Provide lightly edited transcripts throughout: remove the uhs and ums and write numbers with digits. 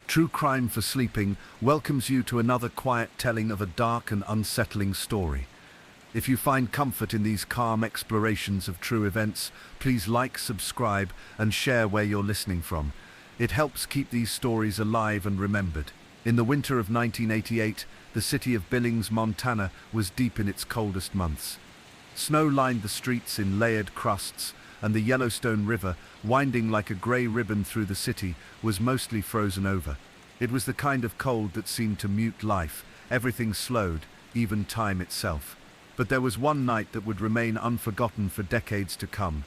True Crime for Sleeping welcomes you to another quiet telling of a dark and unsettling story. If you find comfort in these calm explorations of true events, please like, subscribe, and share where you're listening from. It helps keep these stories alive and remembered. In the winter of 1988, the city of Billings, Montana, was deep in its coldest months. Snow lined the streets in layered crusts, and the Yellowstone River, winding like a grey ribbon through the city, was mostly frozen over. It was the kind of cold that seemed to mute life. Everything slowed, even time itself. But there was one night that would remain unforgotten for decades to come.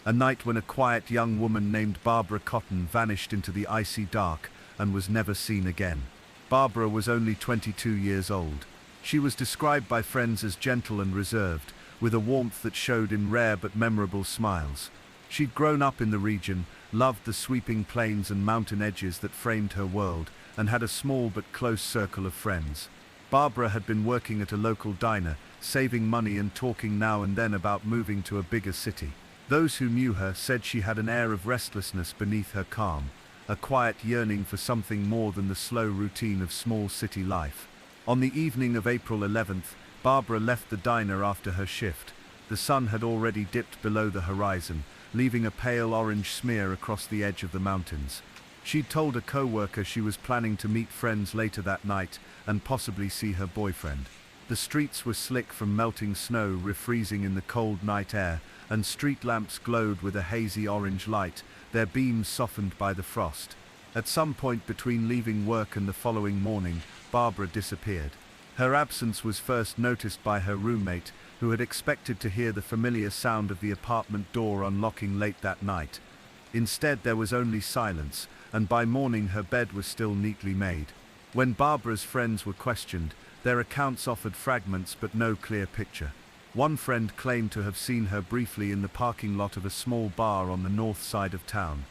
A night when a quiet young woman named Barbara Cotton vanished into the icy dark and was never seen again. Barbara was only 22 years old. She was described by friends as gentle and reserved, with a warmth that showed in rare but memorable smiles. She'd grown up in the region, loved the sweeping plains and mountain edges that framed her world, and had a small but close circle of friends. Barbara had been working at a local diner, saving money and talking now and then about moving to a bigger city. Those who knew her said she had an air of restlessness beneath her calm, a quiet yearning for something more than the slow routine of small city life. On the evening of April 11th, Barbara left the diner after her shift. The sun had already dipped below the horizon, leaving a pale orange smear across the edge of the mountains. She'd told a co-worker she was planning to meet friends later that night and possibly see her boyfriend. The streets were slick from melting snow refreezing in the cold night air, and street lamps glowed with a hazy orange light, their beams softened by the frost. At some point between leaving work and the following morning, Barbara disappeared. Her absence was first noticed by her roommate, who had expected to hear the familiar sound of the apartment door unlocking late that night. Instead, there was only silence, and by morning her bed was still neatly made. When Barbara's friends were questioned, their accounts offered fragments but no clear picture. One friend claimed to have seen her briefly in the parking lot of a small bar on the north side of town.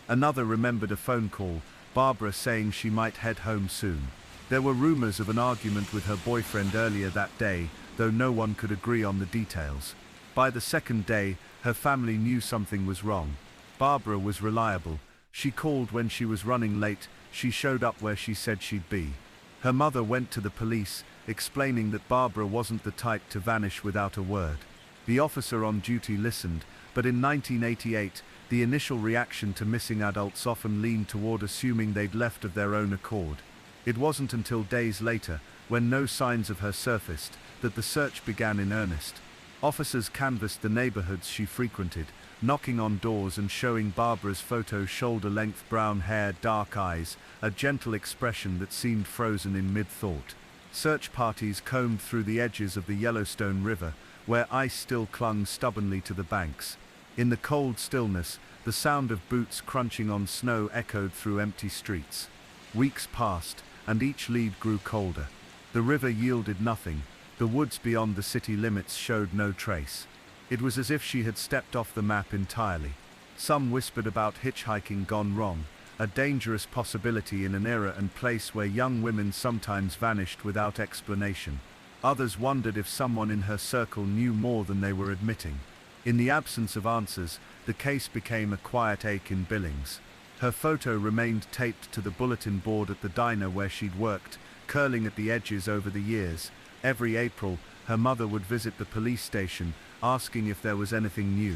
Another remembered a phone call, Barbara saying she might head home soon. There were rumors of an argument with her boyfriend earlier that day, though no one could agree on the details. By the second day, her family knew something was wrong. Barbara was reliable. She called when she was running late, she showed up where she said she'd be. Her mother went to the police, explaining that Barbara wasn't the type to vanish without a word. The officer on duty listened, but in 1988, the initial reaction to missing adults often leaned toward assuming they'd left of their own accord. It wasn't until days later, when no signs of her surfaced, that the search began in earnest. Officers canvassed the neighborhoods she frequented, knocking on doors and showing Barbara's photo: shoulder-length brown hair, dark eyes, a gentle expression that seemed frozen in mid-thought. Search parties combed through the edges of the Yellowstone River, where ice still clung stubbornly to the banks. In the cold stillness, the sound of boots crunching on snow echoed through empty streets. Weeks passed, and each lead grew colder. The river yielded nothing. The woods beyond the city limits showed no trace. It was as if she had stepped off the map entirely. Some whispered about hitchhiking gone wrong, a dangerous possibility in an era and place where young women sometimes vanished without explanation. Others wondered if someone in her circle knew more than they were admitting. In the absence of answers, the case became a quiet ache in Billings. Her photo remained taped to the bulletin board at the diner where she'd worked, curling at the edges over the years. Every April, her mother would visit the police station, asking if there was anything new.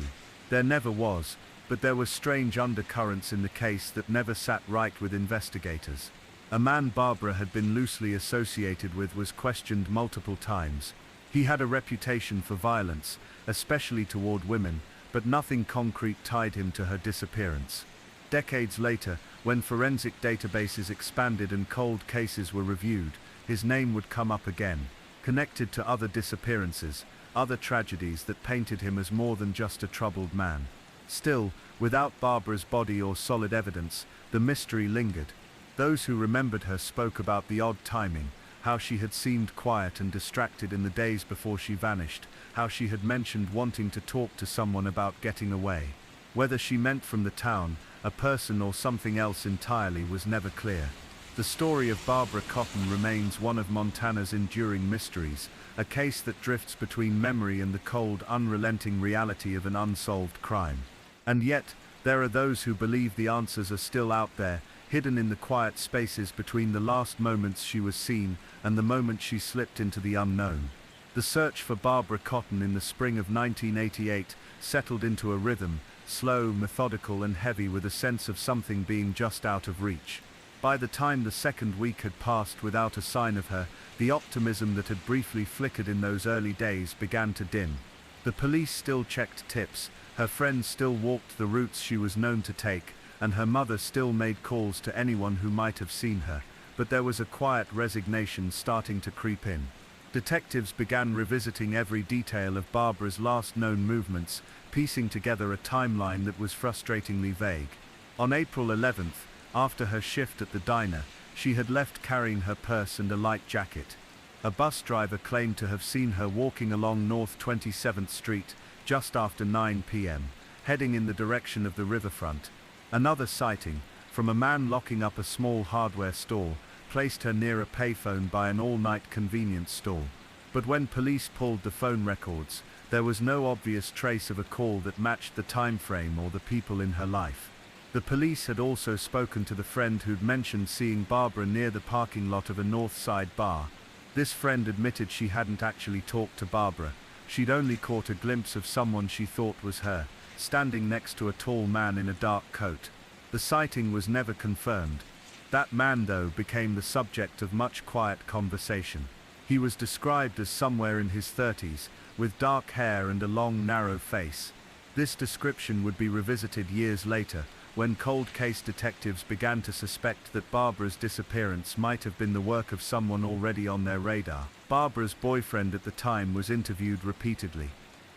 There never was, but there were strange undercurrents in the case that never sat right with investigators. A man Barbara had been loosely associated with was questioned multiple times. He had a reputation for violence, especially toward women, but nothing concrete tied him to her disappearance. Decades later, when forensic databases expanded and cold cases were reviewed, his name would come up again, connected to other disappearances, other tragedies that painted him as more than just a troubled man. Still, without Barbara's body or solid evidence, the mystery lingered. Those who remembered her spoke about the odd timing, how she had seemed quiet and distracted in the days before she vanished, how she had mentioned wanting to talk to someone about getting away. Whether she meant from the town, a person, or something else entirely was never clear. The story of Barbara Cotton remains one of Montana's enduring mysteries, a case that drifts between memory and the cold, unrelenting reality of an unsolved crime. And yet, there are those who believe the answers are still out there, hidden in the quiet spaces between the last moments she was seen and the moment she slipped into the unknown. The search for Barbara Cotton in the spring of 1988 settled into a rhythm, slow, methodical and heavy, with a sense of something being just out of reach. By the time the second week had passed without a sign of her, the optimism that had briefly flickered in those early days began to dim. The police still checked tips, her friends still walked the routes she was known to take, and her mother still made calls to anyone who might have seen her, but there was a quiet resignation starting to creep in. Detectives began revisiting every detail of Barbara's last known movements, piecing together a timeline that was frustratingly vague. On April 11th, after her shift at the diner, she had left carrying her purse and a light jacket. A bus driver claimed to have seen her walking along North 27th Street just after 9 p.m., heading in the direction of the riverfront. Another sighting, from a man locking up a small hardware store, placed her near a payphone by an all-night convenience store. But when police pulled the phone records, there was no obvious trace of a call that matched the time frame or the people in her life. The police had also spoken to the friend who'd mentioned seeing Barbara near the parking lot of a North Side bar. This friend admitted she hadn't actually talked to Barbara. She'd only caught a glimpse of someone she thought was her, standing next to a tall man in a dark coat. The sighting was never confirmed. That man, though, became the subject of much quiet conversation. He was described as somewhere in his 30s, with dark hair and a long, narrow face. This description would be revisited years later, when cold case detectives began to suspect that Barbara's disappearance might have been the work of someone already on their radar. Barbara's boyfriend at the time was interviewed repeatedly.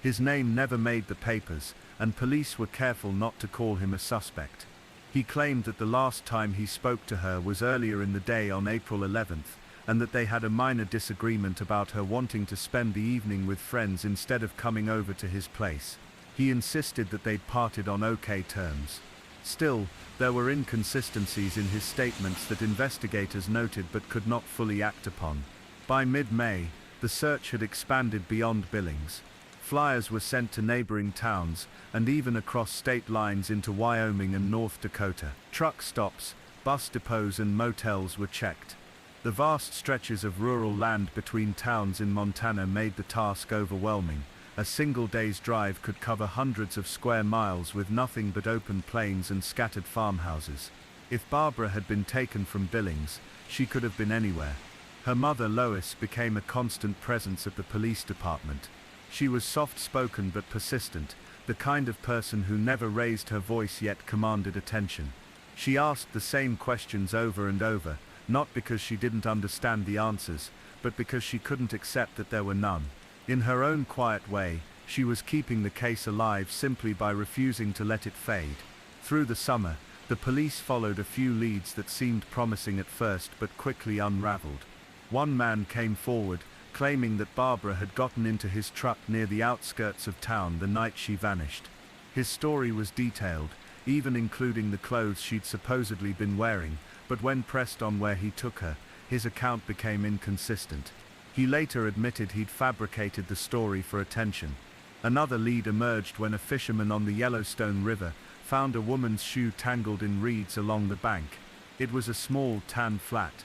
His name never made the papers, and police were careful not to call him a suspect. He claimed that the last time he spoke to her was earlier in the day on April 11th, and that they had a minor disagreement about her wanting to spend the evening with friends instead of coming over to his place. He insisted that they'd parted on okay terms. Still, there were inconsistencies in his statements that investigators noted but could not fully act upon. By mid-May, the search had expanded beyond Billings. Flyers were sent to neighboring towns, and even across state lines into Wyoming and North Dakota. Truck stops, bus depots and motels were checked. The vast stretches of rural land between towns in Montana made the task overwhelming. A single day's drive could cover hundreds of square miles with nothing but open plains and scattered farmhouses. If Barbara had been taken from Billings, she could have been anywhere. Her mother, Lois, became a constant presence at the police department. She was soft-spoken but persistent, the kind of person who never raised her voice yet commanded attention. She asked the same questions over and over, not because she didn't understand the answers, but because she couldn't accept that there were none. In her own quiet way, she was keeping the case alive simply by refusing to let it fade. Through the summer, the police followed a few leads that seemed promising at first but quickly unraveled. One man came forward, claiming that Barbara had gotten into his truck near the outskirts of town the night she vanished. His story was detailed, even including the clothes she'd supposedly been wearing, but when pressed on where he took her, his account became inconsistent. He later admitted he'd fabricated the story for attention. Another lead emerged when a fisherman on the Yellowstone River found a woman's shoe tangled in reeds along the bank. It was a small tan flat,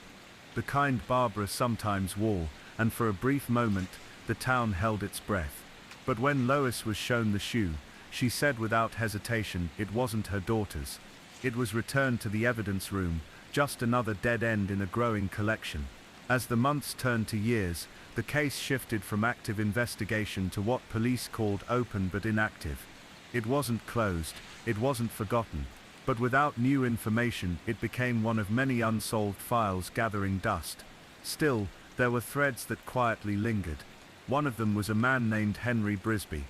the kind Barbara sometimes wore, and for a brief moment, the town held its breath. But when Lois was shown the shoe, she said without hesitation it wasn't her daughter's. It was returned to the evidence room, just another dead end in a growing collection. As the months turned to years, the case shifted from active investigation to what police called open but inactive. It wasn't closed, it wasn't forgotten, but without new information, it became one of many unsolved files gathering dust. Still, there were threads that quietly lingered. One of them was a man named Henry Brisby.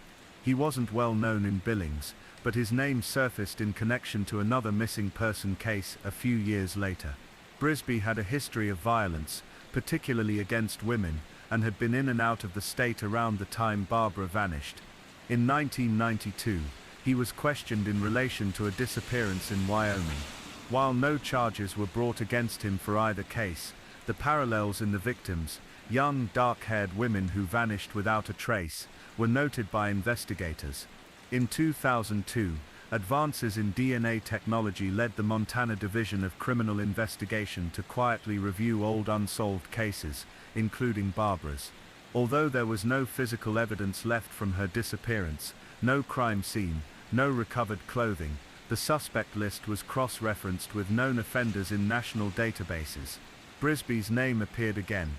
He wasn't well known in Billings, but his name surfaced in connection to another missing person case a few years later. Brisby had a history of violence, particularly against women, and had been in and out of the state around the time Barbara vanished. In 1992, he was questioned in relation to a disappearance in Wyoming. While no charges were brought against him for either case, the parallels in the victims, young, dark-haired women who vanished without a trace, were noted by investigators. In 2002, Advances in DNA technology led the Montana Division of Criminal Investigation to quietly review old unsolved cases, including Barbara's. Although there was no physical evidence left from her disappearance, no crime scene, no recovered clothing, the suspect list was cross-referenced with known offenders in national databases. Brisby's name appeared again.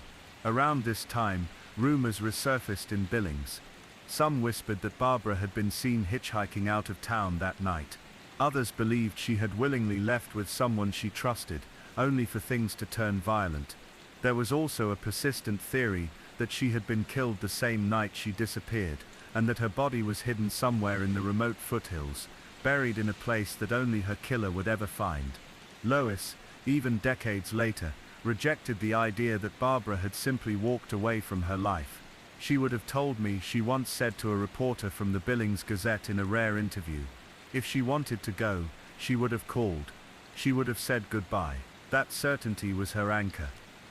Around this time, rumors resurfaced in Billings. Some whispered that Barbara had been seen hitchhiking out of town that night. Others believed she had willingly left with someone she trusted, only for things to turn violent. There was also a persistent theory that she had been killed the same night she disappeared, and that her body was hidden somewhere in the remote foothills, buried in a place that only her killer would ever find. Lois, even decades later, rejected the idea that Barbara had simply walked away from her life. She would have told me, she once said to a reporter from the Billings Gazette in a rare interview, if she wanted to go, she would have called. She would have said goodbye. That certainty was her anchor.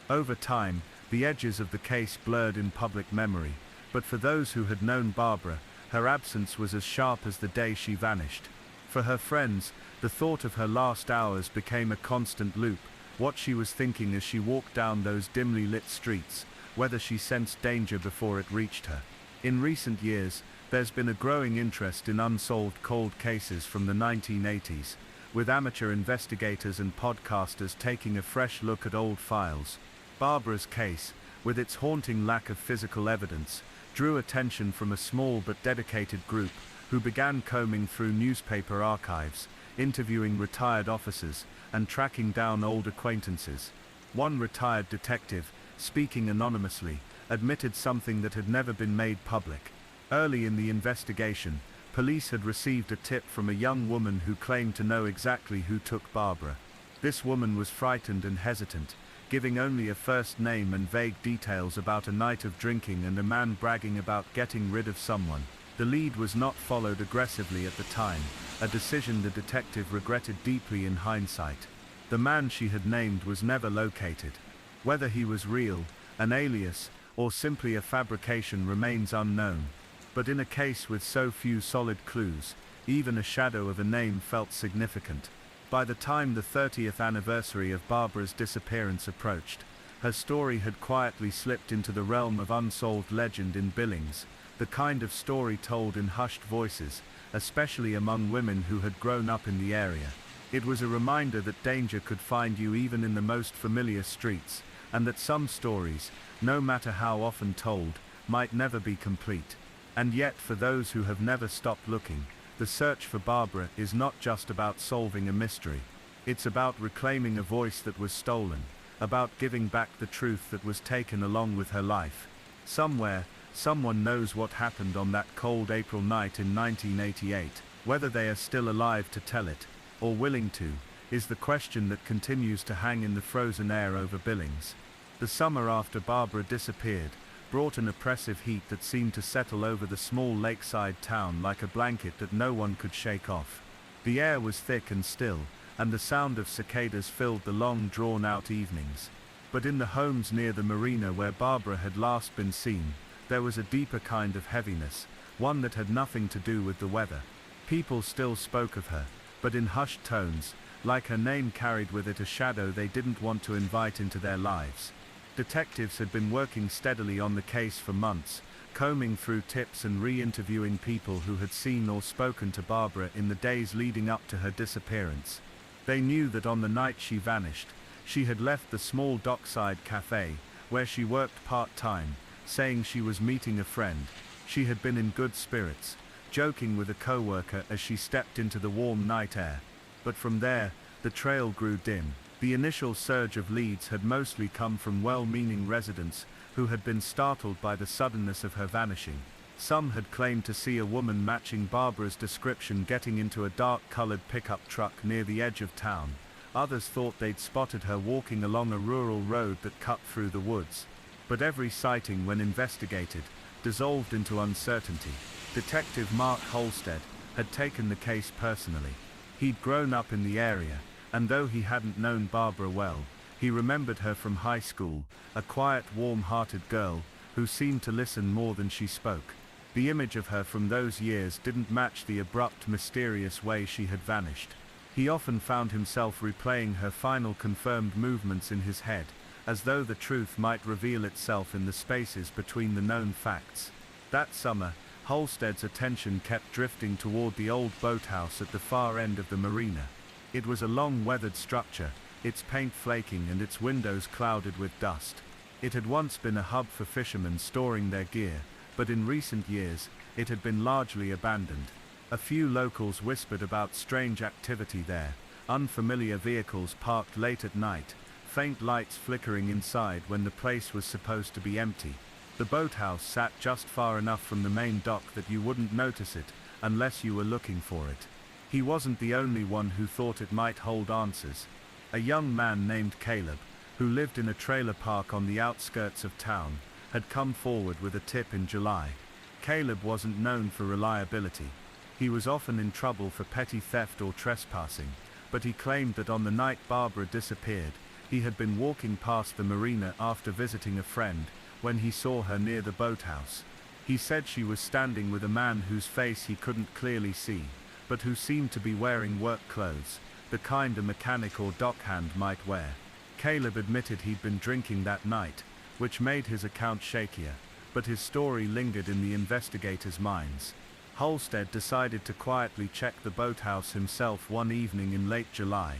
Over time, the edges of the case blurred in public memory, but for those who had known Barbara, her absence was as sharp as the day she vanished. For her friends, the thought of her last hours became a constant loop, what she was thinking as she walked down those dimly lit streets, whether she sensed danger before it reached her. In recent years, there's been a growing interest in unsolved cold cases from the 1980s, with amateur investigators and podcasters taking a fresh look at old files. Barbara's case, with its haunting lack of physical evidence, drew attention from a small but dedicated group who began combing through newspaper archives, interviewing retired officers, and tracking down old acquaintances. One retired detective, speaking anonymously, admitted something that had never been made public. Early in the investigation, police had received a tip from a young woman who claimed to know exactly who took Barbara. This woman was frightened and hesitant, giving only a first name and vague details about a night of drinking and a man bragging about getting rid of someone. The lead was not followed aggressively at the time, a decision the detective regretted deeply in hindsight. The man she had named was never located. Whether he was real, an alias, or simply a fabrication remains unknown. But in a case with so few solid clues, even a shadow of a name felt significant. By the time the 30th anniversary of Barbara's disappearance approached, her story had quietly slipped into the realm of unsolved legend in Billings, the kind of story told in hushed voices, especially among women who had grown up in the area. It was a reminder that danger could find you even in the most familiar streets, and that some stories, no matter how often told, might never be complete. And yet, for those who have never stopped looking, the search for Barbara is not just about solving a mystery. It's about reclaiming a voice that was stolen, about giving back the truth that was taken along with her life. Somewhere, someone knows what happened on that cold April night in 1988. Whether they are still alive to tell it, or willing to, is the question that continues to hang in the frozen air over Billings. The summer after Barbara disappeared brought an oppressive heat that seemed to settle over the small lakeside town like a blanket that no one could shake off. The air was thick and still, and the sound of cicadas filled the long drawn-out evenings. But in the homes near the marina where Barbara had last been seen, there was a deeper kind of heaviness, one that had nothing to do with the weather. People still spoke of her, but in hushed tones, like her name carried with it a shadow they didn't want to invite into their lives. Detectives had been working steadily on the case for months, combing through tips and re-interviewing people who had seen or spoken to Barbara in the days leading up to her disappearance. They knew that on the night she vanished, she had left the small dockside cafe, where she worked part-time, saying she was meeting a friend. She had been in good spirits, joking with a co-worker as she stepped into the warm night air. But from there, the trail grew dim. The initial surge of leads had mostly come from well-meaning residents who had been startled by the suddenness of her vanishing. Some had claimed to see a woman matching Barbara's description getting into a dark-colored pickup truck near the edge of town. Others thought they'd spotted her walking along a rural road that cut through the woods. But every sighting, when investigated, dissolved into uncertainty. Detective Mark Holstead had taken the case personally. He'd grown up in the area, and though he hadn't known Barbara well, he remembered her from high school, a quiet, warm-hearted girl who seemed to listen more than she spoke. The image of her from those years didn't match the abrupt, mysterious way she had vanished. He often found himself replaying her final confirmed movements in his head, as though the truth might reveal itself in the spaces between the known facts. That summer, Halstead's attention kept drifting toward the old boathouse at the far end of the marina. It was a long weathered structure, its paint flaking and its windows clouded with dust. It had once been a hub for fishermen storing their gear, but in recent years, it had been largely abandoned. A few locals whispered about strange activity there, unfamiliar vehicles parked late at night, faint lights flickering inside when the place was supposed to be empty. The boathouse sat just far enough from the main dock that you wouldn't notice it, unless you were looking for it. He wasn't the only one who thought it might hold answers. A young man named Caleb, who lived in a trailer park on the outskirts of town, had come forward with a tip in July. Caleb wasn't known for reliability. He was often in trouble for petty theft or trespassing, but he claimed that on the night Barbara disappeared, he had been walking past the marina after visiting a friend, when he saw her near the boathouse. He said she was standing with a man whose face he couldn't clearly see, but who seemed to be wearing work clothes, the kind a mechanic or dockhand might wear. Caleb admitted he'd been drinking that night, which made his account shakier, but his story lingered in the investigators' minds. Halstead decided to quietly check the boathouse himself one evening in late July.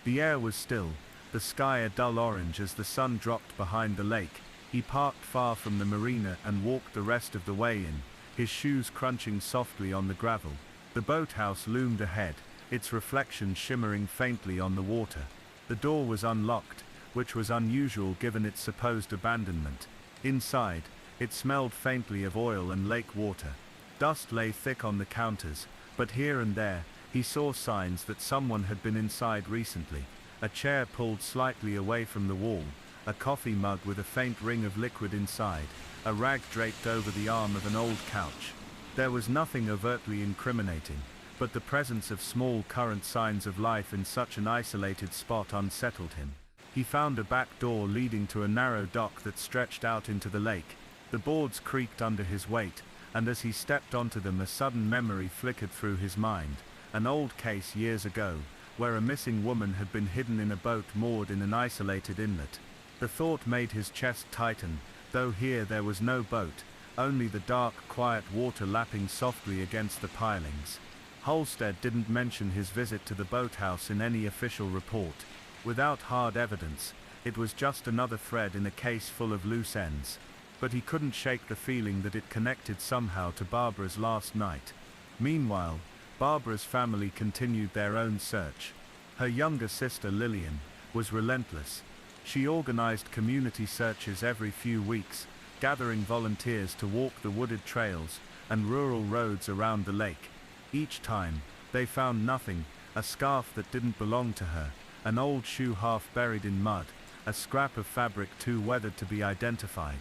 The air was still, the sky a dull orange as the sun dropped behind the lake. He parked far from the marina and walked the rest of the way in, his shoes crunching softly on the gravel. The boathouse loomed ahead, its reflection shimmering faintly on the water. The door was unlocked, which was unusual given its supposed abandonment. Inside, it smelled faintly of oil and lake water. Dust lay thick on the counters, but here and there, he saw signs that someone had been inside recently. A chair pulled slightly away from the wall, a coffee mug with a faint ring of liquid inside, a rag draped over the arm of an old couch. There was nothing overtly incriminating, but the presence of small current signs of life in such an isolated spot unsettled him. He found a back door leading to a narrow dock that stretched out into the lake. The boards creaked under his weight, and as he stepped onto them a sudden memory flickered through his mind. An old case years ago, where a missing woman had been hidden in a boat moored in an isolated inlet. The thought made his chest tighten, though here there was no boat, only the dark, quiet water lapping softly against the pilings. Halstead didn't mention his visit to the boathouse in any official report. Without hard evidence, it was just another thread in a case full of loose ends. But he couldn't shake the feeling that it connected somehow to Barbara's last night. Meanwhile, Barbara's family continued their own search. Her younger sister Lillian was relentless. She organized community searches every few weeks, gathering volunteers to walk the wooded trails and rural roads around the lake. Each time, they found nothing: a scarf that didn't belong to her, an old shoe half buried in mud, a scrap of fabric too weathered to be identified.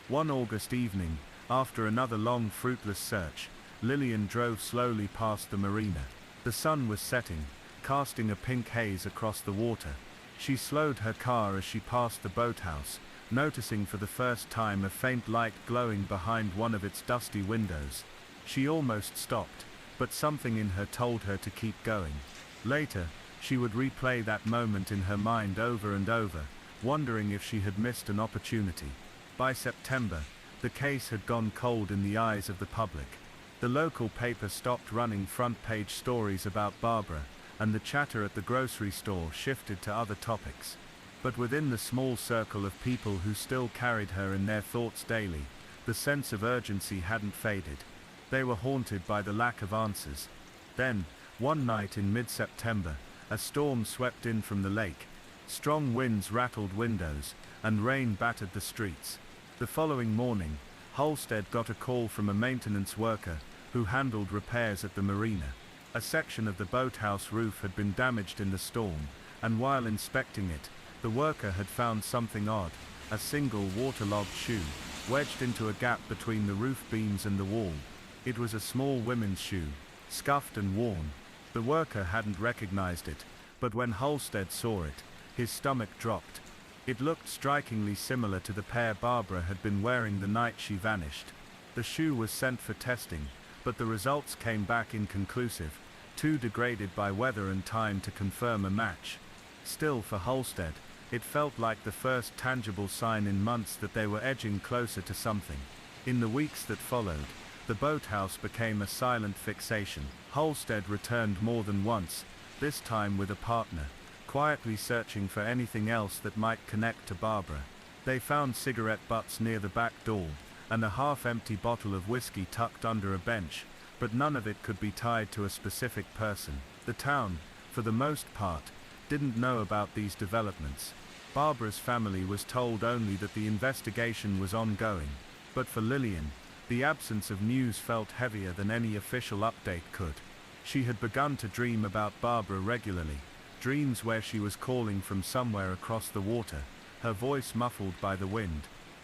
One August evening, after another long fruitless search, Lillian drove slowly past the marina. The sun was setting, casting a pink haze across the water. She slowed her car as she passed the boathouse, noticing for the first time a faint light glowing behind one of its dusty windows. She almost stopped, but something in her told her to keep going. Later, she would replay that moment in her mind over and over, wondering if she had missed an opportunity. By September, the case had gone cold in the eyes of the public. The local paper stopped running front-page stories about Barbara, and the chatter at the grocery store shifted to other topics. But within the small circle of people who still carried her in their thoughts daily, the sense of urgency hadn't faded. They were haunted by the lack of answers. Then, one night in mid-September, a storm swept in from the lake. Strong winds rattled windows, and rain battered the streets. The following morning, Halstead got a call from a maintenance worker who handled repairs at the marina. A section of the boathouse roof had been damaged in the storm, and while inspecting it, the worker had found something odd: a single waterlogged shoe, wedged into a gap between the roof beams and the wall. It was a small women's shoe, scuffed and worn. The worker hadn't recognized it, but when Halstead saw it, his stomach dropped. It looked strikingly similar to the pair Barbara had been wearing the night she vanished. The shoe was sent for testing, but the results came back inconclusive, too degraded by weather and time to confirm a match. Still, for Halstead, it felt like the first tangible sign in months that they were edging closer to something. In the weeks that followed, the boathouse became a silent fixation. Halstead returned more than once, this time with a partner, quietly searching for anything else that might connect to Barbara. They found cigarette butts near the back door, and a half-empty bottle of whiskey tucked under a bench, but none of it could be tied to a specific person. The town, for the most part, didn't know about these developments. Barbara's family was told only that the investigation was ongoing, but for Lillian, the absence of news felt heavier than any official update could. She had begun to dream about Barbara regularly, dreams where she was calling from somewhere across the water, her voice muffled by the wind.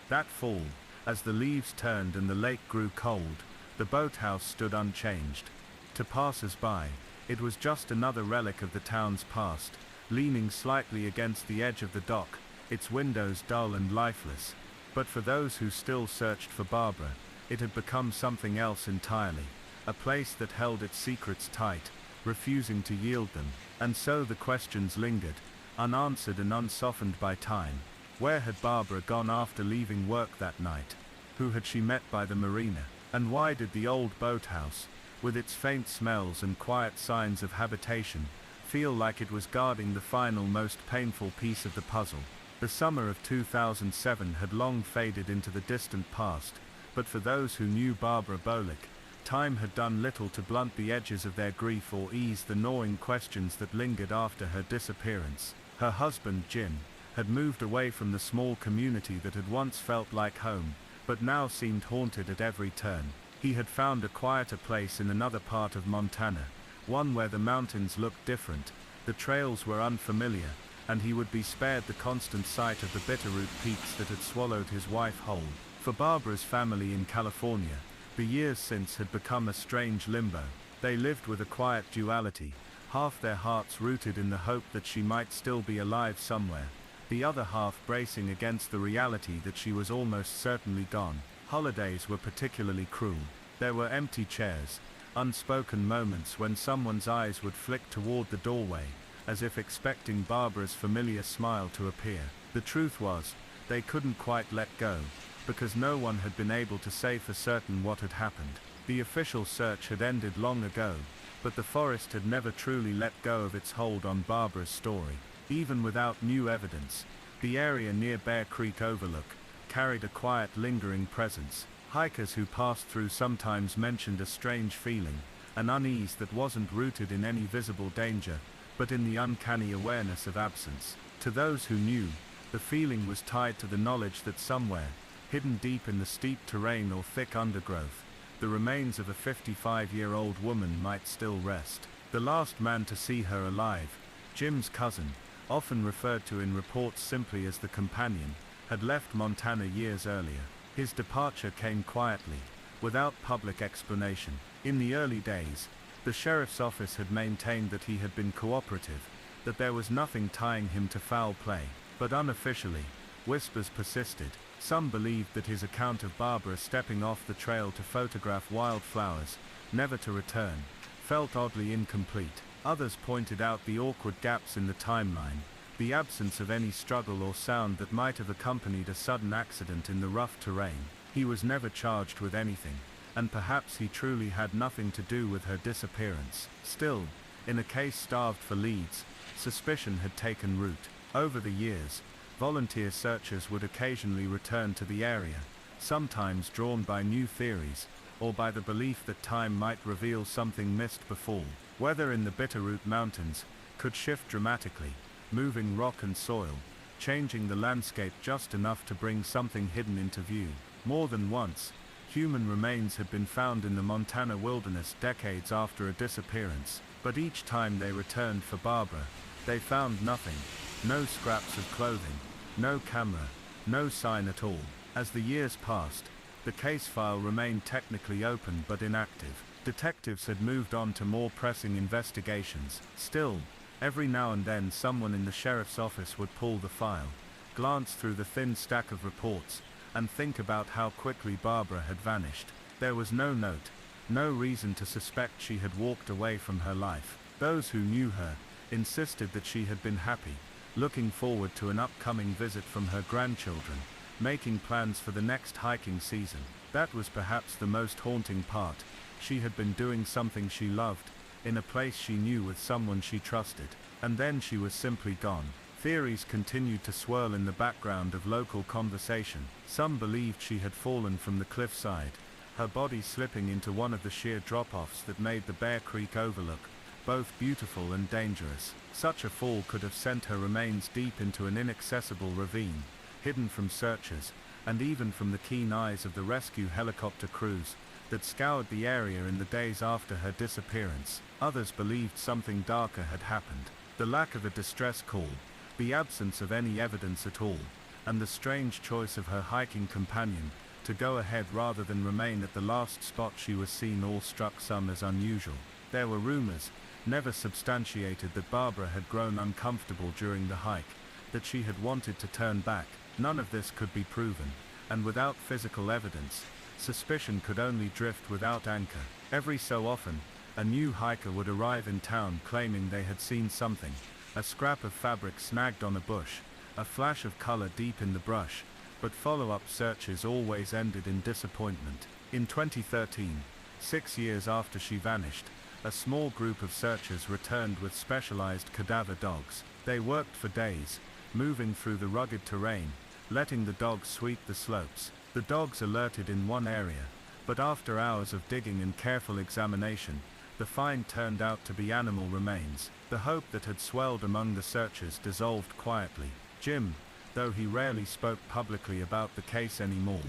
That fall, as the leaves turned and the lake grew cold, the boathouse stood unchanged. To passers-by, it was just another relic of the town's past, leaning slightly against the edge of the dock, its windows dull and lifeless. But for those who still searched for Barbara, it had become something else entirely, a place that held its secrets tight, refusing to yield them. And so the questions lingered, unanswered and unsoftened by time. Where had Barbara gone after leaving work that night? Who had she met by the marina? And why did the old boathouse, with its faint smells and quiet signs of habitation, feel like it was guarding the final, most painful piece of the puzzle? The summer of 2007 had long faded into the distant past, but for those who knew Barbara Bolick, time had done little to blunt the edges of their grief or ease the gnawing questions that lingered after her disappearance. Her husband, Jim, had moved away from the small community that had once felt like home, but now seemed haunted at every turn. He had found a quieter place in another part of Montana, one where the mountains looked different, the trails were unfamiliar, and he would be spared the constant sight of the Bitterroot peaks that had swallowed his wife whole. For Barbara's family in California, the years since had become a strange limbo. They lived with a quiet duality, half their hearts rooted in the hope that she might still be alive somewhere, the other half bracing against the reality that she was almost certainly gone. Holidays were particularly cruel. There were empty chairs, unspoken moments when someone's eyes would flick toward the doorway, as if expecting Barbara's familiar smile to appear. The truth was, they couldn't quite let go, because no one had been able to say for certain what had happened. The official search had ended long ago, but the forest had never truly let go of its hold on Barbara's story. Even without new evidence, the area near Bear Creek Overlook carried a quiet, lingering presence. Hikers who passed through sometimes mentioned a strange feeling, an unease that wasn't rooted in any visible danger, but in the uncanny awareness of absence. To those who knew, the feeling was tied to the knowledge that somewhere, hidden deep in the steep terrain or thick undergrowth, the remains of a 55-year-old woman might still rest. The last man to see her alive, Jim's cousin, often referred to in reports simply as the companion, had left Montana years earlier. His departure came quietly, without public explanation. In the early days, the sheriff's office had maintained that he had been cooperative, that there was nothing tying him to foul play. But unofficially, whispers persisted. Some believed that his account of Barbara stepping off the trail to photograph wildflowers, never to return, felt oddly incomplete. Others pointed out the awkward gaps in the timeline, the absence of any struggle or sound that might have accompanied a sudden accident in the rough terrain. He was never charged with anything, and perhaps he truly had nothing to do with her disappearance. Still, in a case starved for leads, suspicion had taken root. Over the years, volunteer searchers would occasionally return to the area, sometimes drawn by new theories, or by the belief that time might reveal something missed before. Weather in the Bitterroot Mountains could shift dramatically, moving rock and soil, changing the landscape just enough to bring something hidden into view. More than once, human remains had been found in the Montana wilderness decades after a disappearance, but each time they returned for Barbara, they found nothing. No scraps of clothing, no camera, no sign at all. As the years passed, the case file remained technically open but inactive. Detectives had moved on to more pressing investigations. Still, every now and then someone in the sheriff's office would pull the file, glance through the thin stack of reports, and think about how quickly Barbara had vanished. There was no note, no reason to suspect she had walked away from her life. Those who knew her insisted that she had been happy, looking forward to an upcoming visit from her grandchildren, making plans for the next hiking season. That was perhaps the most haunting part. She had been doing something she loved, in a place she knew with someone she trusted, and then she was simply gone. Theories continued to swirl in the background of local conversation. Some believed she had fallen from the cliffside, her body slipping into one of the sheer drop-offs that made the Bear Creek overlook, both beautiful and dangerous. Such a fall could have sent her remains deep into an inaccessible ravine, hidden from searchers, and even from the keen eyes of the rescue helicopter crews that scoured the area in the days after her disappearance. Others believed something darker had happened. The lack of a distress call, the absence of any evidence at all, and the strange choice of her hiking companion to go ahead rather than remain at the last spot she was seen all struck some as unusual. There were rumors, never substantiated, that Barbara had grown uncomfortable during the hike, that she had wanted to turn back. None of this could be proven, and without physical evidence, suspicion could only drift without anchor. Every so often, a new hiker would arrive in town claiming they had seen something, a scrap of fabric snagged on a bush, a flash of color deep in the brush, but follow-up searches always ended in disappointment. In 2013, 6 years after she vanished, a small group of searchers returned with specialized cadaver dogs. They worked for days, moving through the rugged terrain, letting the dogs sweep the slopes. The dogs alerted in one area, but after hours of digging and careful examination, the find turned out to be animal remains. The hope that had swelled among the searchers dissolved quietly. Jim, though he rarely spoke publicly about the case anymore,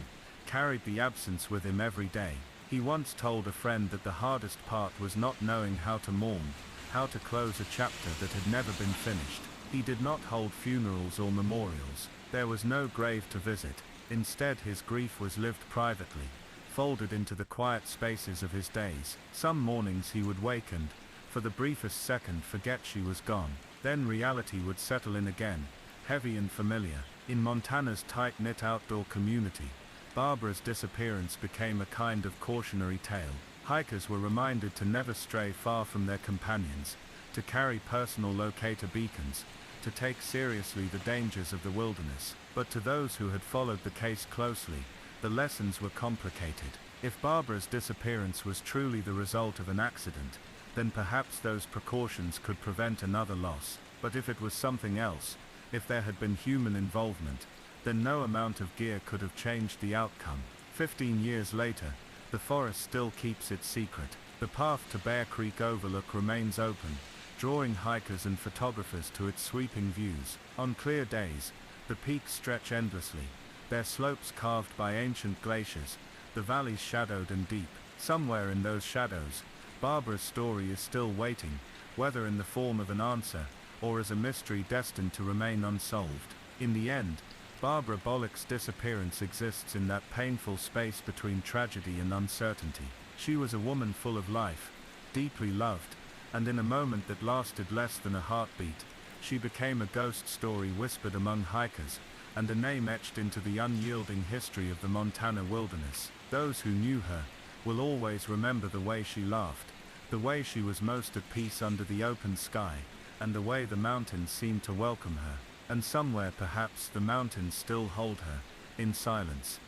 carried the absence with him every day. He once told a friend that the hardest part was not knowing how to mourn, how to close a chapter that had never been finished. He did not hold funerals or memorials. There was no grave to visit. Instead, his grief was lived privately, folded into the quiet spaces of his days. Some mornings he would wake and, for the briefest second, forget she was gone. Then reality would settle in again, heavy and familiar. In Montana's tight-knit outdoor community, Barbara's disappearance became a kind of cautionary tale. Hikers were reminded to never stray far from their companions, to carry personal locator beacons, to take seriously the dangers of the wilderness. But to those who had followed the case closely, the lessons were complicated. If Barbara's disappearance was truly the result of an accident, then perhaps those precautions could prevent another loss. But if it was something else, if there had been human involvement, then no amount of gear could have changed the outcome. 15 years later, the forest still keeps its secret. The path to Bear Creek Overlook remains open, drawing hikers and photographers to its sweeping views. On clear days, the peaks stretch endlessly, their slopes carved by ancient glaciers, the valleys shadowed and deep. Somewhere in those shadows, Barbara's story is still waiting, whether in the form of an answer, or as a mystery destined to remain unsolved. In the end, Barbara Bollock's disappearance exists in that painful space between tragedy and uncertainty. She was a woman full of life, deeply loved, and in a moment that lasted less than a heartbeat, she became a ghost story whispered among hikers, and a name etched into the unyielding history of the Montana wilderness. Those who knew her will always remember the way she laughed, the way she was most at peace under the open sky, and the way the mountains seemed to welcome her. And somewhere perhaps the mountains still hold her, in silence.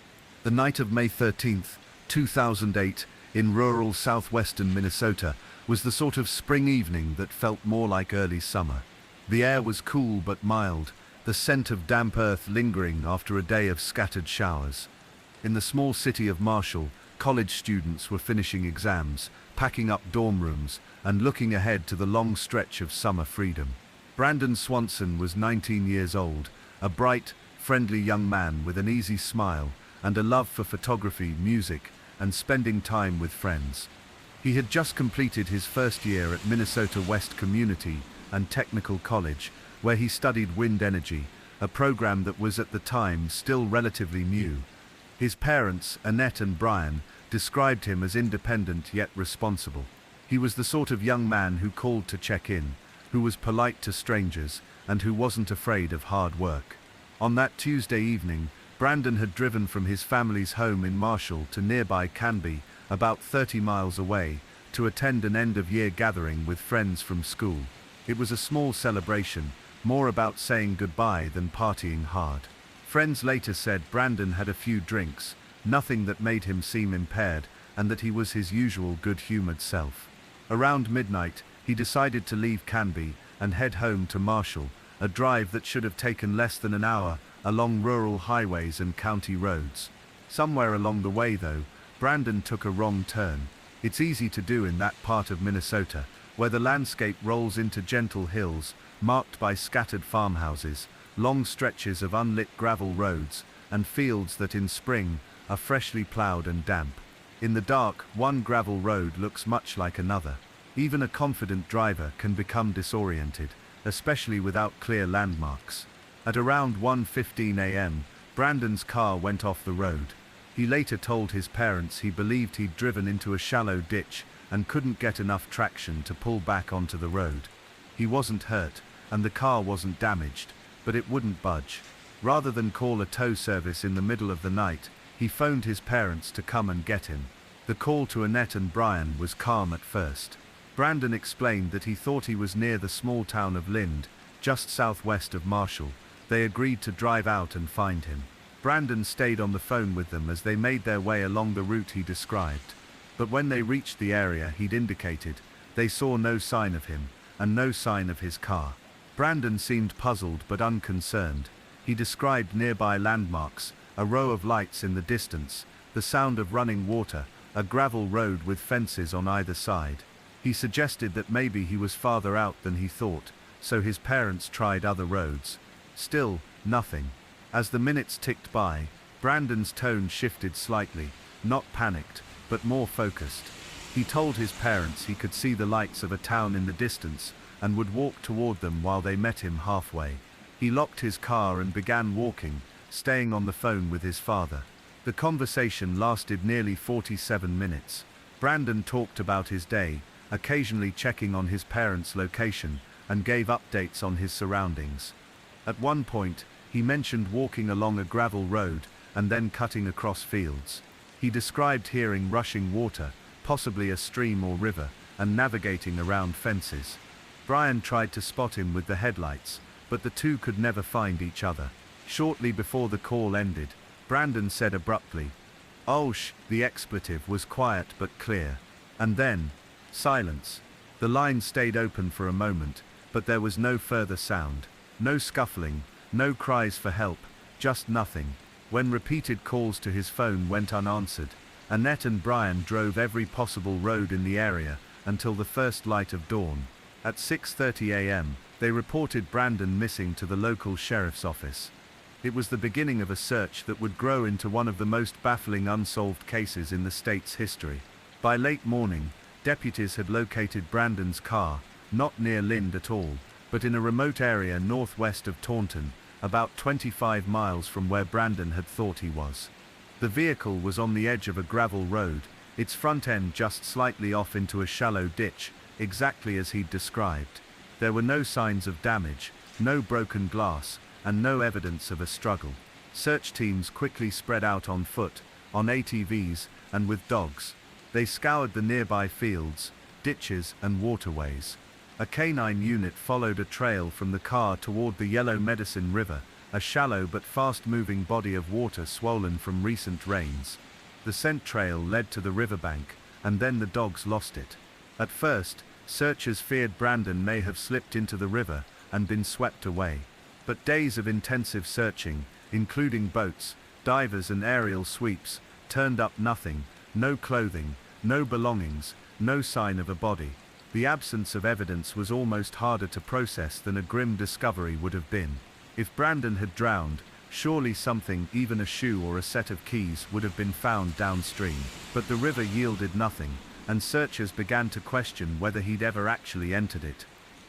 The night of May 13th, 2008, in rural southwestern Minnesota, was the sort of spring evening that felt more like early summer. The air was cool but mild, the scent of damp earth lingering after a day of scattered showers. In the small city of Marshall, college students were finishing exams, packing up dorm rooms, and looking ahead to the long stretch of summer freedom. Brandon Swanson was 19 years old, a bright, friendly young man with an easy smile and a love for photography, music, and spending time with friends. He had just completed his first year at Minnesota West Community and Technical College, where he studied wind energy, a program that was at the time still relatively new. His parents, Annette and Brian, described him as independent yet responsible. He was the sort of young man who called to check in, who was polite to strangers, and who wasn't afraid of hard work. On that Tuesday evening, Brandon had driven from his family's home in Marshall to nearby Canby, about 30 miles away, to attend an end-of-year gathering with friends from school. It was a small celebration, more about saying goodbye than partying hard. Friends later said Brandon had a few drinks, nothing that made him seem impaired, and that he was his usual good-humored self. Around midnight, he decided to leave Canby and head home to Marshall, a drive that should have taken less than an hour, along rural highways and county roads. Somewhere along the way, though, Brandon took a wrong turn. It's easy to do in that part of Minnesota, where the landscape rolls into gentle hills, marked by scattered farmhouses, long stretches of unlit gravel roads, and fields that in spring are freshly plowed and damp. In the dark, one gravel road looks much like another. Even a confident driver can become disoriented, especially without clear landmarks. At around 1:15 a.m., Brandon's car went off the road. He later told his parents he believed he'd driven into a shallow ditch and couldn't get enough traction to pull back onto the road. He wasn't hurt, and the car wasn't damaged, but it wouldn't budge. Rather than call a tow service in the middle of the night, he phoned his parents to come and get him. The call to Annette and Brian was calm at first. Brandon explained that he thought he was near the small town of Lind, just southwest of Marshall. They agreed to drive out and find him. Brandon stayed on the phone with them as they made their way along the route he described. But when they reached the area he'd indicated, they saw no sign of him, and no sign of his car. Brandon seemed puzzled but unconcerned. He described nearby landmarks, a row of lights in the distance, the sound of running water, a gravel road with fences on either side. He suggested that maybe he was farther out than he thought, so his parents tried other roads. Still, nothing. As the minutes ticked by, Brandon's tone shifted slightly, not panicked, but more focused. He told his parents he could see the lights of a town in the distance and would walk toward them while they met him halfway. He locked his car and began walking, staying on the phone with his father. The conversation lasted nearly 47 minutes. Brandon talked about his day, occasionally checking on his parents' location, and gave updates on his surroundings. At one point, he mentioned walking along a gravel road and then cutting across fields. He described hearing rushing water, possibly a stream or river, and navigating around fences. Brian tried to spot him with the headlights, but the two could never find each other. Shortly before the call ended, Brandon said abruptly, "Oh sh." The expletive was quiet but clear. And then, silence. The line stayed open for a moment, but there was no further sound. No scuffling, no cries for help, just nothing. When repeated calls to his phone went unanswered, Annette and Brian drove every possible road in the area until the first light of dawn. At 6:30 a.m., they reported Brandon missing to the local sheriff's office. It was the beginning of a search that would grow into one of the most baffling unsolved cases in the state's history. By late morning, deputies had located Brandon's car, not near Lind at all, but in a remote area northwest of Taunton, about 25 miles from where Brandon had thought he was. The vehicle was on the edge of a gravel road, its front end just slightly off into a shallow ditch, exactly as he'd described. There were no signs of damage, no broken glass, and no evidence of a struggle. Search teams quickly spread out on foot, on ATVs, and with dogs. They scoured the nearby fields, ditches, and waterways. A canine unit followed a trail from the car toward the Yellow Medicine River, a shallow but fast-moving body of water swollen from recent rains. The scent trail led to the riverbank, and then the dogs lost it. At first, searchers feared Brandon may have slipped into the river and been swept away. But days of intensive searching, including boats, divers and aerial sweeps, turned up nothing, no clothing, no belongings, no sign of a body. The absence of evidence was almost harder to process than a grim discovery would have been. If Brandon had drowned, surely something, even a shoe or a set of keys, would have been found downstream. But the river yielded nothing, and searchers began to question whether he'd ever actually entered it.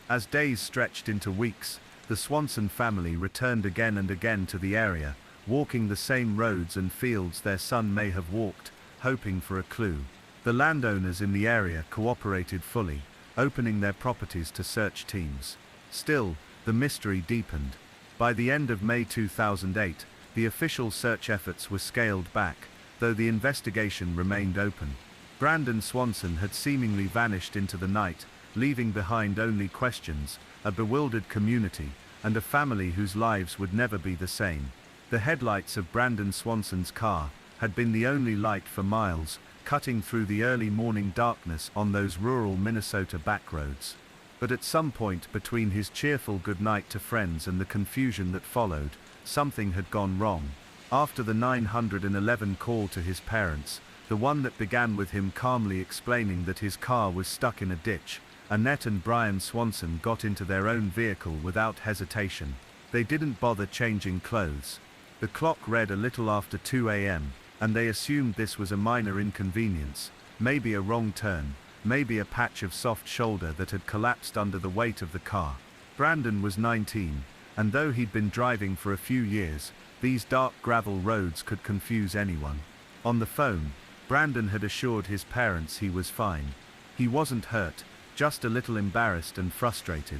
As days stretched into weeks, the Swanson family returned again and again to the area, walking the same roads and fields their son may have walked, hoping for a clue. The landowners in the area cooperated fully, opening their properties to search teams. Still, the mystery deepened. By the end of May 2008, the official search efforts were scaled back, though the investigation remained open. Brandon Swanson had seemingly vanished into the night, leaving behind only questions, a bewildered community, and a family whose lives would never be the same. The headlights of Brandon Swanson's car had been the only light for miles, cutting through the early morning darkness on those rural Minnesota backroads. But at some point between his cheerful goodnight to friends and the confusion that followed, something had gone wrong. After the 911 call to his parents, the one that began with him calmly explaining that his car was stuck in a ditch, Annette and Brian Swanson got into their own vehicle without hesitation. They didn't bother changing clothes. The clock read a little after 2 a.m., and they assumed this was a minor inconvenience, maybe a wrong turn, maybe a patch of soft shoulder that had collapsed under the weight of the car. Brandon was 19, and though he'd been driving for a few years, these dark gravel roads could confuse anyone. On the phone, Brandon had assured his parents he was fine. He wasn't hurt, just a little embarrassed and frustrated.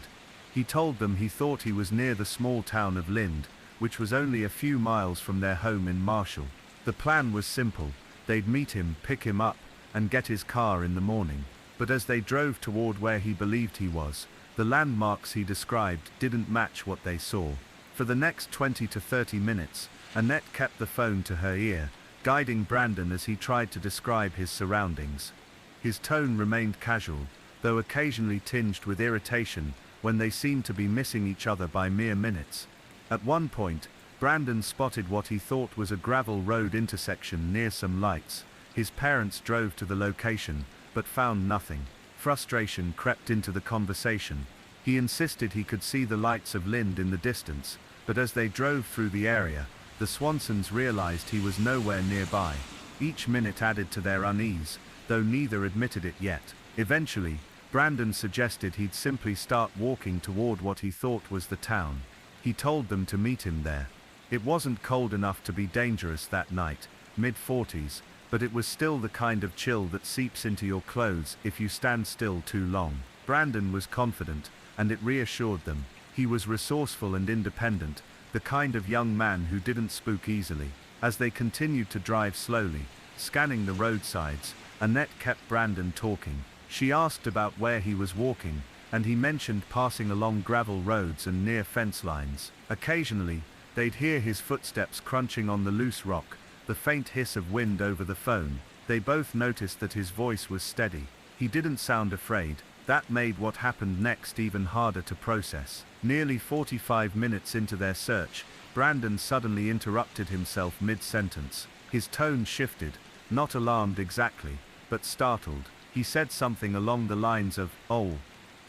He told them he thought he was near the small town of Lind, which was only a few miles from their home in Marshall. The plan was simple: they'd meet him, pick him up, and get his car in the morning. But as they drove toward where he believed he was, the landmarks he described didn't match what they saw. For the next 20 to 30 minutes, Annette kept the phone to her ear, guiding Brandon as he tried to describe his surroundings. His tone remained casual, though occasionally tinged with irritation when they seemed to be missing each other by mere minutes. At one point, Brandon spotted what he thought was a gravel road intersection near some lights. His parents drove to the location, but found nothing. Frustration crept into the conversation. He insisted he could see the lights of Lind in the distance, but as they drove through the area, the Swansons realized he was nowhere nearby. Each minute added to their unease, though neither admitted it yet. Eventually, Brandon suggested he'd simply start walking toward what he thought was the town. He told them to meet him there. It wasn't cold enough to be dangerous that night, mid-40s, but it was still the kind of chill that seeps into your clothes if you stand still too long. Brandon was confident, and it reassured them. He was resourceful and independent, the kind of young man who didn't spook easily. As they continued to drive slowly, scanning the roadsides, Annette kept Brandon talking. She asked about where he was walking, and he mentioned passing along gravel roads and near fence lines. Occasionally, they'd hear his footsteps crunching on the loose rock, the faint hiss of wind over the phone. They both noticed that his voice was steady. He didn't sound afraid. That made what happened next even harder to process. Nearly 45 minutes into their search, Brandon suddenly interrupted himself mid-sentence. His tone shifted, not alarmed exactly, but startled. He said something along the lines of, "Oh,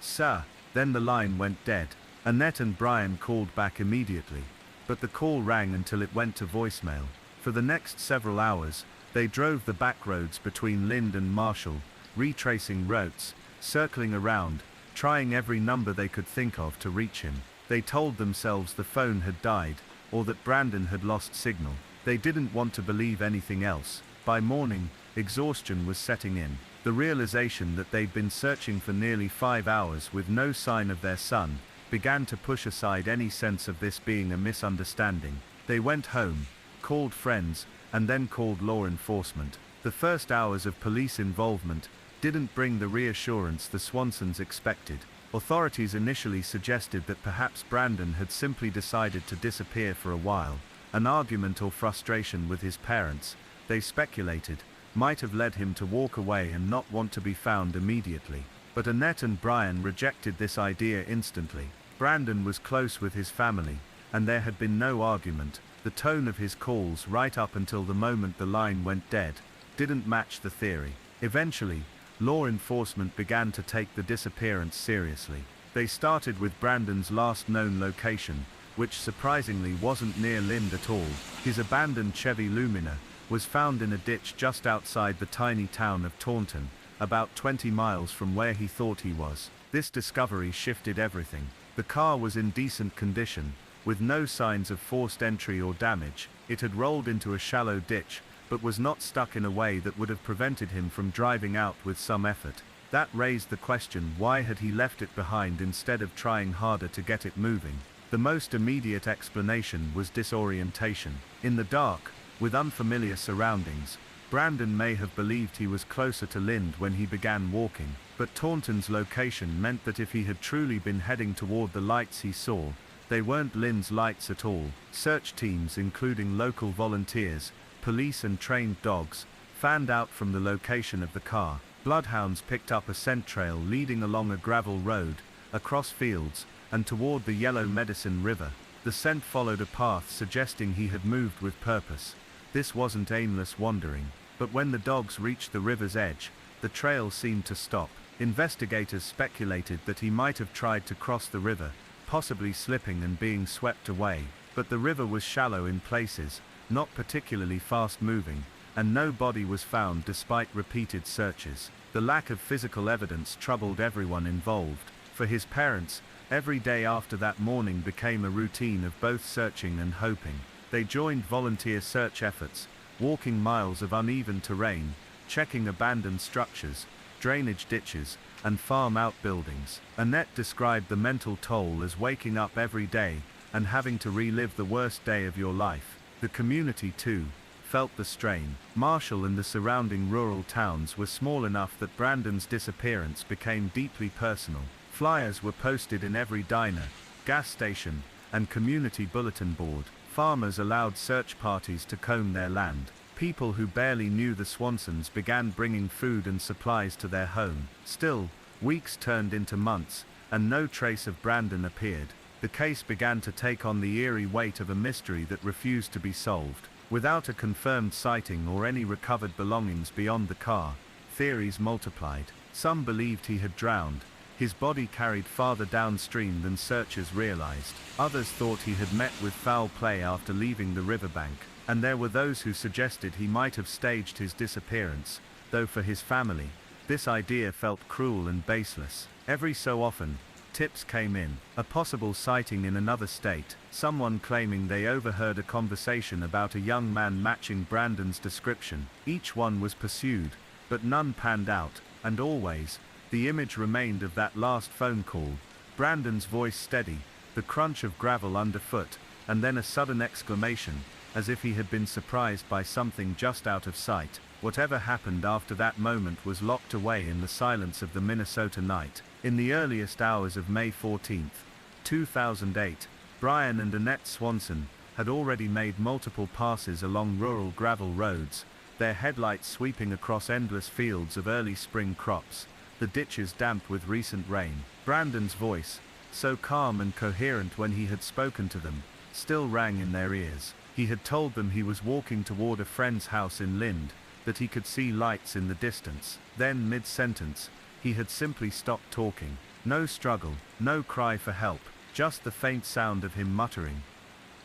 sir." Then the line went dead. Annette and Brian called back immediately, but the call rang until it went to voicemail. For the next several hours, they drove the back roads between Lind and Marshall, retracing routes, circling around, trying every number they could think of to reach him. They told themselves the phone had died, or that Brandon had lost signal. They didn't want to believe anything else. By morning, exhaustion was setting in. The realization that they'd been searching for nearly 5 hours with no sign of their son began to push aside any sense of this being a misunderstanding. They went home, called friends, and then called law enforcement. The first hours of police involvement didn't bring the reassurance the Swansons expected. Authorities initially suggested that perhaps Brandon had simply decided to disappear for a while. An argument or frustration with his parents, they speculated, might have led him to walk away and not want to be found immediately. But Annette and Brian rejected this idea instantly. Brandon was close with his family, and there had been no argument. The tone of his calls right up until the moment the line went dead didn't match the theory. Eventually, law enforcement began to take the disappearance seriously. They started with Brandon's last known location, which surprisingly wasn't near Lind at all. His abandoned Chevy Lumina was found in a ditch just outside the tiny town of Taunton, about 20 miles from where he thought he was. This discovery shifted everything. The car was in decent condition, with no signs of forced entry or damage. It had rolled into a shallow ditch, but was not stuck in a way that would have prevented him from driving out with some effort. That raised the question, why had he left it behind instead of trying harder to get it moving? The most immediate explanation was disorientation. In the dark, with unfamiliar surroundings, Brandon may have believed he was closer to Lind when he began walking, but Taunton's location meant that if he had truly been heading toward the lights he saw, they weren't Lind's lights at all. Search teams, including local volunteers, police and trained dogs, fanned out from the location of the car. Bloodhounds picked up a scent trail leading along a gravel road, across fields, and toward the Yellow Medicine River. The scent followed a path suggesting he had moved with purpose. This wasn't aimless wandering, but when the dogs reached the river's edge, the trail seemed to stop. Investigators speculated that he might have tried to cross the river, possibly slipping and being swept away, but the river was shallow in places, not particularly fast-moving, and no body was found despite repeated searches. The lack of physical evidence troubled everyone involved. For his parents, every day after that morning became a routine of both searching and hoping. They joined volunteer search efforts, walking miles of uneven terrain, checking abandoned structures, drainage ditches, and farm outbuildings. Annette described the mental toll as waking up every day and having to relive the worst day of your life. The community, too, felt the strain. Marshall and the surrounding rural towns were small enough that Brandon's disappearance became deeply personal. Flyers were posted in every diner, gas station, and community bulletin board. Farmers allowed search parties to comb their land. People who barely knew the Swansons began bringing food and supplies to their home. Still, weeks turned into months, and no trace of Brandon appeared. The case began to take on the eerie weight of a mystery that refused to be solved. Without a confirmed sighting or any recovered belongings beyond the car, theories multiplied. Some believed he had drowned, his body carried farther downstream than searchers realized. Others thought he had met with foul play after leaving the riverbank, and there were those who suggested he might have staged his disappearance, though for his family, this idea felt cruel and baseless. Every so often, tips came in. A possible sighting in another state, someone claiming they overheard a conversation about a young man matching Brandon's description. Each one was pursued, but none panned out, and always, the image remained of that last phone call, Brandon's voice steady, the crunch of gravel underfoot, and then a sudden exclamation, as if he had been surprised by something just out of sight. Whatever happened after that moment was locked away in the silence of the Minnesota night. In the earliest hours of May 14, 2008, Brian and Annette Swanson had already made multiple passes along rural gravel roads, their headlights sweeping across endless fields of early spring crops, the ditches damp with recent rain. Brandon's voice, so calm and coherent when he had spoken to them, still rang in their ears. He had told them he was walking toward a friend's house in Lind, that he could see lights in the distance. Then, mid-sentence, he had simply stopped talking. No struggle, no cry for help, just the faint sound of him muttering,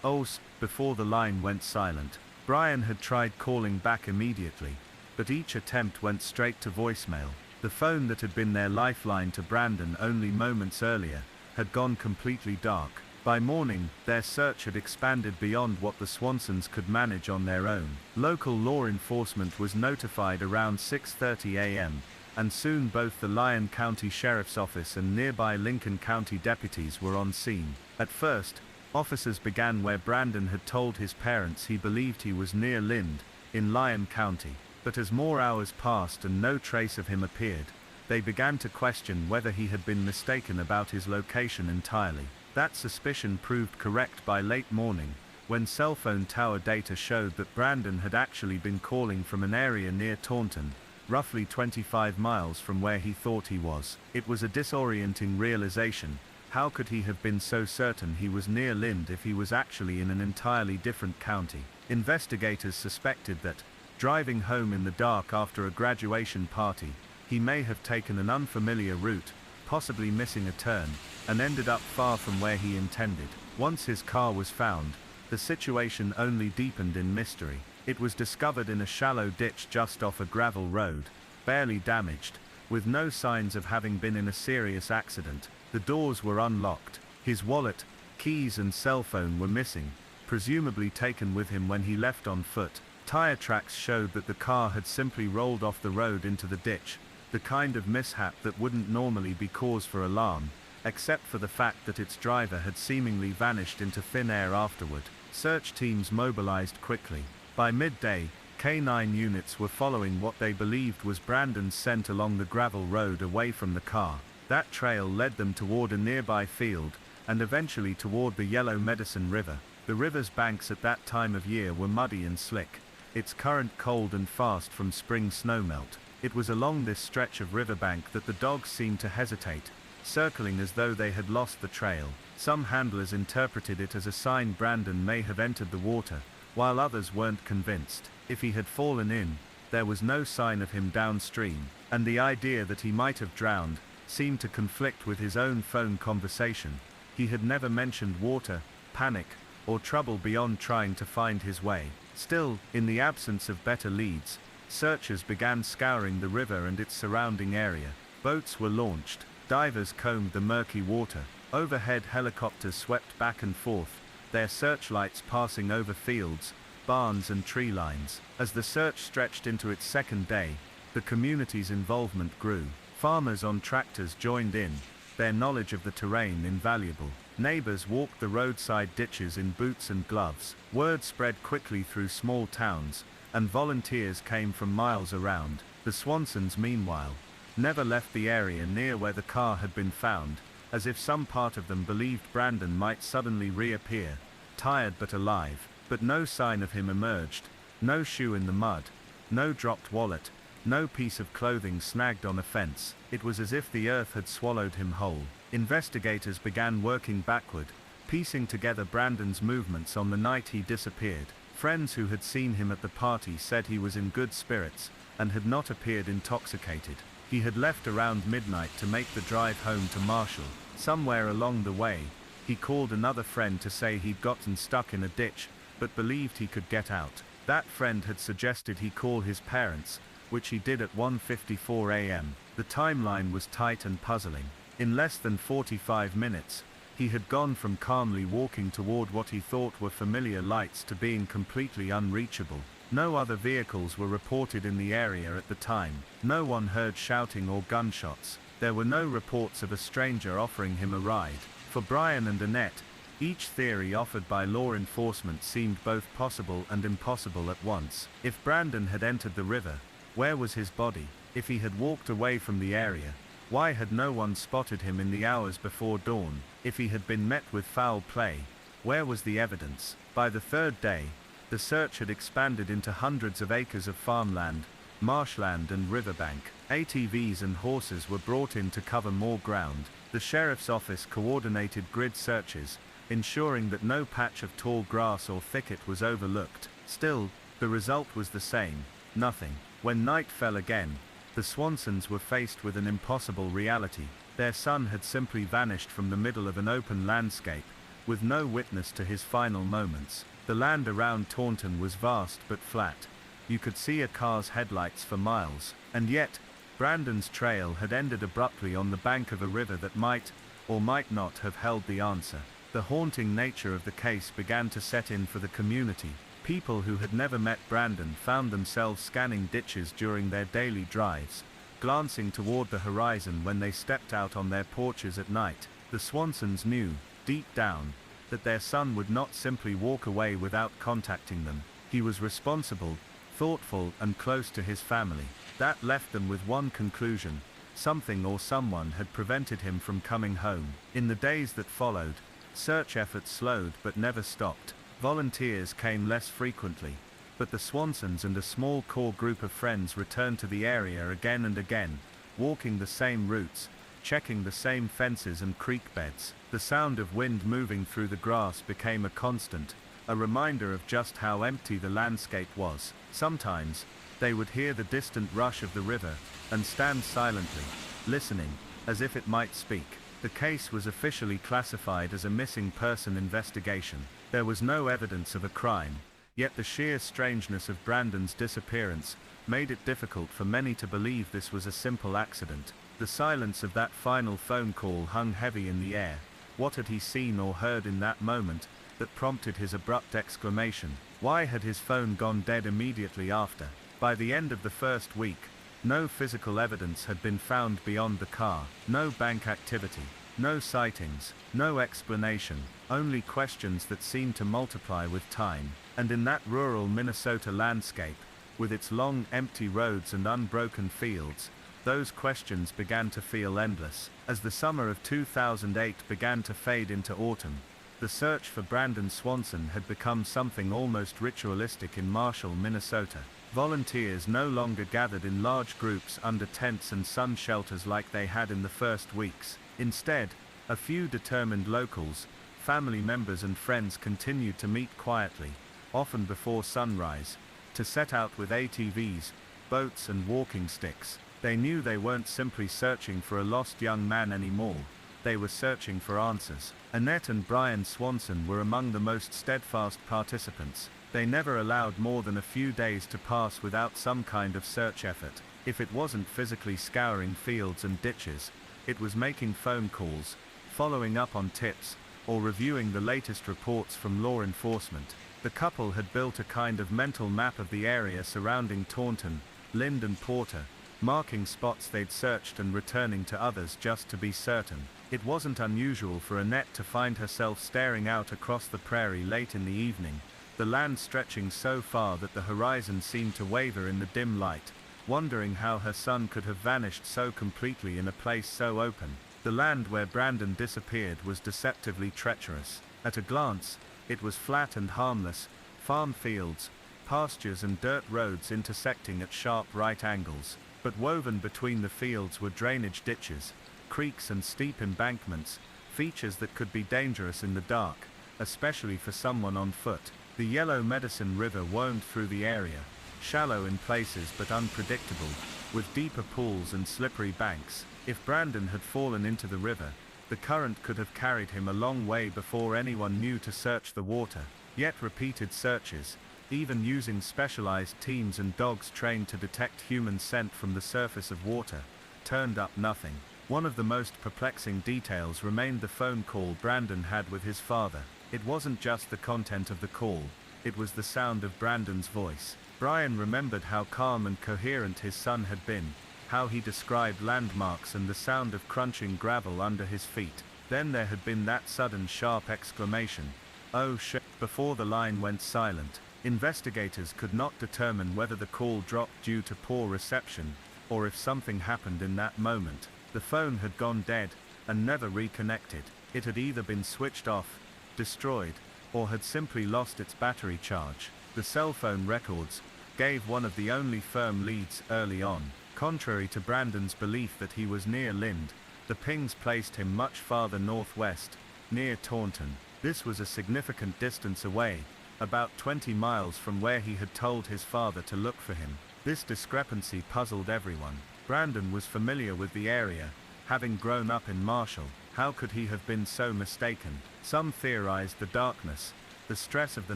"Oh," before the line went silent. Brian had tried calling back immediately, but each attempt went straight to voicemail. The phone that had been their lifeline to Brandon only moments earlier had gone completely dark. By morning, their search had expanded beyond what the Swansons could manage on their own. Local law enforcement was notified around 6:30 a.m., and soon both the Lyon County Sheriff's Office and nearby Lincoln County deputies were on scene. At first, officers began where Brandon had told his parents he believed he was near Lind, in Lyon County. But as more hours passed and no trace of him appeared, they began to question whether he had been mistaken about his location entirely. That suspicion proved correct by late morning, when cell phone tower data showed that Brandon had actually been calling from an area near Taunton, roughly 25 miles from where he thought he was. It was a disorienting realization. How could he have been so certain he was near Lind if he was actually in an entirely different county? Investigators suspected that, driving home in the dark after a graduation party, he may have taken an unfamiliar route, possibly missing a turn, and ended up far from where he intended. Once his car was found, the situation only deepened in mystery. It was discovered in a shallow ditch just off a gravel road, barely damaged, with no signs of having been in a serious accident. The doors were unlocked. His wallet, keys and cell phone were missing, presumably taken with him when he left on foot. Tire tracks showed that the car had simply rolled off the road into the ditch, the kind of mishap that wouldn't normally be cause for alarm, except for the fact that its driver had seemingly vanished into thin air afterward. Search teams mobilized quickly. By midday, K9 units were following what they believed was Brandon's scent along the gravel road away from the car. That trail led them toward a nearby field, and eventually toward the Yellow Medicine River. The river's banks at that time of year were muddy and slick, its current cold and fast from spring snowmelt. It was along this stretch of riverbank that the dogs seemed to hesitate, circling as though they had lost the trail. Some handlers interpreted it as a sign Brandon may have entered the water, while others weren't convinced. If he had fallen in, there was no sign of him downstream, and the idea that he might have drowned seemed to conflict with his own phone conversation. He had never mentioned water, panic, or trouble beyond trying to find his way. Still, in the absence of better leads, searchers began scouring the river and its surrounding area. Boats were launched, divers combed the murky water, overhead helicopters swept back and forth, their searchlights passing over fields, barns and tree lines. As the search stretched into its second day, the community's involvement grew. Farmers on tractors joined in, their knowledge of the terrain invaluable. Neighbors walked the roadside ditches in boots and gloves. Word spread quickly through small towns, and volunteers came from miles around. The Swansons, meanwhile, never left the area near where the car had been found, as if some part of them believed Brandon might suddenly reappear, tired but alive. But no sign of him emerged, no shoe in the mud, no dropped wallet, no piece of clothing snagged on a fence. It was as if the earth had swallowed him whole. Investigators began working backward, piecing together Brandon's movements on the night he disappeared. Friends who had seen him at the party said he was in good spirits, and had not appeared intoxicated. He had left around midnight to make the drive home to Marshall. Somewhere along the way, he called another friend to say he'd gotten stuck in a ditch, but believed he could get out. That friend had suggested he call his parents, which he did at 1:54 a.m. The timeline was tight and puzzling. In less than 45 minutes, he had gone from calmly walking toward what he thought were familiar lights to being completely unreachable. No other vehicles were reported in the area at the time. No one heard shouting or gunshots. There were no reports of a stranger offering him a ride. For Brian and Annette, each theory offered by law enforcement seemed both possible and impossible at once. If Brandon had entered the river, where was his body? If he had walked away from the area, why had no one spotted him in the hours before dawn? If he had been met with foul play, where was the evidence? By the third day, the search had expanded into hundreds of acres of farmland, marshland and riverbank. ATVs and horses were brought in to cover more ground. The sheriff's office coordinated grid searches, ensuring that no patch of tall grass or thicket was overlooked. Still, the result was the same: nothing. When night fell again, the Swansons were faced with an impossible reality. Their son had simply vanished from the middle of an open landscape, with no witness to his final moments. The land around Taunton was vast but flat. You could see a car's headlights for miles, and yet, Brandon's trail had ended abruptly on the bank of a river that might, or might not have held the answer. The haunting nature of the case began to set in for the community. People who had never met Brandon found themselves scanning ditches during their daily drives, glancing toward the horizon when they stepped out on their porches at night. The Swansons knew, deep down, that their son would not simply walk away without contacting them. He was responsible, thoughtful, and close to his family. That left them with one conclusion: something or someone had prevented him from coming home. In the days that followed, search efforts slowed but never stopped. Volunteers came less frequently, but the Swansons and a small core group of friends returned to the area again and again, walking the same routes, checking the same fences and creek beds. The sound of wind moving through the grass became a constant, a reminder of just how empty the landscape was. Sometimes, they would hear the distant rush of the river, and stand silently, listening, as if it might speak. The case was officially classified as a missing person investigation. There was no evidence of a crime, yet the sheer strangeness of Brandon's disappearance made it difficult for many to believe this was a simple accident. The silence of that final phone call hung heavy in the air. What had he seen or heard in that moment that prompted his abrupt exclamation? Why had his phone gone dead immediately after? By the end of the first week, no physical evidence had been found beyond the car. No bank activity, no sightings, no explanation, only questions that seemed to multiply with time. And in that rural Minnesota landscape, with its long, empty roads and unbroken fields, those questions began to feel endless. As the summer of 2008 began to fade into autumn, the search for Brandon Swanson had become something almost ritualistic in Marshall, Minnesota. Volunteers no longer gathered in large groups under tents and sun shelters like they had in the first weeks. Instead, a few determined locals, family members and friends continued to meet quietly, often before sunrise, to set out with ATVs, boats and walking sticks. They knew they weren't simply searching for a lost young man anymore, they were searching for answers. Annette and Brian Swanson were among the most steadfast participants. They never allowed more than a few days to pass without some kind of search effort. If it wasn't physically scouring fields and ditches, it was making phone calls, following up on tips, or reviewing the latest reports from law enforcement. The couple had built a kind of mental map of the area surrounding Taunton, Lind and Porter, marking spots they'd searched and returning to others just to be certain. It wasn't unusual for Annette to find herself staring out across the prairie late in the evening, the land stretching so far that the horizon seemed to waver in the dim light, wondering how her son could have vanished so completely in a place so open. The land where Brandon disappeared was deceptively treacherous. At a glance, it was flat and harmless, farm fields, pastures and dirt roads intersecting at sharp right angles. But woven between the fields were drainage ditches, creeks and steep embankments, features that could be dangerous in the dark, especially for someone on foot. The Yellow Medicine River wound through the area, shallow in places but unpredictable, with deeper pools and slippery banks. If Brandon had fallen into the river, the current could have carried him a long way before anyone knew to search the water. Yet repeated searches, even using specialized teams and dogs trained to detect human scent from the surface of water, turned up nothing. One of the most perplexing details remained the phone call Brandon had with his father. It wasn't just the content of the call, it was the sound of Brandon's voice. Brian remembered how calm and coherent his son had been, how he described landmarks and the sound of crunching gravel under his feet. Then there had been that sudden sharp exclamation, "Oh shit," before the line went silent. Investigators could not determine whether the call dropped due to poor reception, or if something happened in that moment. The phone had gone dead, and never reconnected. It had either been switched off, destroyed, or had simply lost its battery charge. The cell phone records gave one of the only firm leads early on. Contrary to Brandon's belief that he was near Lind, the pings placed him much farther northwest, near Taunton. This was a significant distance away, about 20 miles from where he had told his father to look for him. This discrepancy puzzled everyone. Brandon was familiar with the area, having grown up in Marshall. How could he have been so mistaken? Some theorized the darkness, the stress of the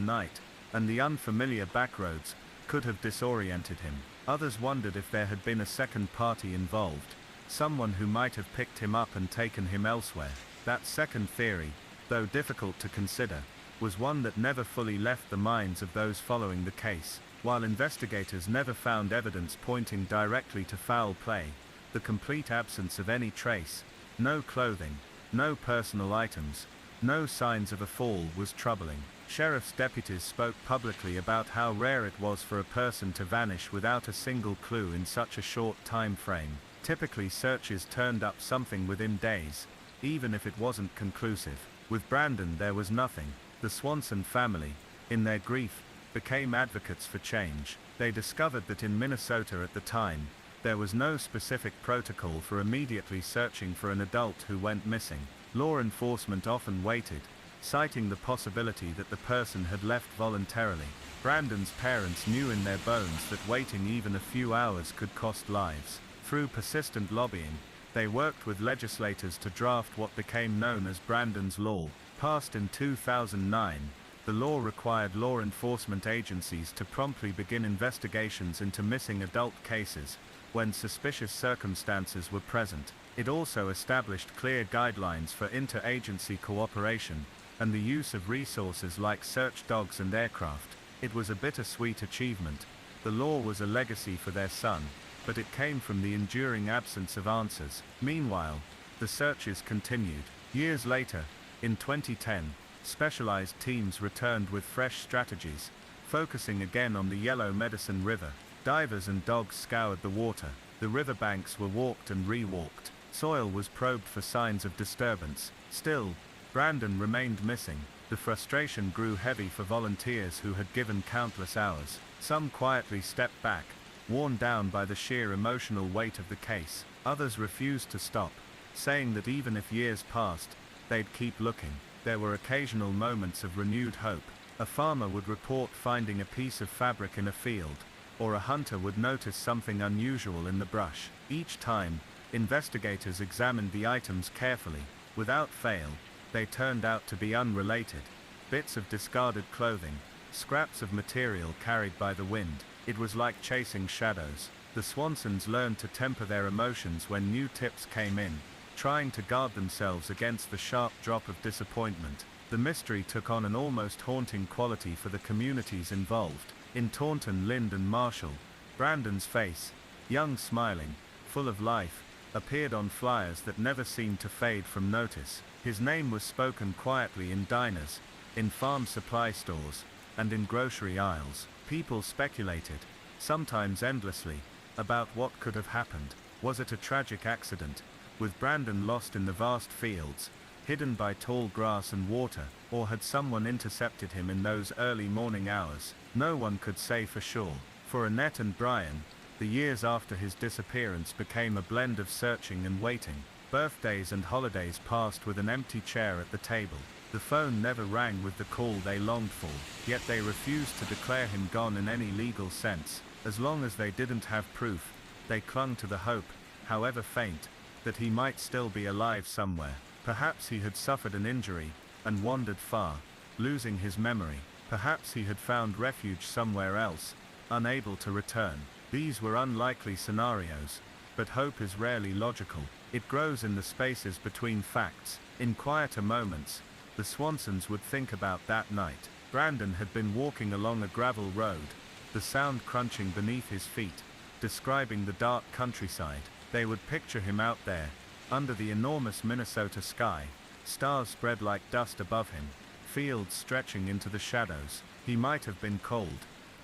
night, and the unfamiliar backroads could have disoriented him. Others wondered if there had been a second party involved, someone who might have picked him up and taken him elsewhere. That second theory, though difficult to consider, was one that never fully left the minds of those following the case. While investigators never found evidence pointing directly to foul play, the complete absence of any trace, no clothing, no personal items, no signs of a fall was troubling. Sheriff's deputies spoke publicly about how rare it was for a person to vanish without a single clue in such a short time frame. Typically searches turned up something within days, even if it wasn't conclusive. With Brandon there was nothing. The Swanson family, in their grief, became advocates for change. They discovered that in Minnesota at the time, there was no specific protocol for immediately searching for an adult who went missing. Law enforcement often waited, citing the possibility that the person had left voluntarily. Brandon's parents knew in their bones that waiting even a few hours could cost lives. Through persistent lobbying, they worked with legislators to draft what became known as Brandon's Law. Passed in 2009, the law required law enforcement agencies to promptly begin investigations into missing adult cases when suspicious circumstances were present. It also established clear guidelines for interagency cooperation and the use of resources like search dogs and aircraft. It was a bittersweet achievement. The law was a legacy for their son, but it came from the enduring absence of answers. Meanwhile, the searches continued. Years later, in 2010, specialized teams returned with fresh strategies, focusing again on the Yellow Medicine River. Divers and dogs scoured the water. The riverbanks were walked and re-walked. Soil was probed for signs of disturbance. Still, Brandon remained missing. The frustration grew heavy for volunteers who had given countless hours. Some quietly stepped back, worn down by the sheer emotional weight of the case. Others refused to stop, saying that even if years passed, they'd keep looking. There were occasional moments of renewed hope. A farmer would report finding a piece of fabric in a field, or a hunter would notice something unusual in the brush. Each time, investigators examined the items carefully. Without fail, they turned out to be unrelated. Bits of discarded clothing, scraps of material carried by the wind. It was like chasing shadows. The Swansons learned to temper their emotions when new tips came in, trying to guard themselves against the sharp drop of disappointment. The mystery took on an almost haunting quality for the communities involved. In Taunton, Lind and Marshall, Brandon's face, young, smiling, full of life, appeared on flyers that never seemed to fade from notice. His name was spoken quietly in diners, in farm supply stores, and in grocery aisles. People speculated, sometimes endlessly, about what could have happened. Was it a tragic accident, with Brandon lost in the vast fields, hidden by tall grass and water, or had someone intercepted him in those early morning hours? No one could say for sure. For Annette and Brian, the years after his disappearance became a blend of searching and waiting. Birthdays and holidays passed with an empty chair at the table. The phone never rang with the call they longed for, yet they refused to declare him gone in any legal sense. As long as they didn't have proof, they clung to the hope, however faint, that he might still be alive somewhere. Perhaps he had suffered an injury, and wandered far, losing his memory. Perhaps he had found refuge somewhere else, unable to return. These were unlikely scenarios, but hope is rarely logical. It grows in the spaces between facts. In quieter moments, the Swansons would think about that night. Brandon had been walking along a gravel road, the sound crunching beneath his feet, describing the dark countryside. They would picture him out there, under the enormous Minnesota sky, stars spread like dust above him, fields stretching into the shadows. He might have been cold,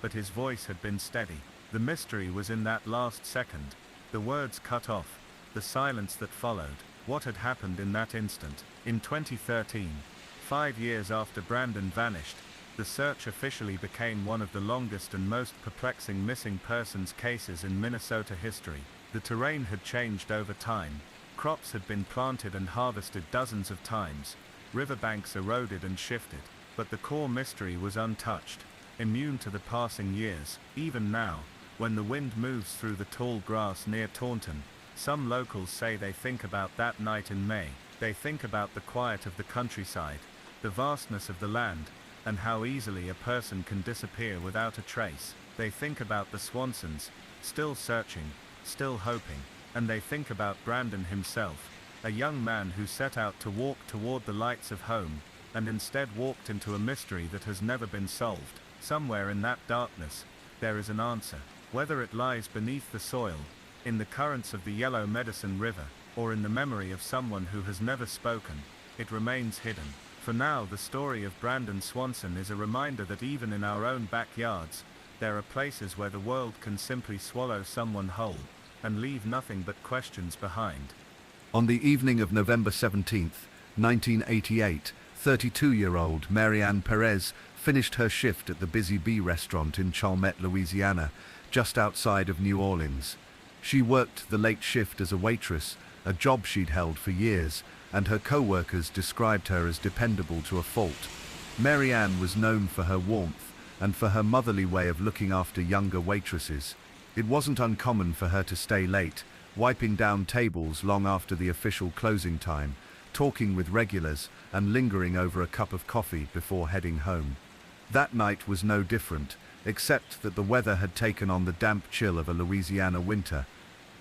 but his voice had been steady. The mystery was in that last second, the words cut off, the silence that followed. What had happened in that instant? In 2013, 5 years after Brandon vanished, the search officially became one of the longest and most perplexing missing persons cases in Minnesota history. The terrain had changed over time. Crops had been planted and harvested dozens of times, riverbanks eroded and shifted, but the core mystery was untouched, immune to the passing years. Even now, when the wind moves through the tall grass near Taunton, some locals say they think about that night in May. They think about the quiet of the countryside, the vastness of the land, and how easily a person can disappear without a trace. They think about the Swansons, still searching, still hoping. And they think about Brandon himself, a young man who set out to walk toward the lights of home, and instead walked into a mystery that has never been solved. Somewhere in that darkness, there is an answer. Whether it lies beneath the soil, in the currents of the Yellow Medicine River, or in the memory of someone who has never spoken, it remains hidden. For now, the story of Brandon Swanson is a reminder that even in our own backyards, there are places where the world can simply swallow someone whole, and leave nothing but questions behind. On the evening of November 17th, 1988, 32-year-old Maryanne Perez finished her shift at the Busy Bee restaurant in Chalmette, Louisiana, just outside of New Orleans. She worked the late shift as a waitress, a job she'd held for years, and her co-workers described her as dependable to a fault. Maryanne was known for her warmth and for her motherly way of looking after younger waitresses. It wasn't uncommon for her to stay late, wiping down tables long after the official closing time, talking with regulars, and lingering over a cup of coffee before heading home. That night was no different, except that the weather had taken on the damp chill of a Louisiana winter.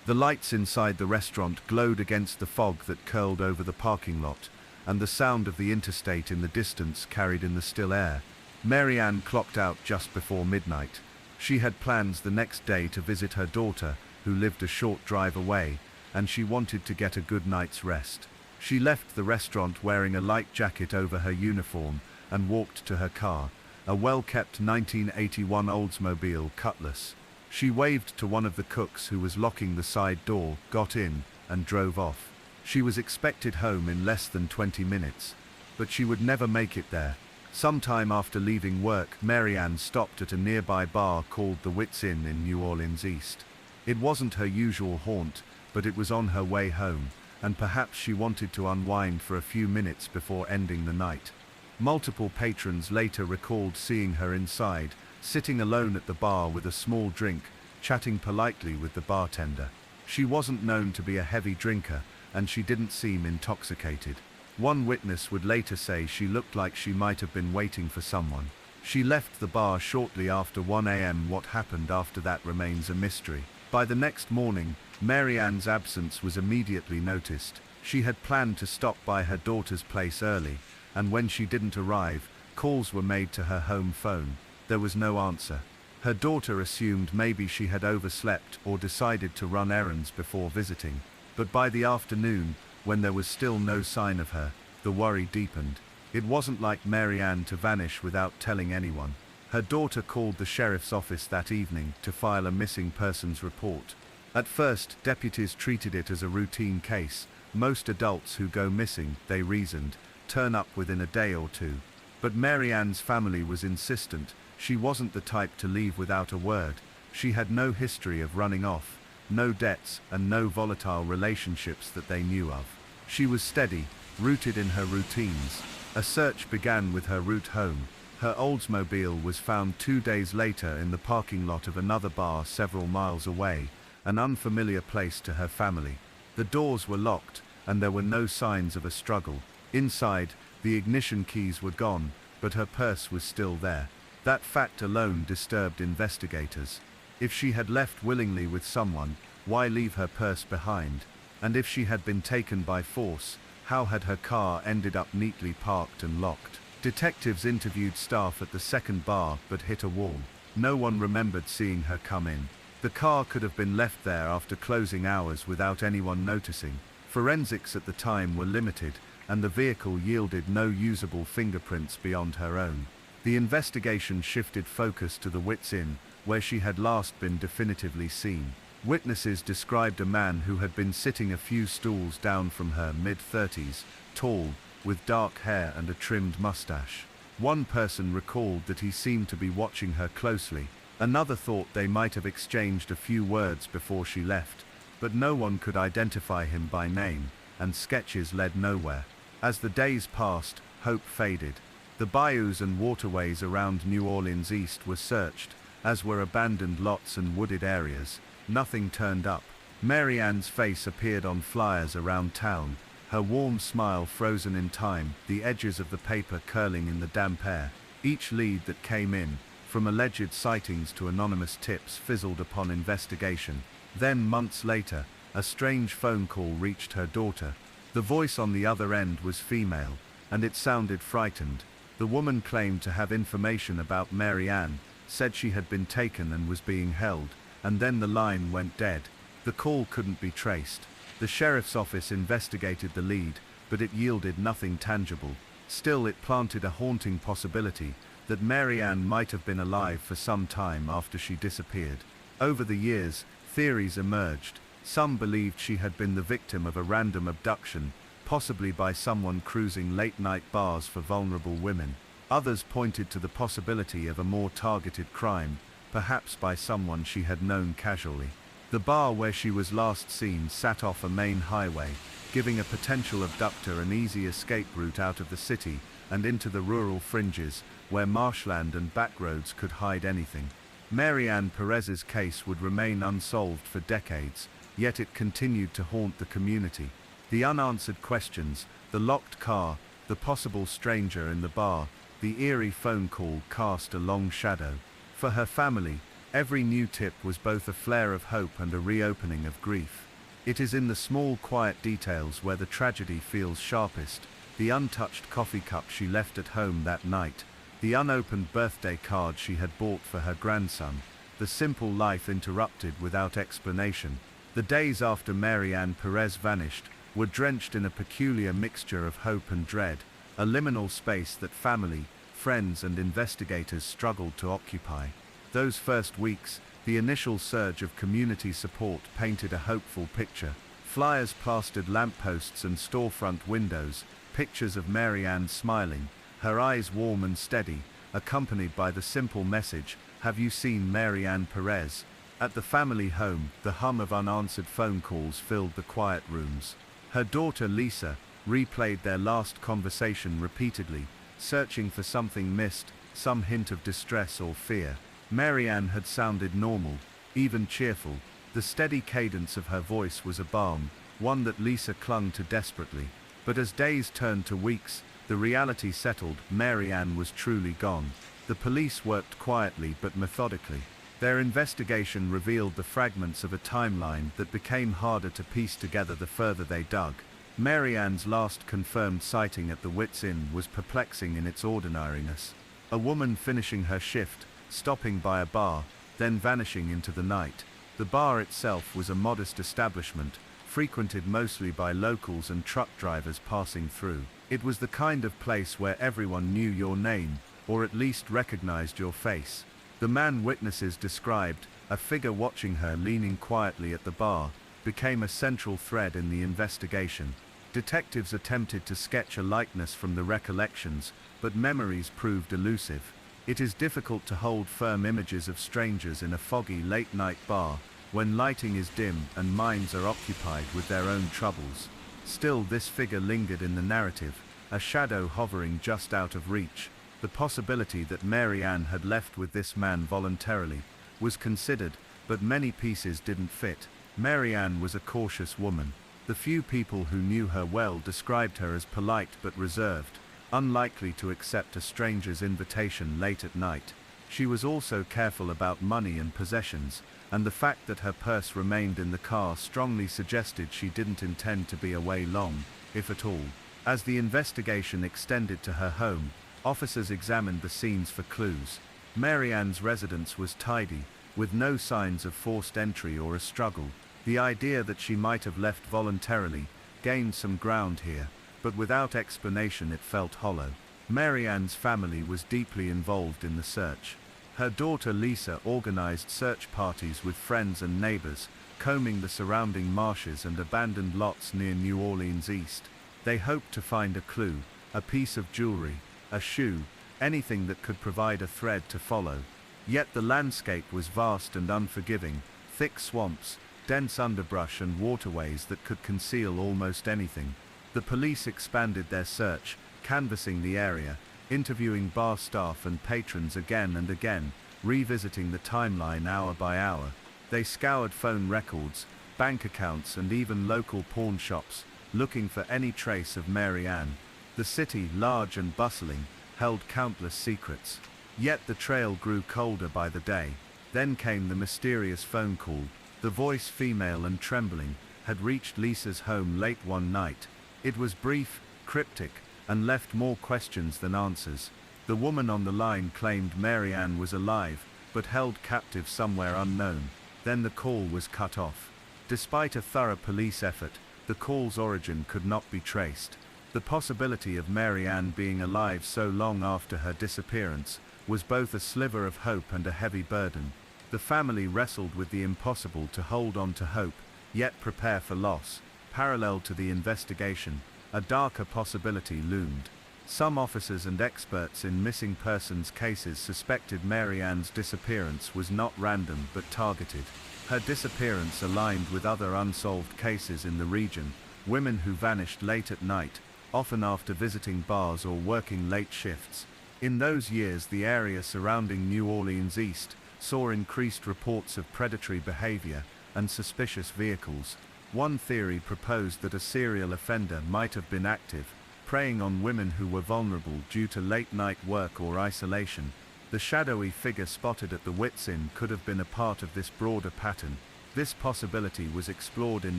The lights inside the restaurant glowed against the fog that curled over the parking lot, and the sound of the interstate in the distance carried in the still air. Maryanne clocked out just before midnight. She had plans the next day to visit her daughter, who lived a short drive away, and she wanted to get a good night's rest. She left the restaurant wearing a light jacket over her uniform and walked to her car, a well-kept 1981 Oldsmobile Cutlass. She waved to one of the cooks who was locking the side door, got in, and drove off. She was expected home in less than 20 minutes, but she would never make it there. Sometime after leaving work, Maryanne stopped at a nearby bar called the Wits Inn in New Orleans East. It wasn't her usual haunt, but it was on her way home, and perhaps she wanted to unwind for a few minutes before ending the night. Multiple patrons later recalled seeing her inside, sitting alone at the bar with a small drink, chatting politely with the bartender. She wasn't known to be a heavy drinker, and she didn't seem intoxicated. One witness would later say she looked like she might have been waiting for someone. She left the bar shortly after 1 a.m. What happened after that remains a mystery. By the next morning, Maryanne's absence was immediately noticed. She had planned to stop by her daughter's place early, and when she didn't arrive, calls were made to her home phone. There was no answer. Her daughter assumed maybe she had overslept or decided to run errands before visiting. But by the afternoon, when there was still no sign of her, the worry deepened. It wasn't like Maryanne to vanish without telling anyone. Her daughter called the sheriff's office that evening to file a missing persons report. At first, deputies treated it as a routine case. Most adults who go missing, they reasoned, turn up within a day or two. But Maryanne's family was insistent. She wasn't the type to leave without a word. She had no history of running off, no debts, and no volatile relationships that they knew of. She was steady, rooted in her routines. A search began with her route home. Her Oldsmobile was found 2 days later in the parking lot of another bar several miles away, an unfamiliar place to her family. The doors were locked, and there were no signs of a struggle. Inside, the ignition keys were gone, but her purse was still there. That fact alone disturbed investigators. If she had left willingly with someone, why leave her purse behind? And if she had been taken by force, how had her car ended up neatly parked and locked? Detectives interviewed staff at the second bar but hit a wall. No one remembered seeing her come in. The car could have been left there after closing hours without anyone noticing. Forensics at the time were limited, and the vehicle yielded no usable fingerprints beyond her own. The investigation shifted focus to the Wits Inn, where she had last been definitively seen. Witnesses described a man who had been sitting a few stools down from her, mid-30s, tall, with dark hair and a trimmed mustache. One person recalled that he seemed to be watching her closely. Another thought they might have exchanged a few words before she left, but no one could identify him by name, and sketches led nowhere. As the days passed, hope faded. The bayous and waterways around New Orleans East were searched, as were abandoned lots and wooded areas. Nothing turned up. Maryanne's face appeared on flyers around town, her warm smile frozen in time, the edges of the paper curling in the damp air. Each lead that came in, from alleged sightings to anonymous tips, fizzled upon investigation. Then, months later, a strange phone call reached her daughter. The voice on the other end was female, and it sounded frightened. The woman claimed to have information about Maryanne, said she had been taken and was being held, and then the line went dead. The call couldn't be traced. The sheriff's office investigated the lead, but it yielded nothing tangible. Still, it planted a haunting possibility that Maryanne might have been alive for some time after she disappeared. Over the years, theories emerged. Some believed she had been the victim of a random abduction, possibly by someone cruising late-night bars for vulnerable women. Others pointed to the possibility of a more targeted crime, perhaps by someone she had known casually. The bar where she was last seen sat off a main highway, giving a potential abductor an easy escape route out of the city and into the rural fringes, where marshland and backroads could hide anything. Maryanne Perez's case would remain unsolved for decades, yet it continued to haunt the community. The unanswered questions, the locked car, the possible stranger in the bar, the eerie phone call cast a long shadow. For her family, every new tip was both a flare of hope and a reopening of grief. It is in the small, quiet details where the tragedy feels sharpest. The untouched coffee cup she left at home that night, the unopened birthday card she had bought for her grandson, the simple life interrupted without explanation. The days after Maryanne Perez vanished were drenched in a peculiar mixture of hope and dread, a liminal space that family, friends and investigators struggled to occupy. Those first weeks, The initial surge of community support painted a hopeful picture. Flyers plastered lampposts and storefront windows, pictures of Maryanne smiling, her eyes warm and steady, accompanied by the simple message, "Have you seen Maryanne Perez?" At the family home, the hum of unanswered phone calls filled the quiet rooms. Her daughter Lisa replayed their last conversation repeatedly, searching for something missed, some hint of distress or fear. Maryanne had sounded normal, even cheerful. The steady cadence of her voice was a balm, one that Lisa clung to desperately. But as days turned to weeks, the reality settled. Maryanne was truly gone. The police worked quietly but methodically. Their investigation revealed the fragments of a timeline that became harder to piece together the further they dug. Maryanne's last confirmed sighting at the Wits Inn was perplexing in its ordinariness. A woman finishing her shift, stopping by a bar, then vanishing into the night. The bar itself was a modest establishment, frequented mostly by locals and truck drivers passing through. It was the kind of place where everyone knew your name, or at least recognized your face. The man witnesses described, a figure watching her leaning quietly at the bar, became a central thread in the investigation. Detectives attempted to sketch a likeness from the recollections, but memories proved elusive. It is difficult to hold firm images of strangers in a foggy late-night bar, when lighting is dim and minds are occupied with their own troubles. Still, this figure lingered in the narrative, a shadow hovering just out of reach. The possibility that Maryanne had left with this man voluntarily was considered, but many pieces didn't fit. Maryanne was a cautious woman. The few people who knew her well described her as polite but reserved, unlikely to accept a stranger's invitation late at night. She was also careful about money and possessions, and the fact that her purse remained in the car strongly suggested she didn't intend to be away long, if at all. As the investigation extended to her home, officers examined the scenes for clues. Maryanne's residence was tidy, with no signs of forced entry or a struggle. The idea that she might have left voluntarily gained some ground here, but without explanation it felt hollow. Maryanne's family was deeply involved in the search. Her daughter Lisa organized search parties with friends and neighbors, combing the surrounding marshes and abandoned lots near New Orleans East. They hoped to find a clue, a piece of jewelry, a shoe, anything that could provide a thread to follow. Yet the landscape was vast and unforgiving, thick swamps, dense underbrush and waterways that could conceal almost anything. The police expanded their search, canvassing the area, interviewing bar staff and patrons again and again, revisiting the timeline hour by hour. They scoured phone records, bank accounts and even local pawn shops, looking for any trace of Maryanne. The city, large and bustling, held countless secrets. Yet the trail grew colder by the day. Then came the mysterious phone call. The voice, female and trembling, had reached Lisa's home late one night. It was brief, cryptic, and left more questions than answers. The woman on the line claimed Maryanne was alive, but held captive somewhere unknown. Then the call was cut off. Despite a thorough police effort, the call's origin could not be traced. The possibility of Maryanne being alive so long after her disappearance was both a sliver of hope and a heavy burden. The family wrestled with the impossible to hold on to hope, yet prepare for loss. Parallel to the investigation, a darker possibility loomed. Some officers and experts in missing persons cases suspected Maryanne's disappearance was not random but targeted. Her disappearance aligned with other unsolved cases in the region, women who vanished late at night, often after visiting bars or working late shifts. In those years, the area surrounding New Orleans East saw increased reports of predatory behavior and suspicious vehicles. One theory proposed that a serial offender might have been active, preying on women who were vulnerable due to late-night work or isolation. The shadowy figure spotted at the Wits Inn could have been a part of this broader pattern. This possibility was explored in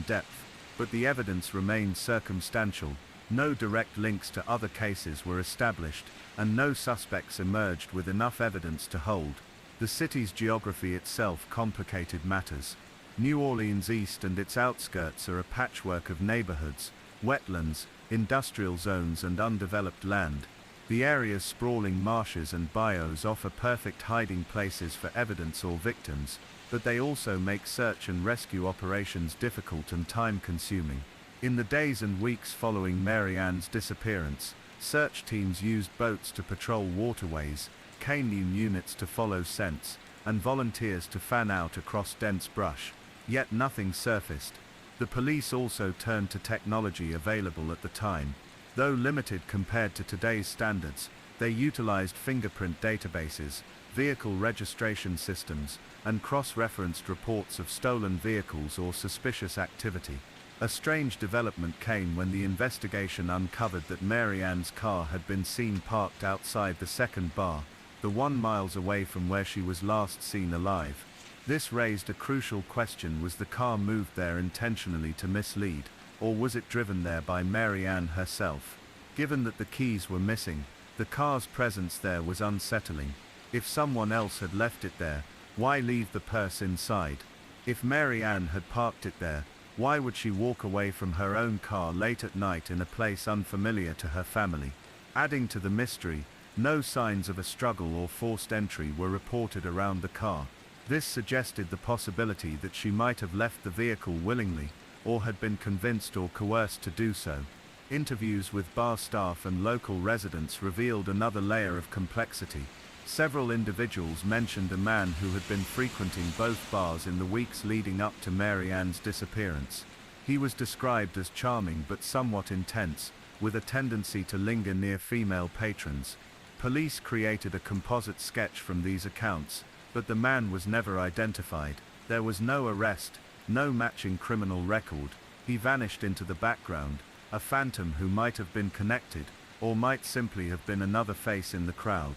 depth, but the evidence remained circumstantial. No direct links to other cases were established, and no suspects emerged with enough evidence to hold. The city's geography itself complicated matters. New Orleans East and its outskirts are a patchwork of neighborhoods, wetlands, industrial zones and undeveloped land. The area's sprawling marshes and bayous offer perfect hiding places for evidence or victims. but they also make search and rescue operations difficult and time-consuming. In the days and weeks following Maryanne's disappearance, search teams used boats to patrol waterways, canine units to follow scents, and volunteers to fan out across dense brush. Yet nothing surfaced. The police also turned to technology available at the time. Though limited compared to today's standards, they utilized fingerprint databases, vehicle registration systems, and cross-referenced reports of stolen vehicles or suspicious activity. A strange development came when the investigation uncovered that Maryanne's car had been seen parked outside the second bar, the 1 mile away from where she was last seen alive. This raised a crucial question: was the car moved there intentionally to mislead, or was it driven there by Maryanne herself? Given that the keys were missing, the car's presence there was unsettling. If someone else had left it there, why leave the purse inside? If Maryanne had parked it there, why would she walk away from her own car late at night in a place unfamiliar to her family? Adding to the mystery, no signs of a struggle or forced entry were reported around the car. This suggested the possibility that she might have left the vehicle willingly, or had been convinced or coerced to do so. Interviews with bar staff and local residents revealed another layer of complexity. Several individuals mentioned a man who had been frequenting both bars in the weeks leading up to Maryanne's disappearance. He was described as charming but somewhat intense, with a tendency to linger near female patrons. Police created a composite sketch from these accounts, but the man was never identified. There was no arrest, no matching criminal record. He vanished into the background, a phantom who might have been connected, or might simply have been another face in the crowd.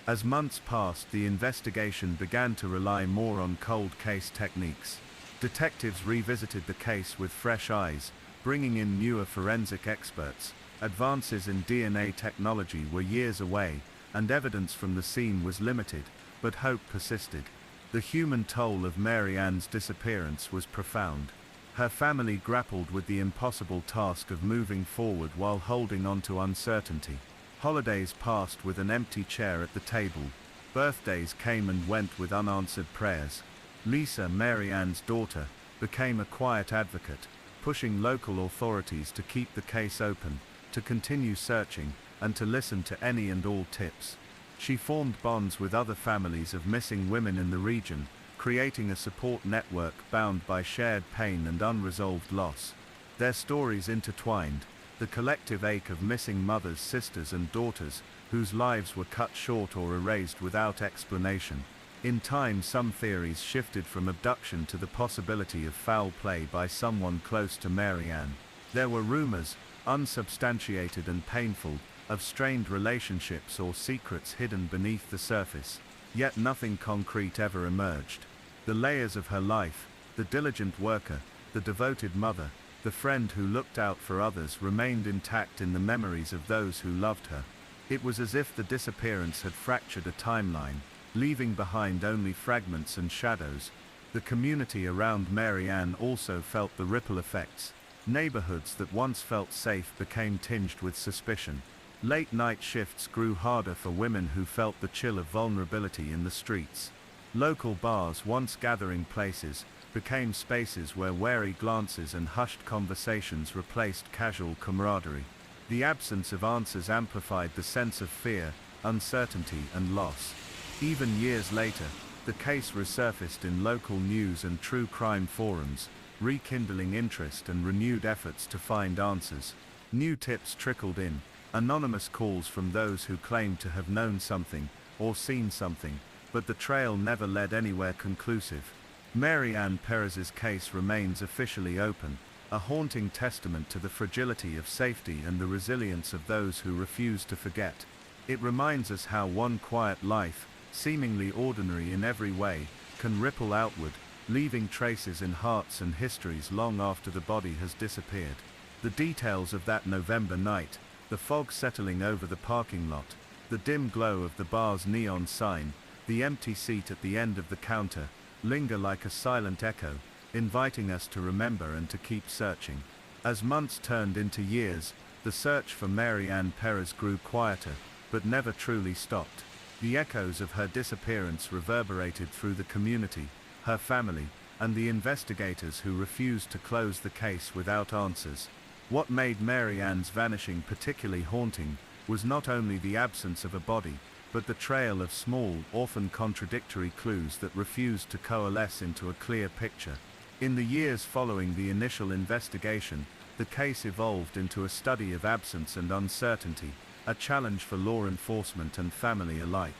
As months passed, the investigation began to rely more on cold case techniques. Detectives revisited the case with fresh eyes, bringing in newer forensic experts. Advances in DNA technology were years away, and evidence from the scene was limited, but hope persisted. The human toll of Maryanne's disappearance was profound. Her family grappled with the impossible task of moving forward while holding on to uncertainty. Holidays passed with an empty chair at the table. Birthdays came and went with unanswered prayers. Lisa, Maryanne's daughter, became a quiet advocate, pushing local authorities to keep the case open, to continue searching, and to listen to any and all tips. She formed bonds with other families of missing women in the region, creating a support network bound by shared pain and unresolved loss. Their stories intertwined, the collective ache of missing mothers, sisters and daughters, whose lives were cut short or erased without explanation. In time, some theories shifted from abduction to the possibility of foul play by someone close to Maryanne. There were rumors, unsubstantiated and painful, of strained relationships or secrets hidden beneath the surface. Yet nothing concrete ever emerged. The layers of her life, the diligent worker, the devoted mother, the friend who looked out for others, remained intact in the memories of those who loved her. It was as if the disappearance had fractured a timeline, leaving behind only fragments and shadows. The community around Maryanne also felt the ripple effects. Neighborhoods that once felt safe became tinged with suspicion. Late night shifts grew harder for women who felt the chill of vulnerability in the streets. Local bars, once gathering places, became spaces where wary glances and hushed conversations replaced casual camaraderie. The absence of answers amplified the sense of fear, uncertainty and loss. Even years later, the case resurfaced in local news and true crime forums, rekindling interest and renewed efforts to find answers. New tips trickled in, anonymous calls from those who claimed to have known something, or seen something, but the trail never led anywhere conclusive. Maryanne Perez's case remains officially open, a haunting testament to the fragility of safety and the resilience of those who refuse to forget. It reminds us how one quiet life, seemingly ordinary in every way, can ripple outward, leaving traces in hearts and histories long after the body has disappeared. The details of that November night, the fog settling over the parking lot, the dim glow of the bar's neon sign, the empty seat at the end of the counter, linger like a silent echo, inviting us to remember and to keep searching. As months turned into years, the search for Maryanne Perez grew quieter, but never truly stopped. The echoes of her disappearance reverberated through the community, her family, and the investigators who refused to close the case without answers. What made Maryanne's vanishing particularly haunting was not only the absence of a body, but the trail of small, often contradictory clues that refused to coalesce into a clear picture. In the years following the initial investigation, the case evolved into a study of absence and uncertainty, a challenge for law enforcement and family alike.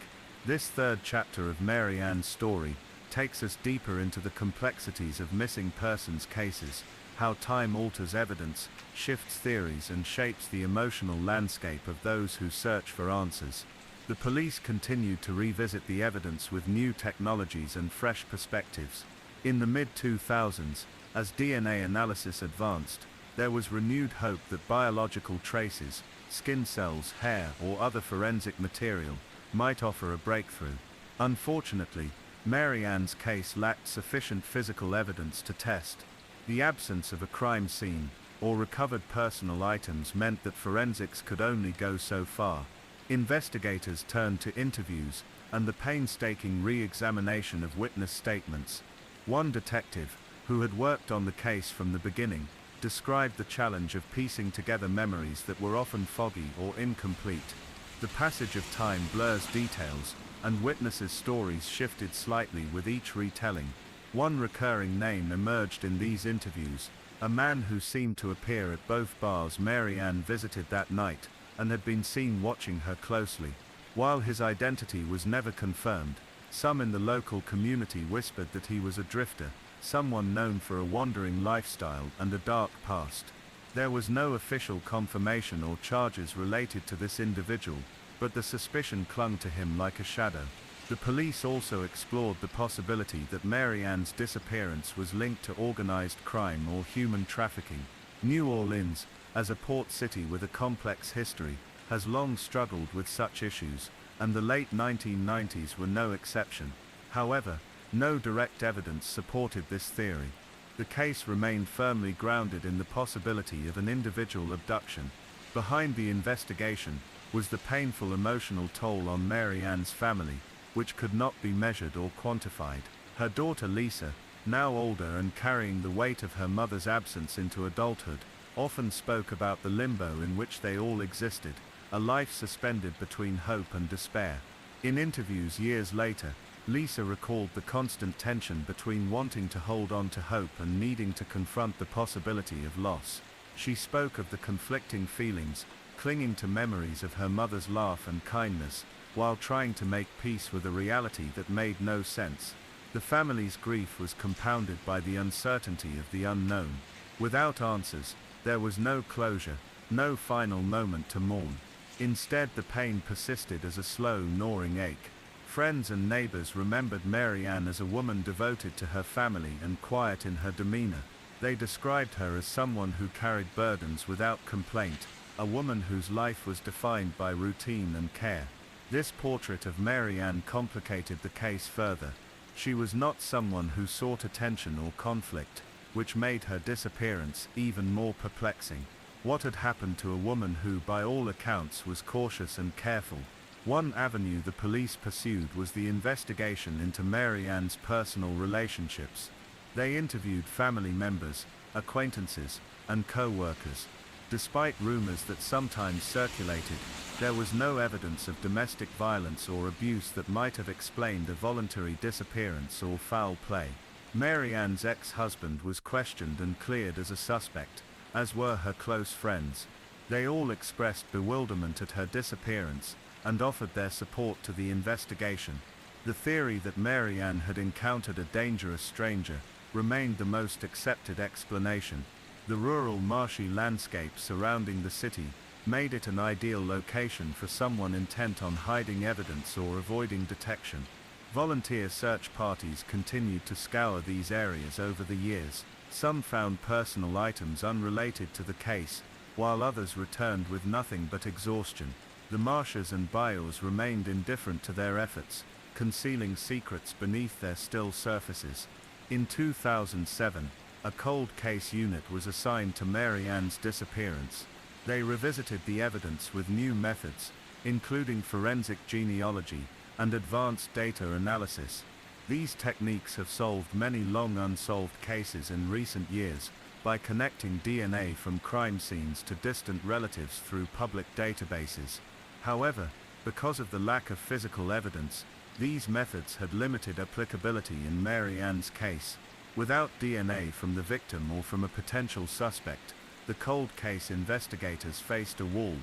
This third chapter of Maryanne's story takes us deeper into the complexities of missing persons cases, how time alters evidence, shifts theories, and shapes the emotional landscape of those who search for answers. The police continued to revisit the evidence with new technologies and fresh perspectives. In the mid-2000s, as DNA analysis advanced, there was renewed hope that biological traces, skin cells, hair, or other forensic material, might offer a breakthrough. Unfortunately, Maryanne's case lacked sufficient physical evidence to test. The absence of a crime scene, or recovered personal items, meant that forensics could only go so far. Investigators turned to interviews, and the painstaking re-examination of witness statements. One detective, who had worked on the case from the beginning, described the challenge of piecing together memories that were often foggy or incomplete. The passage of time blurs details, and witnesses' stories shifted slightly with each retelling. One recurring name emerged in these interviews, a man who seemed to appear at both bars Maryanne visited that night, and had been seen watching her closely. While his identity was never confirmed, some in the local community whispered that he was a drifter, someone known for a wandering lifestyle and a dark past. There was no official confirmation or charges related to this individual, but the suspicion clung to him like a shadow. The police also explored the possibility that Maryanne's disappearance was linked to organized crime or human trafficking. New Orleans, as a port city with a complex history, has long struggled with such issues, and the late 1990s were no exception. However, no direct evidence supported this theory. The case remained firmly grounded in the possibility of an individual abduction. Behind the investigation was the painful emotional toll on Maryanne's family, which could not be measured or quantified. Her daughter Lisa, now older and carrying the weight of her mother's absence into adulthood, often spoke about the limbo in which they all existed, a life suspended between hope and despair. In interviews years later, Lisa recalled the constant tension between wanting to hold on to hope and needing to confront the possibility of loss. She spoke of the conflicting feelings, clinging to memories of her mother's laugh and kindness, while trying to make peace with a reality that made no sense. The family's grief was compounded by the uncertainty of the unknown. Without answers, there was no closure, no final moment to mourn. Instead, the pain persisted as a slow, gnawing ache. Friends and neighbors remembered Maryanne as a woman devoted to her family and quiet in her demeanor. They described her as someone who carried burdens without complaint, a woman whose life was defined by routine and care. This portrait of Maryanne complicated the case further. She was not someone who sought attention or conflict, which made her disappearance even more perplexing. What had happened to a woman who, by all accounts, was cautious and careful? One avenue the police pursued was the investigation into Maryanne's personal relationships. They interviewed family members, acquaintances, and co-workers. Despite rumors that sometimes circulated, there was no evidence of domestic violence or abuse that might have explained a voluntary disappearance or foul play. Maryanne's ex-husband was questioned and cleared as a suspect, as were her close friends. They all expressed bewilderment at her disappearance, and offered their support to the investigation. The theory that Maryanne had encountered a dangerous stranger remained the most accepted explanation. The rural marshy landscape surrounding the city made it an ideal location for someone intent on hiding evidence or avoiding detection. Volunteer search parties continued to scour these areas over the years. Some found personal items unrelated to the case, while others returned with nothing but exhaustion. The marshes and bayous remained indifferent to their efforts, concealing secrets beneath their still surfaces. In 2007, a cold case unit was assigned to Maryanne's disappearance. They revisited the evidence with new methods, including forensic genealogy and advanced data analysis. These techniques have solved many long unsolved cases in recent years by connecting DNA from crime scenes to distant relatives through public databases. However, because of the lack of physical evidence, these methods had limited applicability in Maryanne's case. Without DNA from the victim or from a potential suspect, the cold case investigators faced a wall.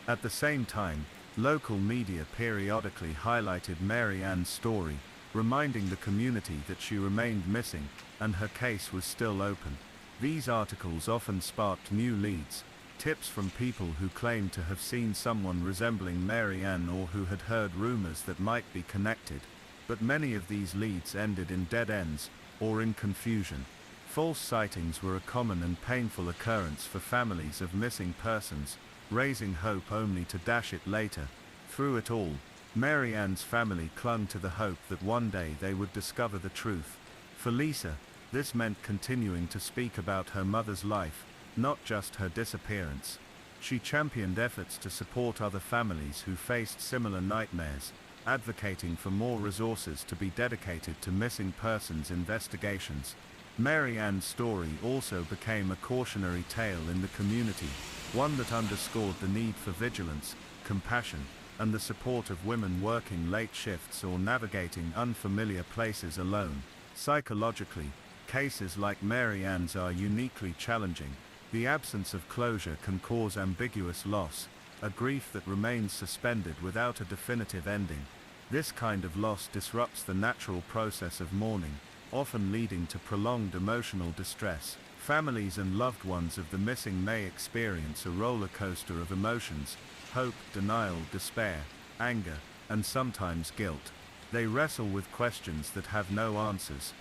At the same time, local media periodically highlighted Maryanne's story, reminding the community that she remained missing and her case was still open. These articles often sparked new leads, tips from people who claimed to have seen someone resembling Maryanne or who had heard rumors that might be connected, but many of these leads ended in dead ends or in confusion. False sightings were a common and painful occurrence for families of missing persons, raising hope only to dash it later. Through it all, Maryanne's family clung to the hope that one day they would discover the truth. For Lisa, this meant continuing to speak about her mother's life, not just her disappearance. She championed efforts to support other families who faced similar nightmares, advocating for more resources to be dedicated to missing persons investigations. Maryanne's story also became a cautionary tale in the community, one that underscored the need for vigilance, compassion, and the support of women working late shifts or navigating unfamiliar places alone. Psychologically, cases like Maryanne's are uniquely challenging. The absence of closure can cause ambiguous loss, a grief that remains suspended without a definitive ending. This kind of loss disrupts the natural process of mourning, often leading to prolonged emotional distress. Families and loved ones of the missing may experience a roller coaster of emotions: hope, denial, despair, anger, and sometimes guilt. They wrestle with questions that have no answers.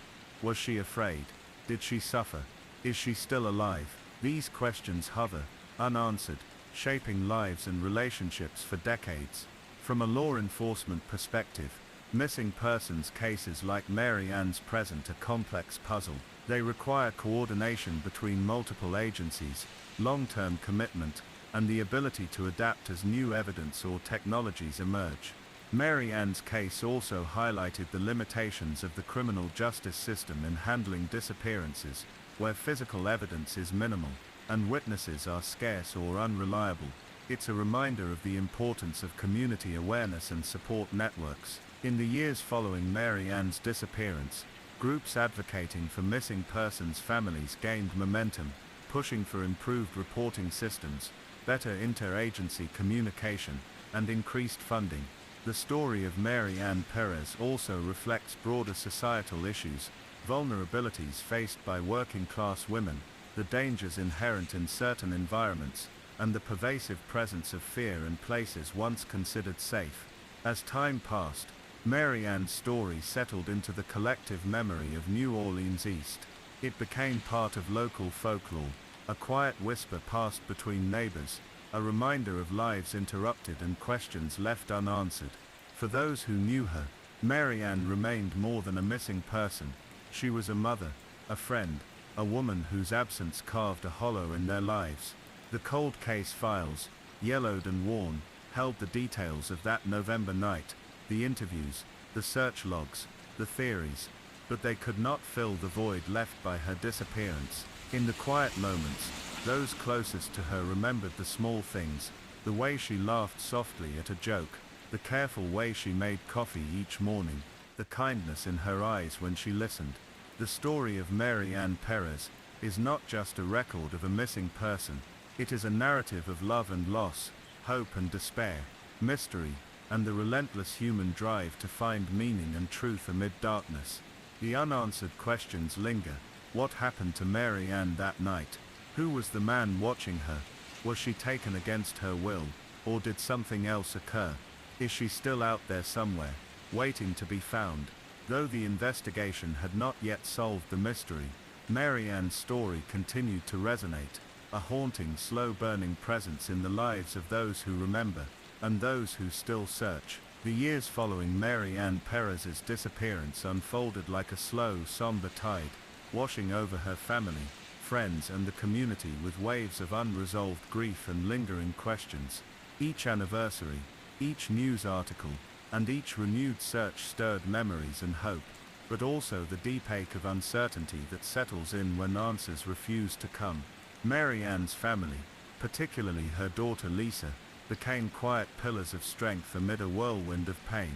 Was she afraid? Did she suffer? Is she still alive? These questions hover, unanswered, shaping lives and relationships for decades. From a law enforcement perspective, missing persons cases like Maryanne's present a complex puzzle. They require coordination between multiple agencies, long-term commitment, and the ability to adapt as new evidence or technologies emerge. Maryanne's case also highlighted the limitations of the criminal justice system in handling disappearances, where physical evidence is minimal, and witnesses are scarce or unreliable. It's a reminder of the importance of community awareness and support networks. In the years following Maryanne's disappearance, groups advocating for missing persons' families gained momentum, pushing for improved reporting systems, better interagency communication, and increased funding. The story of Maryanne Perez also reflects broader societal issues, vulnerabilities faced by working-class women, the dangers inherent in certain environments, and the pervasive presence of fear in places once considered safe. As time passed, Maryanne's story settled into the collective memory of New Orleans East. It became part of local folklore, a quiet whisper passed between neighbors, a reminder of lives interrupted and questions left unanswered. For those who knew her, Maryanne remained more than a missing person. She was a mother, a friend, a woman whose absence carved a hollow in their lives. The cold case files, yellowed and worn, held the details of that November night, the interviews, the search logs, the theories, but they could not fill the void left by her disappearance. In the quiet moments, those closest to her remembered the small things, the way she laughed softly at a joke, the careful way she made coffee each morning, the kindness in her eyes when she listened. The story of Maryanne Perez is not just a record of a missing person, it is a narrative of love and loss, hope and despair, mystery, and the relentless human drive to find meaning and truth amid darkness. The unanswered questions linger. What happened to Maryanne that night? Who was the man watching her? Was she taken against her will, or did something else occur? Is she still out there somewhere, waiting to be found? Though the investigation had not yet solved the mystery, Maryanne's story continued to resonate, a haunting, slow-burning presence in the lives of those who remember, and those who still search. The years following Maryanne Perez's disappearance unfolded like a slow, somber tide, washing over her family, friends and the community with waves of unresolved grief and lingering questions. Each anniversary, each news article, and each renewed search stirred memories and hope. but also the deep ache of uncertainty that settles in when answers refuse to come. Maryanne's family, particularly her daughter Lisa, became quiet pillars of strength amid a whirlwind of pain.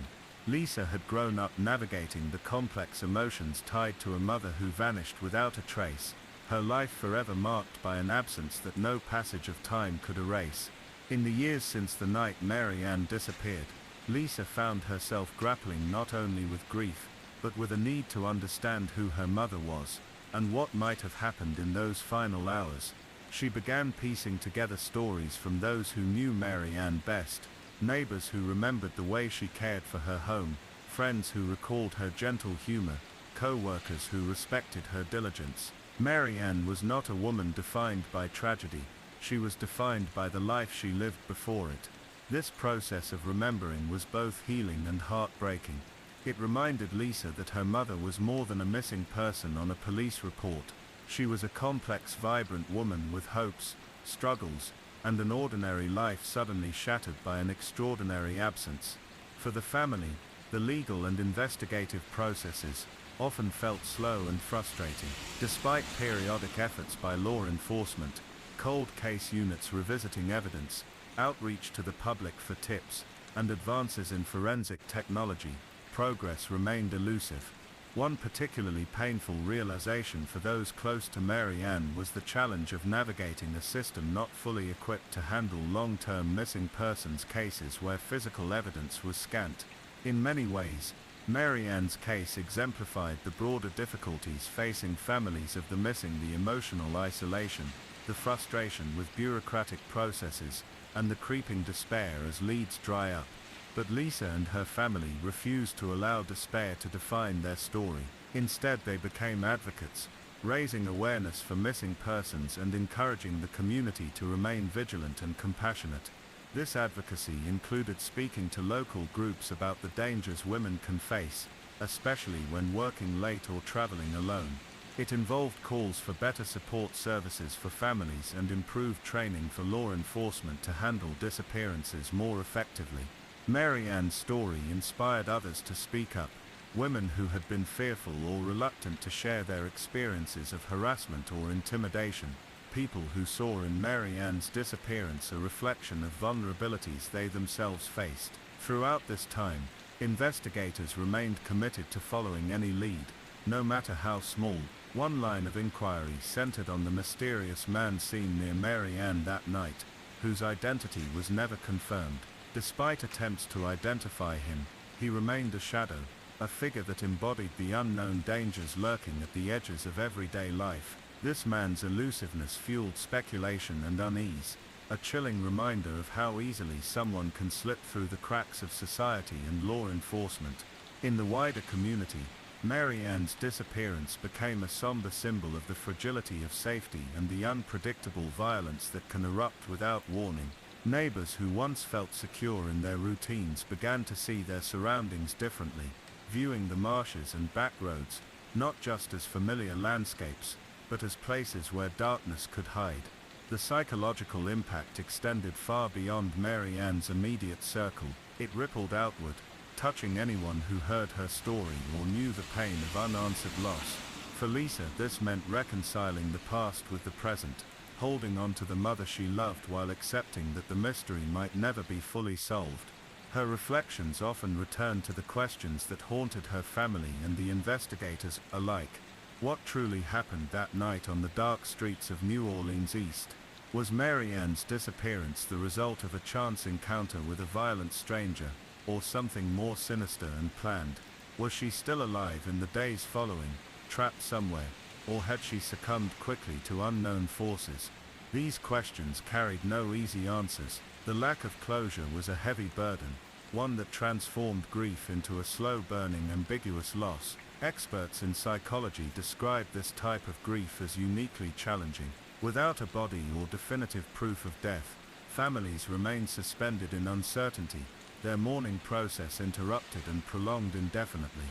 Lisa had grown up navigating the complex emotions tied to a mother who vanished without a trace, her life forever marked by an absence that no passage of time could erase. In the years since the night Maryanne disappeared, Lisa found herself grappling not only with grief, but with a need to understand who her mother was, and what might have happened in those final hours. She began piecing together stories from those who knew Maryanne best, neighbors who remembered the way she cared for her home, friends who recalled her gentle humor, co-workers who respected her diligence. Maryanne was not a woman defined by tragedy, she was defined by the life she lived before it. This process of remembering was both healing and heartbreaking. It reminded Lisa that her mother was more than a missing person on a police report. She was a complex, vibrant woman with hopes, struggles, and an ordinary life suddenly shattered by an extraordinary absence. For the family, the legal and investigative processes often felt slow and frustrating. Despite periodic efforts by law enforcement, cold case units revisiting evidence, outreach to the public for tips, and advances in forensic technology, progress remained elusive. One particularly painful realization for those close to Maryanne was the challenge of navigating a system not fully equipped to handle long-term missing persons cases where physical evidence was scant. In many ways, Maryanne's case exemplified the broader difficulties facing families of the missing: the emotional isolation, the frustration with bureaucratic processes, and the creeping despair as leads dry up. But Lisa and her family refused to allow despair to define their story. Instead, they became advocates, raising awareness for missing persons and encouraging the community to remain vigilant and compassionate. This advocacy included speaking to local groups about the dangers women can face, especially when working late or traveling alone. It involved calls for better support services for families and improved training for law enforcement to handle disappearances more effectively. Maryanne's story inspired others to speak up, women who had been fearful or reluctant to share their experiences of harassment or intimidation, people who saw in Maryanne's disappearance a reflection of vulnerabilities they themselves faced. Throughout this time, investigators remained committed to following any lead, no matter how small. One line of inquiry centered on the mysterious man seen near Maryanne that night, whose identity was never confirmed. Despite attempts to identify him, he remained a shadow, a figure that embodied the unknown dangers lurking at the edges of everyday life. This man's elusiveness fueled speculation and unease, a chilling reminder of how easily someone can slip through the cracks of society and law enforcement. In the wider community, Maryanne's disappearance became a somber symbol of the fragility of safety and the unpredictable violence that can erupt without warning. Neighbors who once felt secure in their routines began to see their surroundings differently, viewing the marshes and back roads not just as familiar landscapes, but as places where darkness could hide. The psychological impact extended far beyond Maryanne's immediate circle. It rippled outward, touching anyone who heard her story or knew the pain of unanswered loss. For Lisa, this meant reconciling the past with the present, holding on to the mother she loved while accepting that the mystery might never be fully solved. Her reflections often returned to the questions that haunted her family and the investigators alike. What truly happened that night on the dark streets of New Orleans East? Was Maryanne's disappearance the result of a chance encounter with a violent stranger, or something more sinister and planned? Was she still alive in the days following, trapped somewhere, or had she succumbed quickly to unknown forces? These questions carried no easy answers. The lack of closure was a heavy burden, one that transformed grief into a slow-burning, ambiguous loss. Experts in psychology describe this type of grief as uniquely challenging. Without a body or definitive proof of death, families remain suspended in uncertainty, their mourning process interrupted and prolonged indefinitely.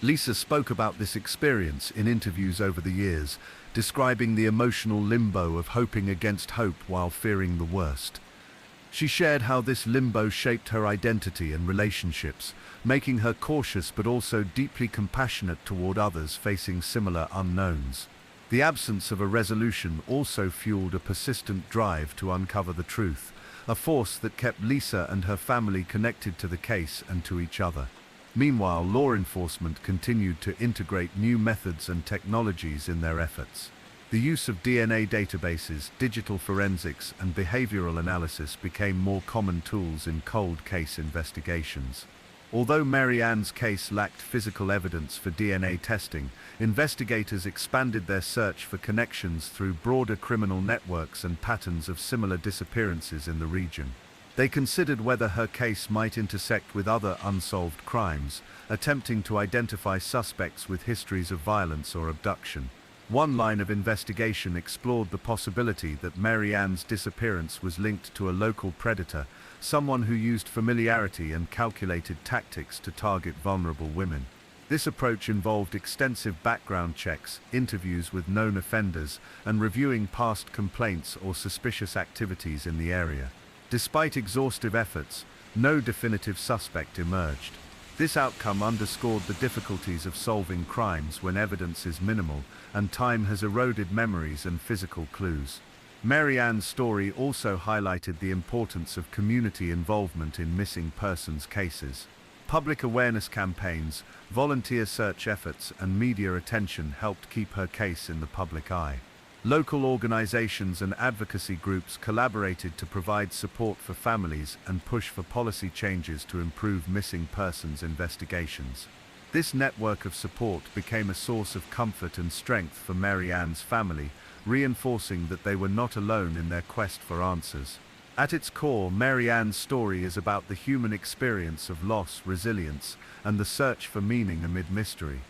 Lisa spoke about this experience in interviews over the years, describing the emotional limbo of hoping against hope while fearing the worst. She shared how this limbo shaped her identity and relationships, making her cautious but also deeply compassionate toward others facing similar unknowns. The absence of a resolution also fueled a persistent drive to uncover the truth, a force that kept Lisa and her family connected to the case and to each other. Meanwhile, law enforcement continued to integrate new methods and technologies in their efforts. The use of DNA databases, digital forensics, and behavioral analysis became more common tools in cold case investigations. Although Maryanne's case lacked physical evidence for DNA testing, investigators expanded their search for connections through broader criminal networks and patterns of similar disappearances in the region. They considered whether her case might intersect with other unsolved crimes, attempting to identify suspects with histories of violence or abduction. One line of investigation explored the possibility that Maryanne's disappearance was linked to a local predator, someone who used familiarity and calculated tactics to target vulnerable women. This approach involved extensive background checks, interviews with known offenders, and reviewing past complaints or suspicious activities in the area. Despite exhaustive efforts, no definitive suspect emerged. This outcome underscored the difficulties of solving crimes when evidence is minimal and time has eroded memories and physical clues. Maryanne's story also highlighted the importance of community involvement in missing persons cases. Public awareness campaigns, volunteer search efforts, and media attention helped keep her case in the public eye. Local organizations and advocacy groups collaborated to provide support for families and push for policy changes to improve missing persons investigations. This network of support became a source of comfort and strength for Maryanne's family, reinforcing that they were not alone in their quest for answers. At its core, Maryanne's story is about the human experience of loss, resilience, and the search for meaning amid mystery.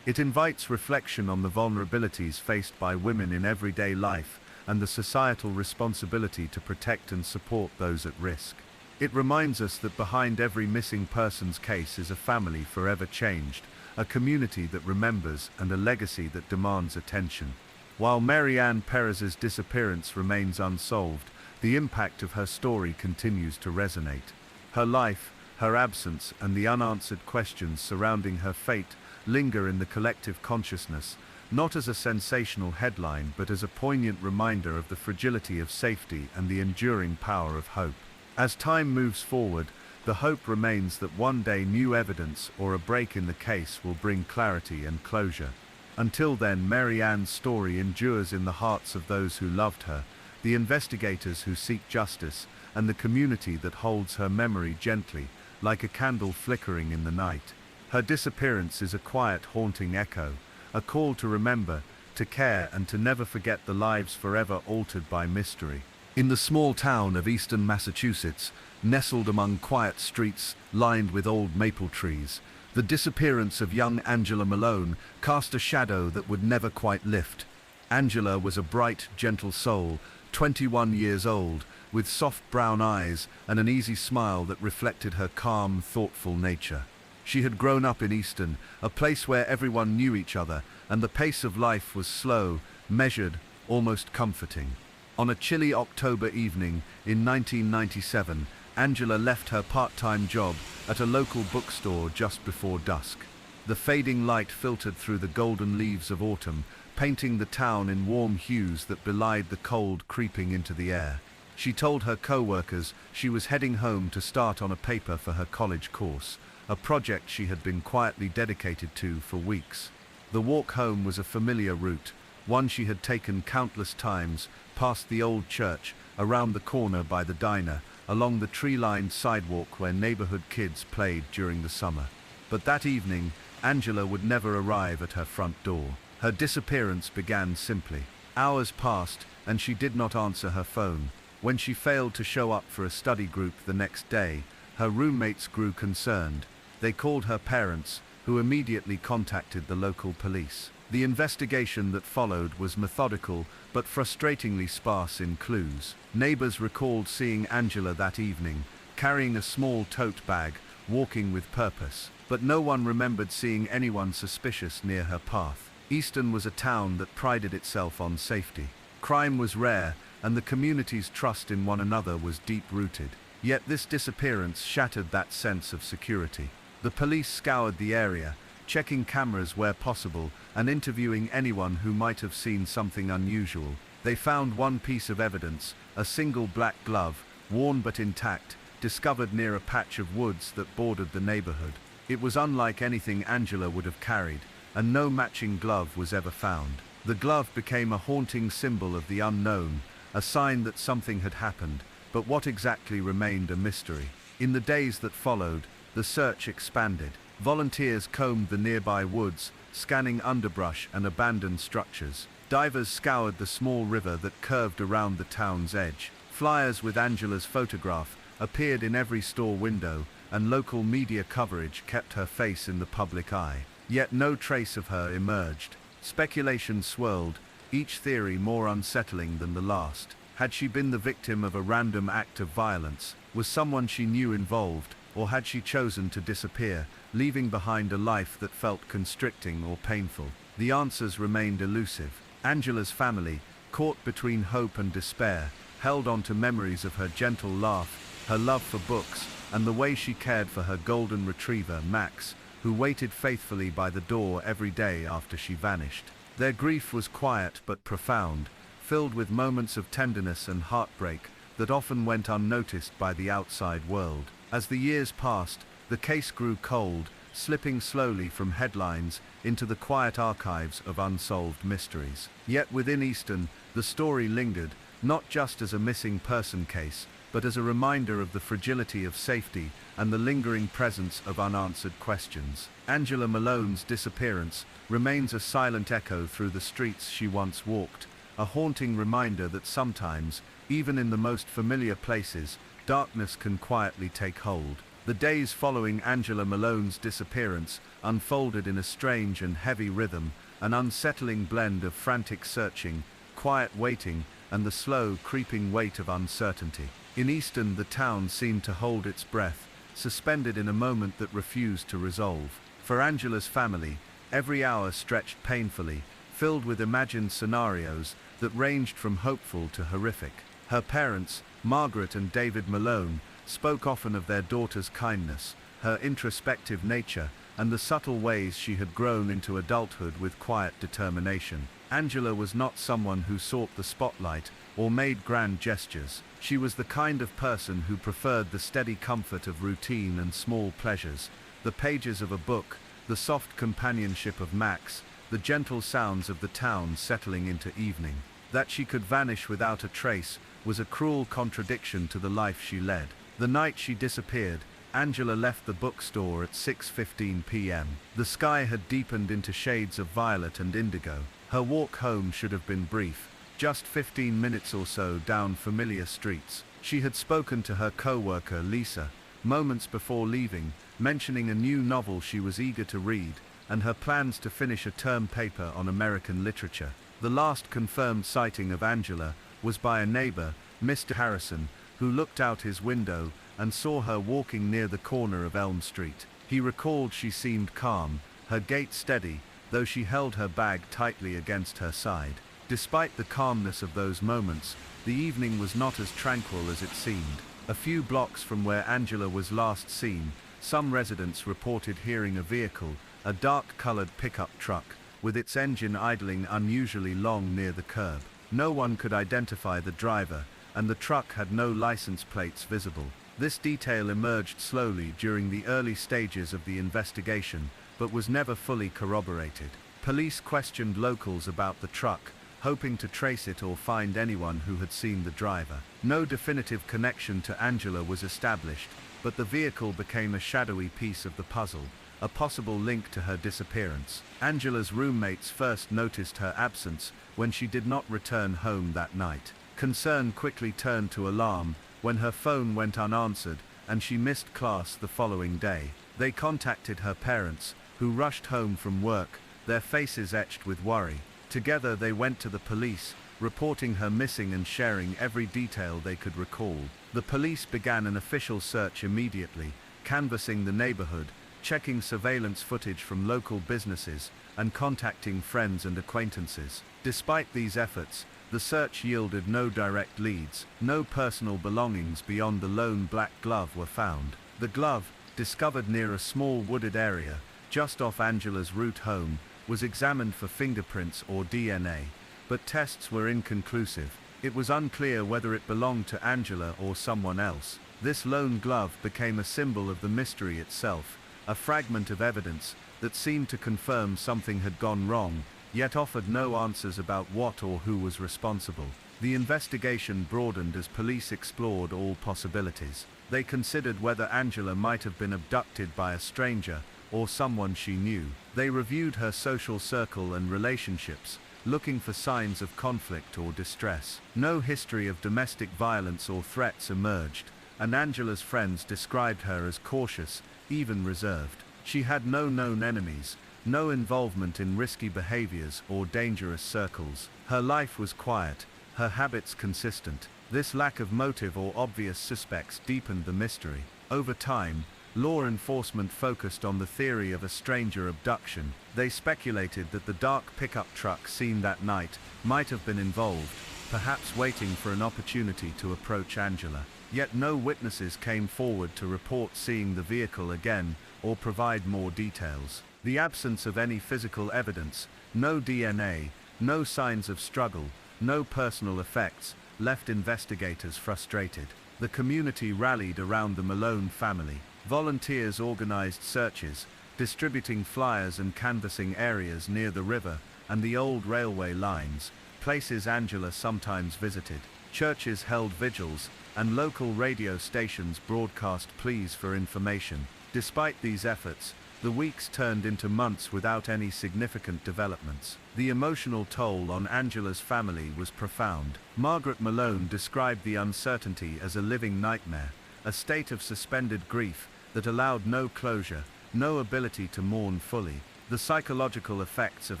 It invites reflection on the vulnerabilities faced by women in everyday life and the societal responsibility to protect and support those at risk. It reminds us that behind every missing person's case is a family forever changed, a community that remembers, and a legacy that demands attention. While Maryanne Perez's disappearance remains unsolved, the impact of her story continues to resonate. Her life, her absence, and the unanswered questions surrounding her fate linger in the collective consciousness, not as a sensational headline but as a poignant reminder of the fragility of safety and the enduring power of hope. As time moves forward, the hope remains that one day new evidence or a break in the case will bring clarity and closure. Until then, Maryanne's story endures in the hearts of those who loved her, the investigators who seek justice, and the community that holds her memory gently, like a candle flickering in the night. Her disappearance is a quiet, haunting echo, a call to remember, to care, and to never forget the lives forever altered by mystery. In the small town of eastern Massachusetts, nestled among quiet streets lined with old maple trees, the disappearance of young Angela Malone cast a shadow that would never quite lift. Angela was a bright, gentle soul, 21 years old, with soft brown eyes and an easy smile that reflected her calm, thoughtful nature. She had grown up in Easton, a place where everyone knew each other, and the pace of life was slow, measured, almost comforting. On a chilly October evening in 1997, Angela left her part-time job at a local bookstore just before dusk. The fading light filtered through the golden leaves of autumn, painting the town in warm hues that belied the cold creeping into the air. She told her co-workers she was heading home to start on a paper for her college course, a project she had been quietly dedicated to for weeks. The walk home was a familiar route, one she had taken countless times, past the old church, around the corner by the diner, along the tree-lined sidewalk where neighborhood kids played during the summer. But that evening, Angela would never arrive at her front door. Her disappearance began simply. Hours passed, and she did not answer her phone. When she failed to show up for a study group the next day, her roommates grew concerned. They called her parents, who immediately contacted the local police. The investigation that followed was methodical, but frustratingly sparse in clues. Neighbors recalled seeing Angela that evening, carrying a small tote bag, walking with purpose. But no one remembered seeing anyone suspicious near her path. Easton was a town that prided itself on safety. Crime was rare, and the community's trust in one another was deep-rooted. Yet this disappearance shattered that sense of security. The police scoured the area, checking cameras where possible and interviewing anyone who might have seen something unusual. They found one piece of evidence, a single black glove, worn but intact, discovered near a patch of woods that bordered the neighborhood. It was unlike anything Angela would have carried, and no matching glove was ever found. The glove became a haunting symbol of the unknown, a sign that something had happened, but what exactly remained a mystery. In the days that followed, the search expanded. Volunteers combed the nearby woods, scanning underbrush and abandoned structures. Divers scoured the small river that curved around the town's edge. Flyers with Angela's photograph appeared in every store window, and local media coverage kept her face in the public eye. Yet no trace of her emerged. Speculation swirled, each theory more unsettling than the last. Had she been the victim of a random act of violence? Was someone she knew involved? Or had she chosen to disappear, leaving behind a life that felt constricting or painful? The answers remained elusive. Angela's family, caught between hope and despair, held on to memories of her gentle laugh, her love for books, and the way she cared for her golden retriever, Max, who waited faithfully by the door every day after she vanished. Their grief was quiet but profound, filled with moments of tenderness and heartbreak that often went unnoticed by the outside world. As the years passed, the case grew cold, slipping slowly from headlines into the quiet archives of unsolved mysteries. Yet within Easton, the story lingered, not just as a missing person case, but as a reminder of the fragility of safety and the lingering presence of unanswered questions. Angela Malone's disappearance remains a silent echo through the streets she once walked, a haunting reminder that sometimes, even in the most familiar places, darkness can quietly take hold. The days following Angela Malone's disappearance unfolded in a strange and heavy rhythm, an unsettling blend of frantic searching, quiet waiting, and the slow, creeping weight of uncertainty. In Easton, the town seemed to hold its breath, suspended in a moment that refused to resolve. For Angela's family, every hour stretched painfully, filled with imagined scenarios that ranged from hopeful to horrific. Her parents, Margaret and David Malone, spoke often of their daughter's kindness, her introspective nature, and the subtle ways she had grown into adulthood with quiet determination. Angela was not someone who sought the spotlight or made grand gestures. She was the kind of person who preferred the steady comfort of routine and small pleasures, the pages of a book, the soft companionship of Max, the gentle sounds of the town settling into evening. That she could vanish without a trace was a cruel contradiction to the life she led. The night she disappeared, Angela left the bookstore at 6:15 p.m. The sky had deepened into shades of violet and indigo. Her walk home should have been brief, just 15 minutes or so down familiar streets. She had spoken to her co-worker Lisa, moments before leaving, mentioning a new novel she was eager to read, and her plans to finish a term paper on American literature. The last confirmed sighting of Angela was by a neighbor, Mr. Harrison, who looked out his window and saw her walking near the corner of Elm Street. He recalled she seemed calm, her gait steady, though she held her bag tightly against her side. Despite the calmness of those moments, the evening was not as tranquil as it seemed. A few blocks from where Angela was last seen, some residents reported hearing a vehicle, a dark-colored pickup truck, with its engine idling unusually long near the curb. No one could identify the driver, and the truck had no license plates visible. This detail emerged slowly during the early stages of the investigation, but was never fully corroborated. Police questioned locals about the truck, hoping to trace it or find anyone who had seen the driver. No definitive connection to Angela was established, but the vehicle became a shadowy piece of the puzzle, a possible link to her disappearance. Angela's roommates first noticed her absence when she did not return home that night. Concern quickly turned to alarm when her phone went unanswered and she missed class the following day. They contacted her parents, who rushed home from work, their faces etched with worry. Together they went to the police, reporting her missing and sharing every detail they could recall. The police began an official search immediately, canvassing the neighborhood, checking surveillance footage from local businesses, and contacting friends and acquaintances. Despite these efforts, The search yielded no direct leads. No personal belongings beyond the lone black glove were found. The glove, discovered near a small wooded area, just off Angela's route home, was examined for fingerprints or DNA, but tests were inconclusive. It was unclear whether it belonged to Angela or someone else. This lone glove became a symbol of the mystery itself, a fragment of evidence that seemed to confirm something had gone wrong, yet offered no answers about what or who was responsible. The investigation broadened as police explored all possibilities. They considered whether Angela might have been abducted by a stranger or someone she knew. They reviewed her social circle and relationships, looking for signs of conflict or distress. No history of domestic violence or threats emerged, and Angela's friends described her as cautious, even reserved. She had no known enemies, no involvement in risky behaviors or dangerous circles. Her life was quiet, her habits consistent. This lack of motive or obvious suspects deepened the mystery. Over time, law enforcement focused on the theory of a stranger abduction. They speculated that the dark pickup truck seen that night might have been involved, perhaps waiting for an opportunity to approach Angela. Yet no witnesses came forward to report seeing the vehicle again or provide more details. The absence of any physical evidence, no DNA, no signs of struggle, no personal effects, left investigators frustrated. The community rallied around the Malone family. Volunteers organized searches, distributing flyers and canvassing areas near the river and the old railway lines, places Angela sometimes visited. Churches held vigils, and local radio stations broadcast pleas for information. Despite these efforts, the weeks turned into months without any significant developments. The emotional toll on Angela's family was profound. Margaret Malone described the uncertainty as a living nightmare, a state of suspended grief that allowed no closure, no ability to mourn fully. The psychological effects of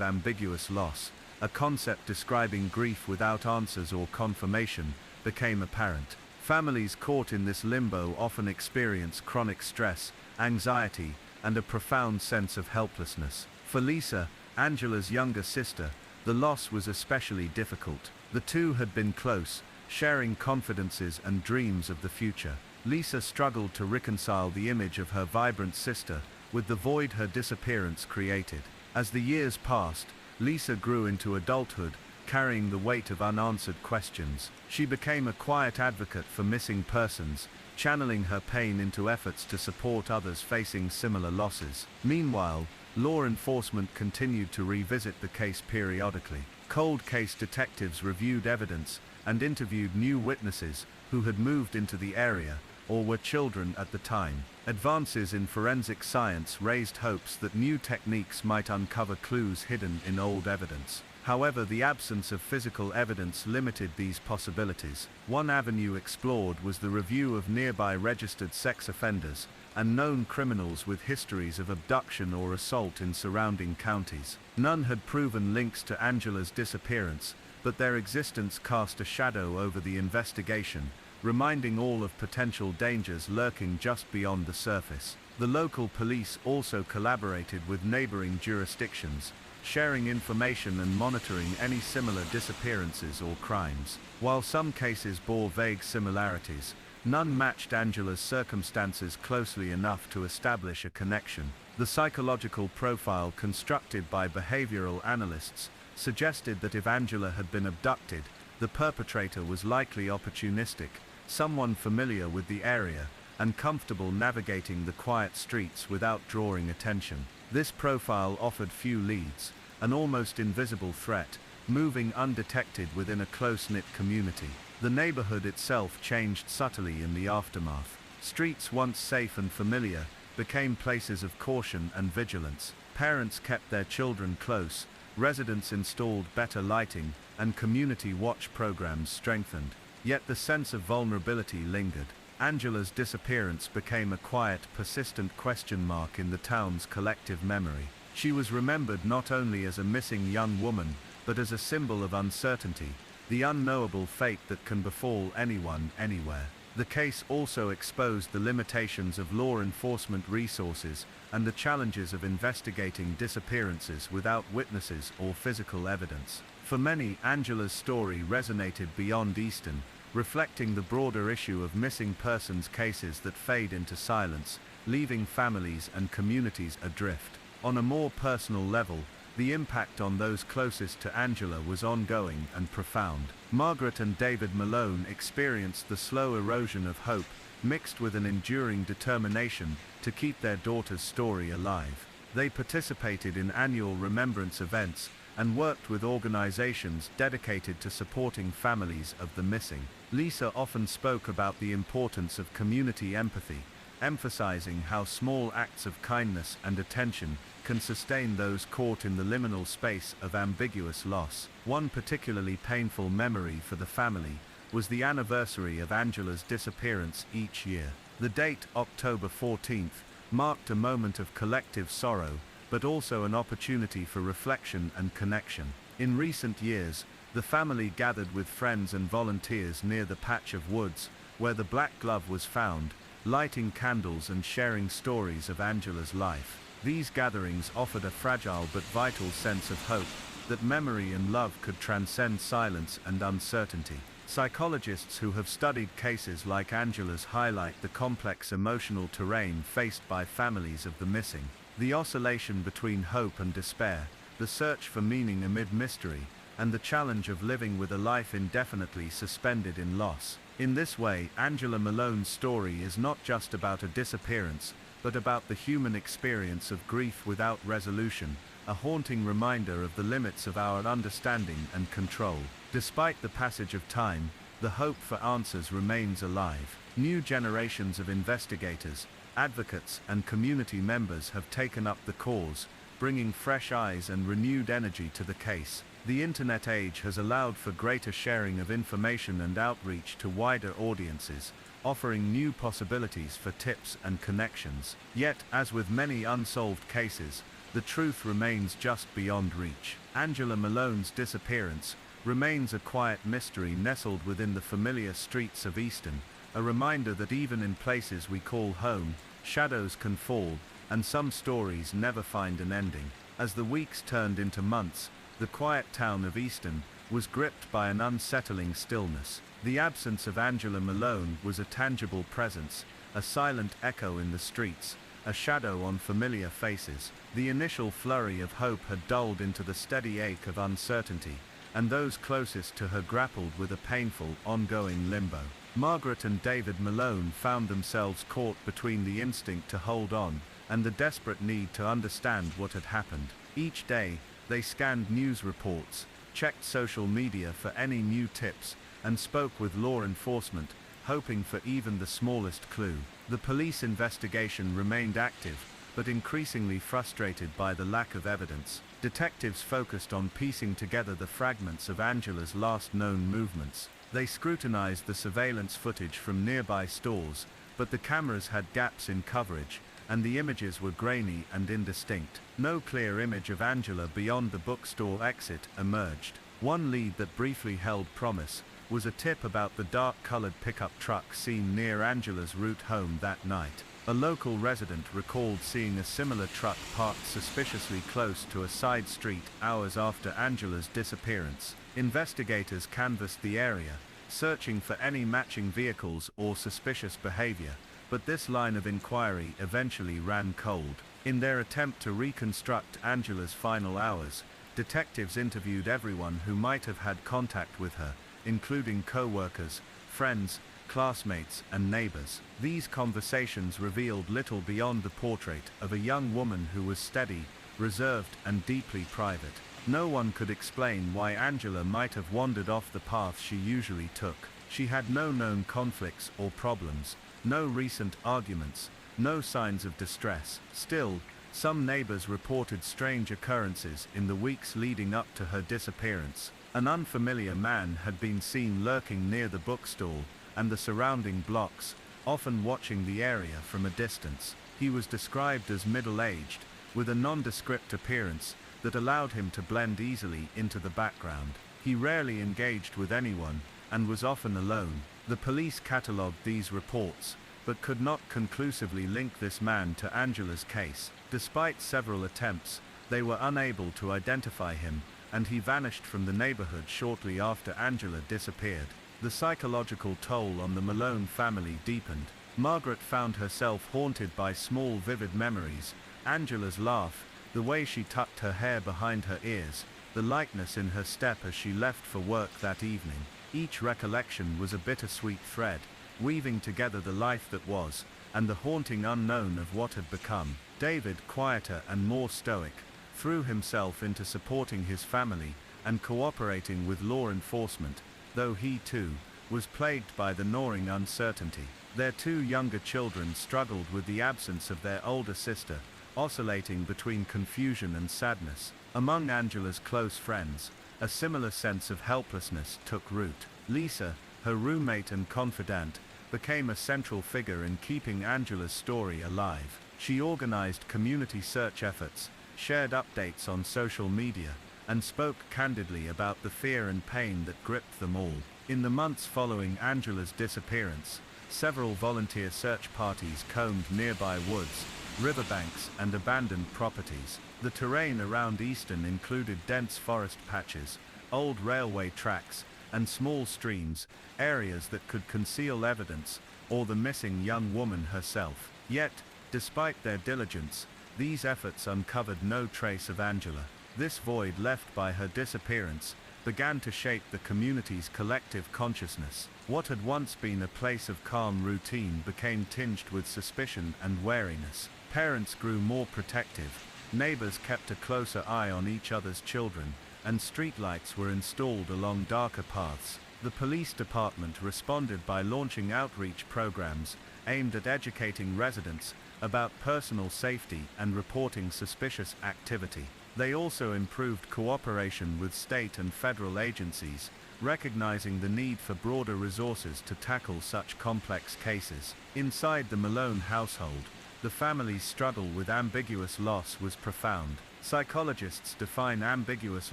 ambiguous loss, a concept describing grief without answers or confirmation, became apparent. Families caught in this limbo often experience chronic stress, anxiety, and a profound sense of helplessness. For Lisa, Angela's younger sister, the loss was especially difficult. The two had been close, sharing confidences and dreams of the future. Lisa struggled to reconcile the image of her vibrant sister with the void her disappearance created. As the years passed, Lisa grew into adulthood, carrying the weight of unanswered questions. She became a quiet advocate for missing persons, channeling her pain into efforts to support others facing similar losses. Meanwhile, law enforcement continued to revisit the case periodically. Cold case detectives reviewed evidence and interviewed new witnesses who had moved into the area or were children at the time. Advances in forensic science raised hopes that new techniques might uncover clues hidden in old evidence. However, the absence of physical evidence limited these possibilities. One avenue explored was the review of nearby registered sex offenders and known criminals with histories of abduction or assault in surrounding counties. None had proven links to Angela's disappearance, but their existence cast a shadow over the investigation, reminding all of potential dangers lurking just beyond the surface. The local police also collaborated with neighboring jurisdictions, sharing information and monitoring any similar disappearances or crimes. While some cases bore vague similarities, none matched Angela's circumstances closely enough to establish a connection. The psychological profile constructed by behavioral analysts suggested that if Angela had been abducted, the perpetrator was likely opportunistic, someone familiar with the area and comfortable navigating the quiet streets without drawing attention. This profile offered few leads, an almost invisible threat, moving undetected within a close-knit community. The neighborhood itself changed subtly in the aftermath. Streets once safe and familiar became places of caution and vigilance. Parents kept their children close, residents installed better lighting, and community watch programs strengthened. Yet the sense of vulnerability lingered. Angela's disappearance became a quiet, persistent question mark in the town's collective memory. She was remembered not only as a missing young woman, but as a symbol of uncertainty, the unknowable fate that can befall anyone, anywhere. The case also exposed the limitations of law enforcement resources and the challenges of investigating disappearances without witnesses or physical evidence. For many, Angela's story resonated beyond Easton, reflecting the broader issue of missing persons cases that fade into silence, leaving families and communities adrift. On a more personal level, the impact on those closest to Angela was ongoing and profound. Margaret and David Malone experienced the slow erosion of hope, mixed with an enduring determination to keep their daughter's story alive. They participated in annual remembrance events and worked with organizations dedicated to supporting families of the missing. Lisa often spoke about the importance of community empathy, emphasizing how small acts of kindness and attention can sustain those caught in the liminal space of ambiguous loss. One particularly painful memory for the family was the anniversary of Angela's disappearance each year. The date, October 14th, marked a moment of collective sorrow, but also an opportunity for reflection and connection. In recent years, the family gathered with friends and volunteers near the patch of woods where the black glove was found, lighting candles and sharing stories of Angela's life. These gatherings offered a fragile but vital sense of hope that memory and love could transcend silence and uncertainty. Psychologists who have studied cases like Angela's highlight the complex emotional terrain faced by families of the missing. The oscillation between hope and despair, the search for meaning amid mystery, and the challenge of living with a life indefinitely suspended in loss. In this way, Angela Malone's story is not just about a disappearance, but about the human experience of grief without resolution, a haunting reminder of the limits of our understanding and control. Despite the passage of time, the hope for answers remains alive. New generations of investigators, advocates, and community members have taken up the cause, bringing fresh eyes and renewed energy to the case. The internet age has allowed for greater sharing of information and outreach to wider audiences, offering new possibilities for tips and connections. Yet, as with many unsolved cases, the truth remains just beyond reach. Angela Malone's disappearance remains a quiet mystery nestled within the familiar streets of Easton, a reminder that even in places we call home, shadows can fall, and some stories never find an ending. As the weeks turned into months, the quiet town of Easton was gripped by an unsettling stillness. The absence of Angela Malone was a tangible presence, a silent echo in the streets, a shadow on familiar faces. The initial flurry of hope had dulled into the steady ache of uncertainty, and those closest to her grappled with a painful, ongoing limbo. Margaret and David Malone found themselves caught between the instinct to hold on and the desperate need to understand what had happened. Each day, they scanned news reports, checked social media for any new tips, and spoke with law enforcement, hoping for even the smallest clue. The police investigation remained active, but increasingly frustrated by the lack of evidence. Detectives focused on piecing together the fragments of Angela's last known movements. They scrutinized the surveillance footage from nearby stores, but the cameras had gaps in coverage, and the images were grainy and indistinct. No clear image of Angela beyond the bookstore exit emerged. One lead that briefly held promise was a tip about the dark-colored pickup truck seen near Angela's route home that night. A local resident recalled seeing a similar truck parked suspiciously close to a side street hours after Angela's disappearance. Investigators canvassed the area, searching for any matching vehicles or suspicious behavior, but this line of inquiry eventually ran cold. In their attempt to reconstruct Angela's final hours, detectives interviewed everyone who might have had contact with her, including co-workers, friends, classmates, and neighbors. These conversations revealed little beyond the portrait of a young woman who was steady, reserved, and deeply private. No one could explain why Angela might have wandered off the path she usually took. She had no known conflicts or problems, no recent arguments, no signs of distress. Still, some neighbors reported strange occurrences in the weeks leading up to her disappearance. An unfamiliar man had been seen lurking near the bookstore and the surrounding blocks, often watching the area from a distance. He was described as middle-aged, with a nondescript appearance that allowed him to blend easily into the background. He rarely engaged with anyone, and was often alone. The police catalogued these reports, but could not conclusively link this man to Angela's case. Despite several attempts, they were unable to identify him, and he vanished from the neighborhood shortly after Angela disappeared. The psychological toll on the Malone family deepened. Margaret found herself haunted by small vivid memories: Angela's laugh, the way she tucked her hair behind her ears, the lightness in her step as she left for work that evening. Each recollection was a bittersweet thread, weaving together the life that was, and the haunting unknown of what had become. David, quieter and more stoic, threw himself into supporting his family and cooperating with law enforcement, though he too was plagued by the gnawing uncertainty. Their two younger children struggled with the absence of their older sister, oscillating between confusion and sadness. Among Angela's close friends, a similar sense of helplessness took root. Lisa, her roommate and confidant, became a central figure in keeping Angela's story alive. She organized community search efforts, shared updates on social media, and spoke candidly about the fear and pain that gripped them all. In the months following Angela's disappearance, several volunteer search parties combed nearby woods, riverbanks, and abandoned properties. The terrain around Easton included dense forest patches, old railway tracks, and small streams, areas that could conceal evidence, or the missing young woman herself. Yet, despite their diligence, these efforts uncovered no trace of Angela. This void left by her disappearance began to shape the community's collective consciousness. What had once been a place of calm routine became tinged with suspicion and wariness. Parents grew more protective, neighbors kept a closer eye on each other's children, and streetlights were installed along darker paths. The police department responded by launching outreach programs aimed at educating residents about personal safety and reporting suspicious activity. They also improved cooperation with state and federal agencies, recognizing the need for broader resources to tackle such complex cases. Inside the Malone household, the family's struggle with ambiguous loss was profound. Psychologists define ambiguous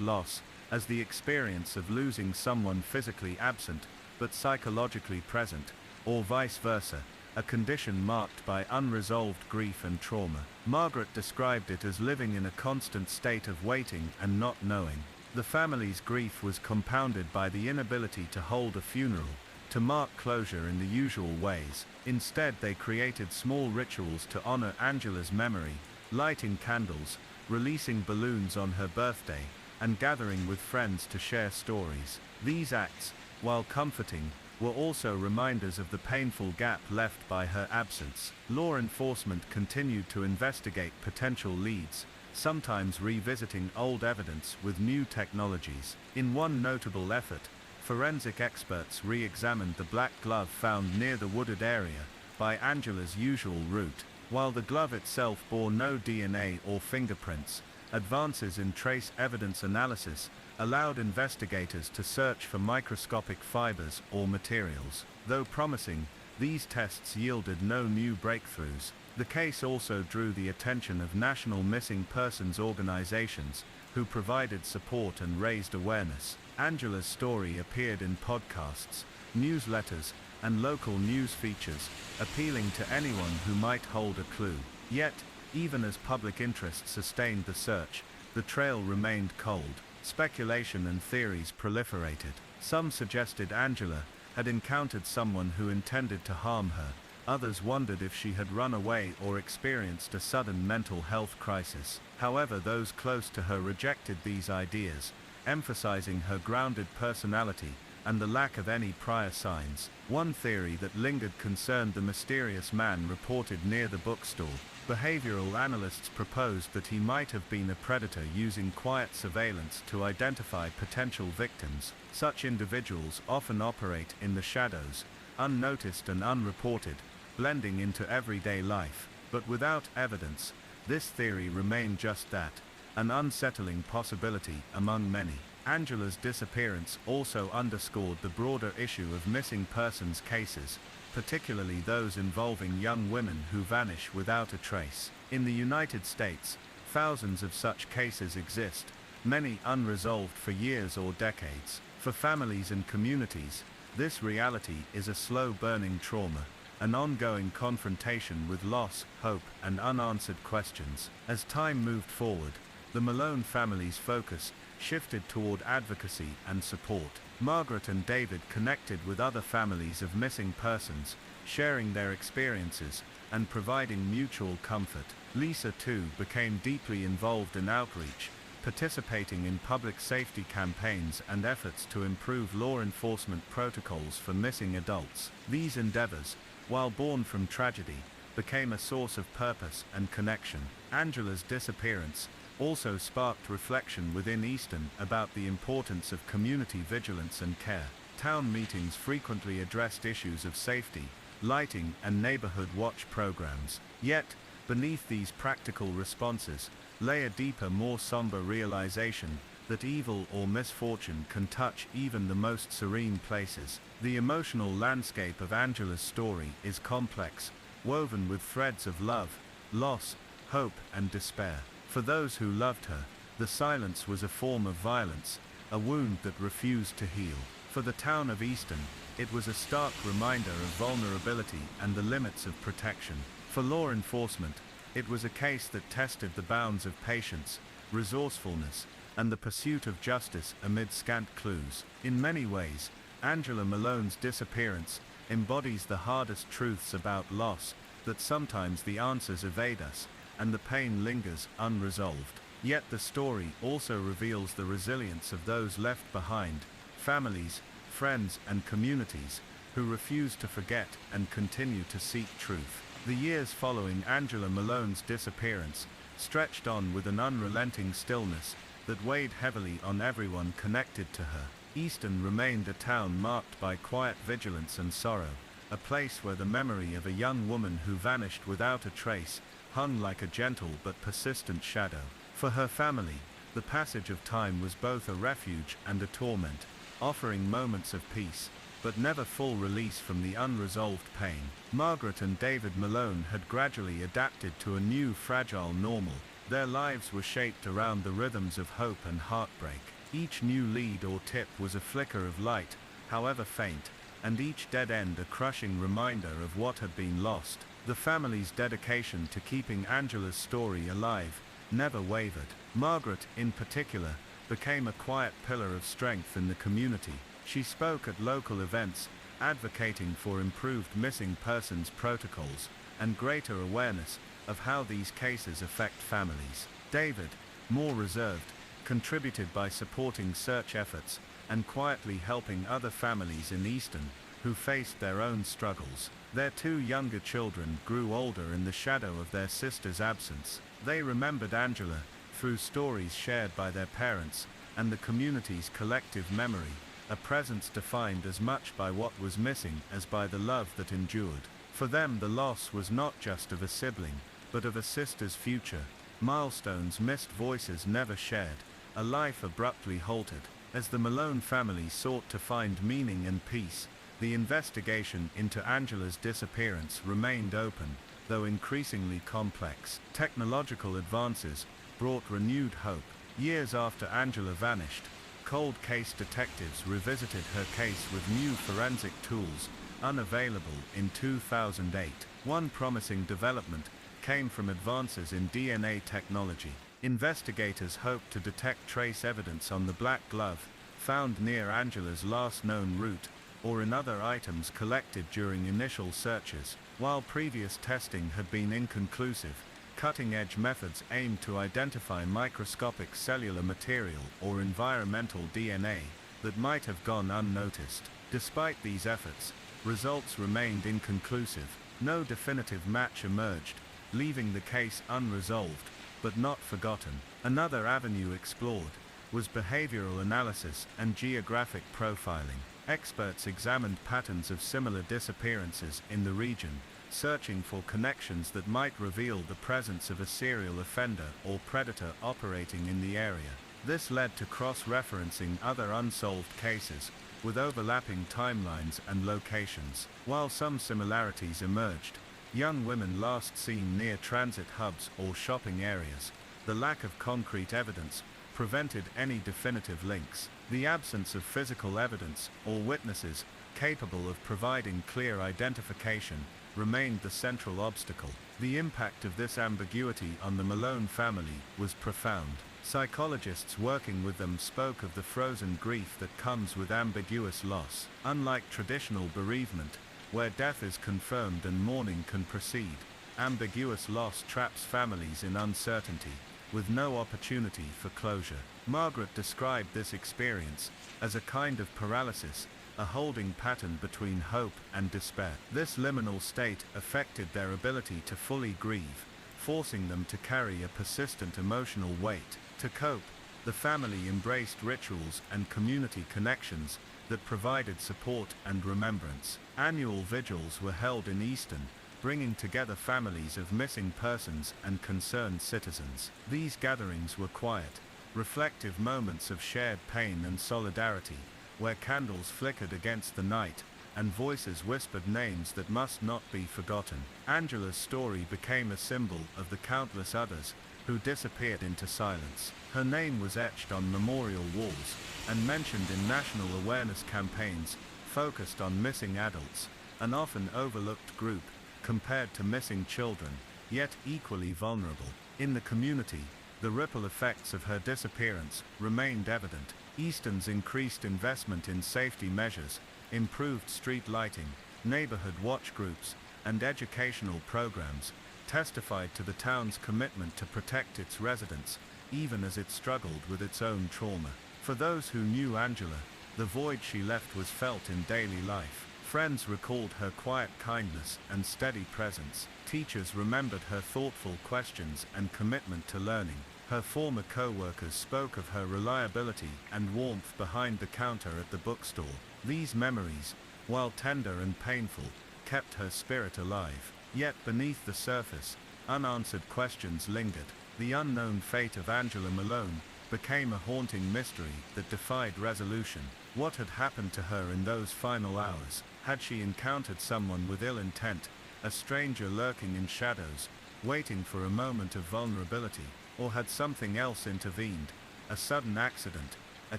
loss as the experience of losing someone physically absent but psychologically present, or vice versa, a condition marked by unresolved grief and trauma. Margaret described it as living in a constant state of waiting and not knowing. The family's grief was compounded by the inability to hold a funeral, to mark closure in the usual ways. Instead, they created small rituals to honor Angela's memory, lighting candles, releasing balloons on her birthday, and gathering with friends to share stories. These acts, while comforting, were also reminders of the painful gap left by her absence. Law enforcement continued to investigate potential leads, sometimes revisiting old evidence with new technologies. In one notable effort, forensic experts re-examined the black glove found near the wooded area by Angela's usual route. While the glove itself bore no DNA or fingerprints, advances in trace evidence analysis allowed investigators to search for microscopic fibers or materials. Though promising, these tests yielded no new breakthroughs. The case also drew the attention of national missing persons organizations, who provided support and raised awareness. Angela's story appeared in podcasts, newsletters, and local news features, appealing to anyone who might hold a clue. Yet, even as public interest sustained the search, the trail remained cold. Speculation and theories proliferated. Some suggested Angela had encountered someone who intended to harm her. Others wondered if she had run away or experienced a sudden mental health crisis. However, those close to her rejected these ideas, emphasizing her grounded personality and the lack of any prior signs. One theory that lingered concerned the mysterious man reported near the bookstore. Behavioral analysts proposed that he might have been a predator using quiet surveillance to identify potential victims. Such individuals often operate in the shadows, unnoticed and unreported, blending into everyday life. But without evidence, this theory remained just that, an unsettling possibility among many. Angela's disappearance also underscored the broader issue of missing persons cases, particularly those involving young women who vanish without a trace. In the United States, thousands of such cases exist, many unresolved for years or decades. For families and communities, this reality is a slow-burning trauma, an ongoing confrontation with loss, hope, and unanswered questions. As time moved forward, the Malone family's focus shifted toward advocacy and support. Margaret and David connected with other families of missing persons, sharing their experiences and providing mutual comfort. Lisa, too, became deeply involved in outreach, participating in public safety campaigns and efforts to improve law enforcement protocols for missing adults. These endeavors, while born from tragedy, became a source of purpose and connection. Angela's disappearance also sparked reflection within Easton about the importance of community vigilance and care. Town meetings frequently addressed issues of safety, lighting, and neighborhood watch programs. Yet, beneath these practical responses, lay a deeper, more somber realization that evil or misfortune can touch even the most serene places. The emotional landscape of Angela's story is complex, woven with threads of love, loss, hope, and despair. For those who loved her, the silence was a form of violence, a wound that refused to heal. For the town of Easton, it was a stark reminder of vulnerability and the limits of protection. For law enforcement, it was a case that tested the bounds of patience, resourcefulness, and the pursuit of justice amid scant clues. In many ways, Angela Malone's disappearance embodies the hardest truths about loss, that sometimes the answers evade us, and the pain lingers unresolved. Yet the story also reveals the resilience of those left behind, families, friends, and communities, who refuse to forget and continue to seek truth. The years following Angela Malone's disappearance stretched on with an unrelenting stillness that weighed heavily on everyone connected to her. Easton remained a town marked by quiet vigilance and sorrow, a place where the memory of a young woman who vanished without a trace hung like a gentle but persistent shadow. For her family, the passage of time was both a refuge and a torment, offering moments of peace, but never full release from the unresolved pain. Margaret and David Malone had gradually adapted to a new fragile normal. Their lives were shaped around the rhythms of hope and heartbreak. Each new lead or tip was a flicker of light, however faint, and each dead end a crushing reminder of what had been lost. The family's dedication to keeping Angela's story alive never wavered. Margaret, in particular, became a quiet pillar of strength in the community. She spoke at local events, advocating for improved missing persons protocols and greater awareness of how these cases affect families. David, more reserved, contributed by supporting search efforts and quietly helping other families in Easton who faced their own struggles. Their two younger children grew older in the shadow of their sister's absence. They remembered Angela through stories shared by their parents and the community's collective memory, a presence defined as much by what was missing as by the love that endured. For them, the loss was not just of a sibling, but of a sister's future. Milestones missed, voices never shared, a life abruptly halted. As the Malone family sought to find meaning and peace, the investigation into Angela's disappearance remained open, though increasingly complex. Technological advances brought renewed hope. Years after Angela vanished, cold case detectives revisited her case with new forensic tools, unavailable in 2008. One promising development came from advances in DNA technology. Investigators hoped to detect trace evidence on the black glove found near Angela's last known route, or in other items collected during initial searches. While previous testing had been inconclusive, cutting-edge methods aimed to identify microscopic cellular material or environmental DNA that might have gone unnoticed. Despite these efforts, results remained inconclusive. No definitive match emerged, leaving the case unresolved, but not forgotten. Another avenue explored was behavioral analysis and geographic profiling. Experts examined patterns of similar disappearances in the region, searching for connections that might reveal the presence of a serial offender or predator operating in the area. This led to cross-referencing other unsolved cases, with overlapping timelines and locations. While some similarities emerged, young women last seen near transit hubs or shopping areas, the lack of concrete evidence prevented any definitive links. The absence of physical evidence or witnesses capable of providing clear identification remained the central obstacle. The impact of this ambiguity on the Malone family was profound. Psychologists working with them spoke of the frozen grief that comes with ambiguous loss. Unlike traditional bereavement, where death is confirmed and mourning can proceed, ambiguous loss traps families in uncertainty, with no opportunity for closure. Margaret described this experience as a kind of paralysis, a holding pattern between hope and despair. This liminal state affected their ability to fully grieve, forcing them to carry a persistent emotional weight. To cope, the family embraced rituals and community connections that provided support and remembrance. Annual vigils were held in Easton, bringing together families of missing persons and concerned citizens. These gatherings were quiet, reflective moments of shared pain and solidarity, where candles flickered against the night and voices whispered names that must not be forgotten. Angela's story became a symbol of the countless others who disappeared into silence. Her name was etched on memorial walls and mentioned in national awareness campaigns focused on missing adults, an often overlooked group compared to missing children, yet equally vulnerable. In the community, the ripple effects of her disappearance remained evident. Easton's increased investment in safety measures, improved street lighting, neighborhood watch groups, and educational programs testified to the town's commitment to protect its residents, even as it struggled with its own trauma. For those who knew Angela, the void she left was felt in daily life. Friends recalled her quiet kindness and steady presence. Teachers remembered her thoughtful questions and commitment to learning. Her former co-workers spoke of her reliability and warmth behind the counter at the bookstore. These memories, while tender and painful, kept her spirit alive. Yet beneath the surface, unanswered questions lingered. The unknown fate of Angela Malone became a haunting mystery that defied resolution. What had happened to her in those final hours? Had she encountered someone with ill intent, a stranger lurking in shadows, waiting for a moment of vulnerability? Or had something else intervened, a sudden accident, a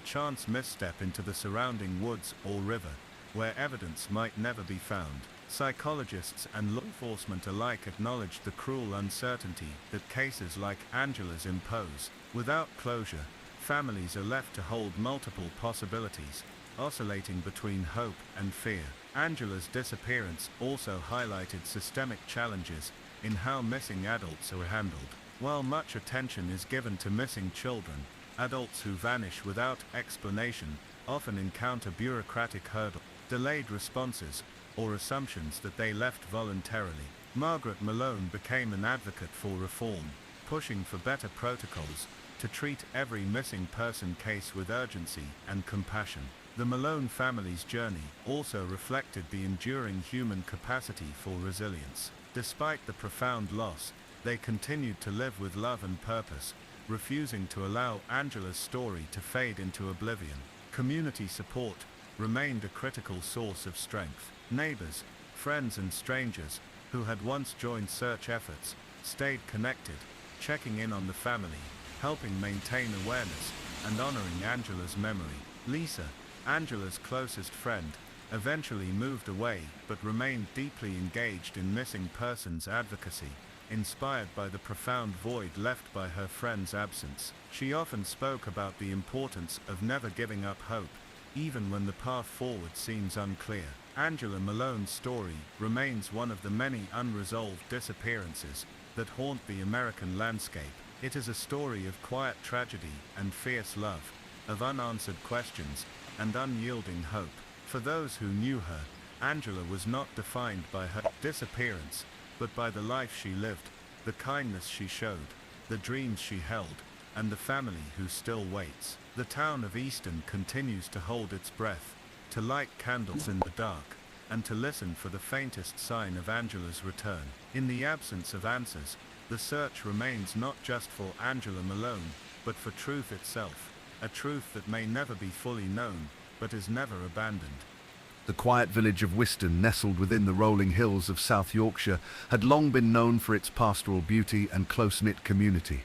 chance misstep into the surrounding woods or river, where evidence might never be found? Psychologists and law enforcement alike acknowledged the cruel uncertainty that cases like Angela's impose. Without closure, families are left to hold multiple possibilities, oscillating between hope and fear. Angela's disappearance also highlighted systemic challenges in how missing adults are handled. While much attention is given to missing children, adults who vanish without explanation often encounter bureaucratic hurdles, delayed responses, or assumptions that they left voluntarily. Margaret Malone became an advocate for reform, pushing for better protocols to treat every missing person case with urgency and compassion. The Malone family's journey also reflected the enduring human capacity for resilience. Despite the profound loss, they continued to live with love and purpose, refusing to allow Angela's story to fade into oblivion. Community support remained a critical source of strength. Neighbors, friends and strangers, who had once joined search efforts, stayed connected, checking in on the family, helping maintain awareness, and honoring Angela's memory. Lisa, Angela's closest friend, eventually moved away but remained deeply engaged in missing persons advocacy, inspired by the profound void left by her friend's absence. She often spoke about the importance of never giving up hope, even when the path forward seems unclear. Angela Malone's story remains one of the many unresolved disappearances that haunt the American landscape. It is a story of quiet tragedy and fierce love, of unanswered questions and unyielding hope. For those who knew her, Angela was not defined by her disappearance, but by the life she lived, the kindness she showed, the dreams she held, and the family who still waits. The town of Easton continues to hold its breath, to light candles in the dark, and to listen for the faintest sign of Angela's return. In the absence of answers, the search remains not just for Angela Malone, but for truth itself, a truth that may never be fully known, but is never abandoned. The quiet village of Wiston, nestled within the rolling hills of South Yorkshire, had long been known for its pastoral beauty and close-knit community.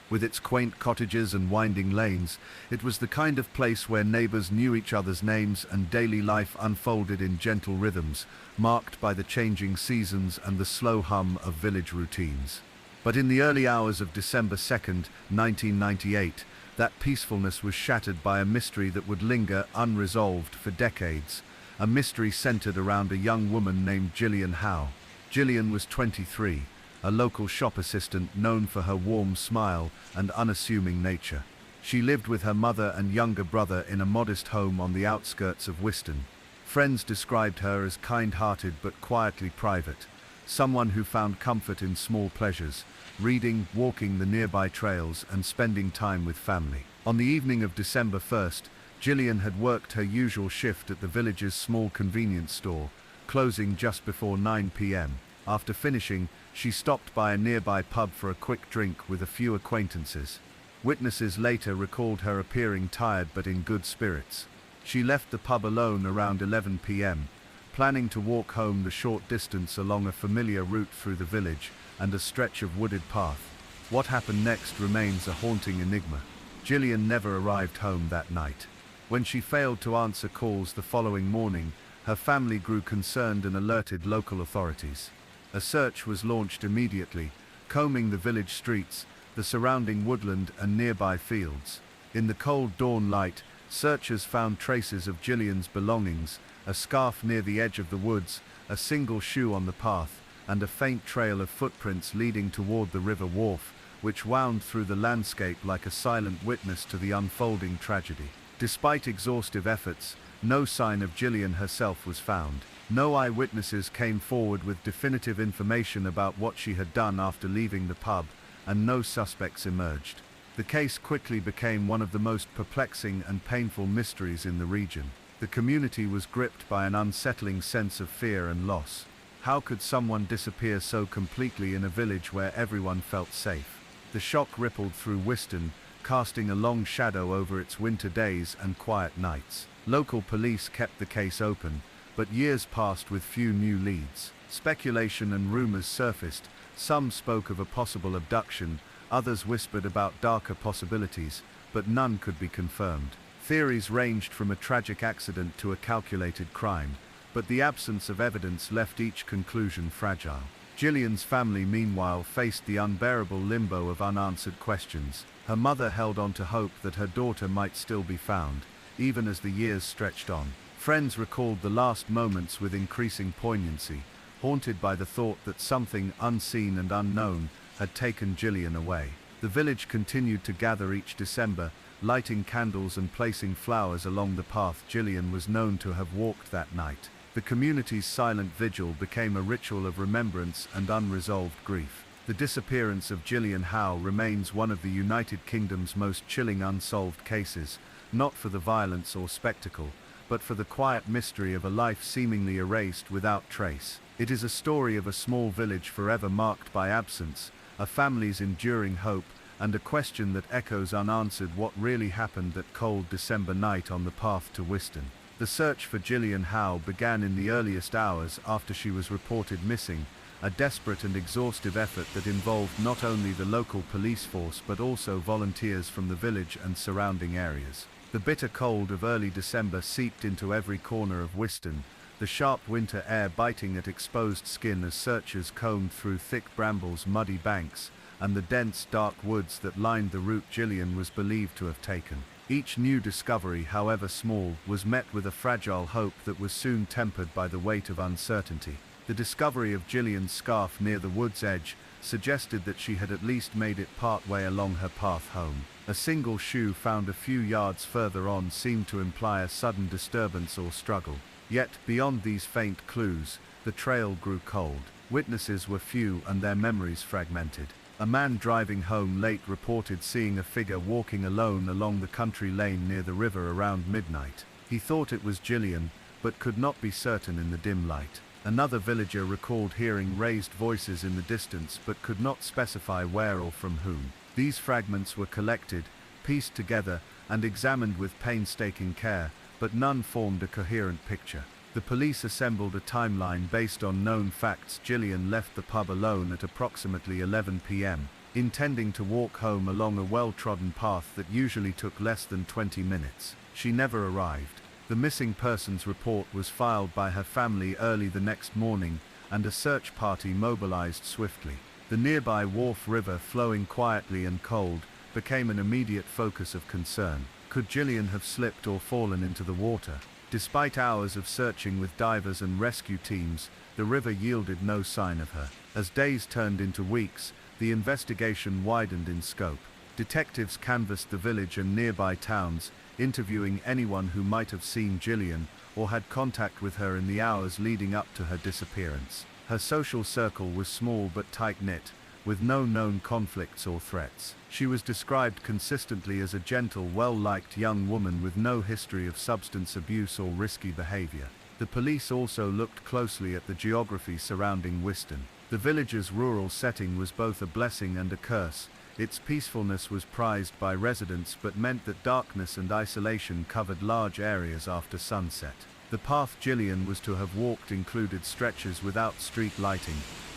With its quaint cottages and winding lanes, it was the kind of place where neighbours knew each other's names and daily life unfolded in gentle rhythms, marked by the changing seasons and the slow hum of village routines. But in the early hours of December 2nd, 1998, that peacefulness was shattered by a mystery that would linger unresolved for decades, a mystery centered around a young woman named Jillian Howe. Jillian was 23, a local shop assistant known for her warm smile and unassuming nature. She lived with her mother and younger brother in a modest home on the outskirts of Whiston. Friends described her as kind-hearted but quietly private, someone who found comfort in small pleasures, reading, walking the nearby trails, and spending time with family. On the evening of December 1st, Jillian had worked her usual shift at the village's small convenience store, closing just before 9 p.m. After finishing, she stopped by a nearby pub for a quick drink with a few acquaintances. Witnesses later recalled her appearing tired but in good spirits. She left the pub alone around 11 p.m., planning to walk home the short distance along a familiar route through the village and a stretch of wooded path. What happened next remains a haunting enigma. Jillian never arrived home that night. When she failed to answer calls the following morning, her family grew concerned and alerted local authorities. A search was launched immediately, combing the village streets, the surrounding woodland and nearby fields. In the cold dawn light, searchers found traces of Jillian's belongings, a scarf near the edge of the woods, a single shoe on the path, and a faint trail of footprints leading toward the river wharf, which wound through the landscape like a silent witness to the unfolding tragedy. Despite exhaustive efforts, no sign of Jillian herself was found. No eyewitnesses came forward with definitive information about what she had done after leaving the pub, and no suspects emerged. The case quickly became one of the most perplexing and painful mysteries in the region. The community was gripped by an unsettling sense of fear and loss. How could someone disappear so completely in a village where everyone felt safe? The shock rippled through Whiston, casting a long shadow over its winter days and quiet nights. Local police kept the case open, but years passed with few new leads. Speculation and rumors surfaced. Some spoke of a possible abduction, others whispered about darker possibilities, but none could be confirmed. Theories ranged from a tragic accident to a calculated crime, but the absence of evidence left each conclusion fragile. Jillian's family, meanwhile, faced the unbearable limbo of unanswered questions. Her mother held on to hope that her daughter might still be found, even as the years stretched on. Friends recalled the last moments with increasing poignancy, haunted by the thought that something unseen and unknown had taken Jillian away. The village continued to gather each December, lighting candles and placing flowers along the path Jillian was known to have walked that night. The community's silent vigil became a ritual of remembrance and unresolved grief. The disappearance of Jillian Howe remains one of the United Kingdom's most chilling unsolved cases, not for the violence or spectacle, but for the quiet mystery of a life seemingly erased without trace. It is a story of a small village forever marked by absence, a family's enduring hope, and a question that echoes unanswered: what really happened that cold December night on the path to Whiston? The search for Jillian Howe began in the earliest hours after she was reported missing, a desperate and exhaustive effort that involved not only the local police force but also volunteers from the village and surrounding areas. The bitter cold of early December seeped into every corner of Whiston, the sharp winter air biting at exposed skin as searchers combed through thick brambles, muddy banks, and the dense, dark woods that lined the route Jillian was believed to have taken. Each new discovery, however small, was met with a fragile hope that was soon tempered by the weight of uncertainty. The discovery of Jillian's scarf near the wood's edge suggested that she had at least made it part way along her path home. A single shoe found a few yards further on seemed to imply a sudden disturbance or struggle. Yet, beyond these faint clues, the trail grew cold. Witnesses were few and their memories fragmented. A man driving home late reported seeing a figure walking alone along the country lane near the river around midnight. He thought it was Jillian, but could not be certain in the dim light. Another villager recalled hearing raised voices in the distance but could not specify where or from whom. These fragments were collected, pieced together, and examined with painstaking care, but none formed a coherent picture. The police assembled a timeline based on known facts. Jillian left the pub alone at approximately 11 p.m., intending to walk home along a well-trodden path that usually took less than 20 minutes. She never arrived. The missing persons report was filed by her family early the next morning, and a search party mobilized swiftly. The nearby Wharf River, flowing quietly and cold, became an immediate focus of concern. Could Jillian have slipped or fallen into the water? Despite hours of searching with divers and rescue teams, the river yielded no sign of her. As days turned into weeks, the investigation widened in scope. Detectives canvassed the village and nearby towns, interviewing anyone who might have seen Jillian or had contact with her in the hours leading up to her disappearance. Her social circle was small but tight-knit, with no known conflicts or threats. She was described consistently as a gentle, well-liked young woman with no history of substance abuse or risky behavior. The police also looked closely at the geography surrounding Whiston. The village's rural setting was both a blessing and a curse. Its peacefulness was prized by residents but meant that darkness and isolation covered large areas after sunset. The path Jillian was to have walked included stretches without street lighting,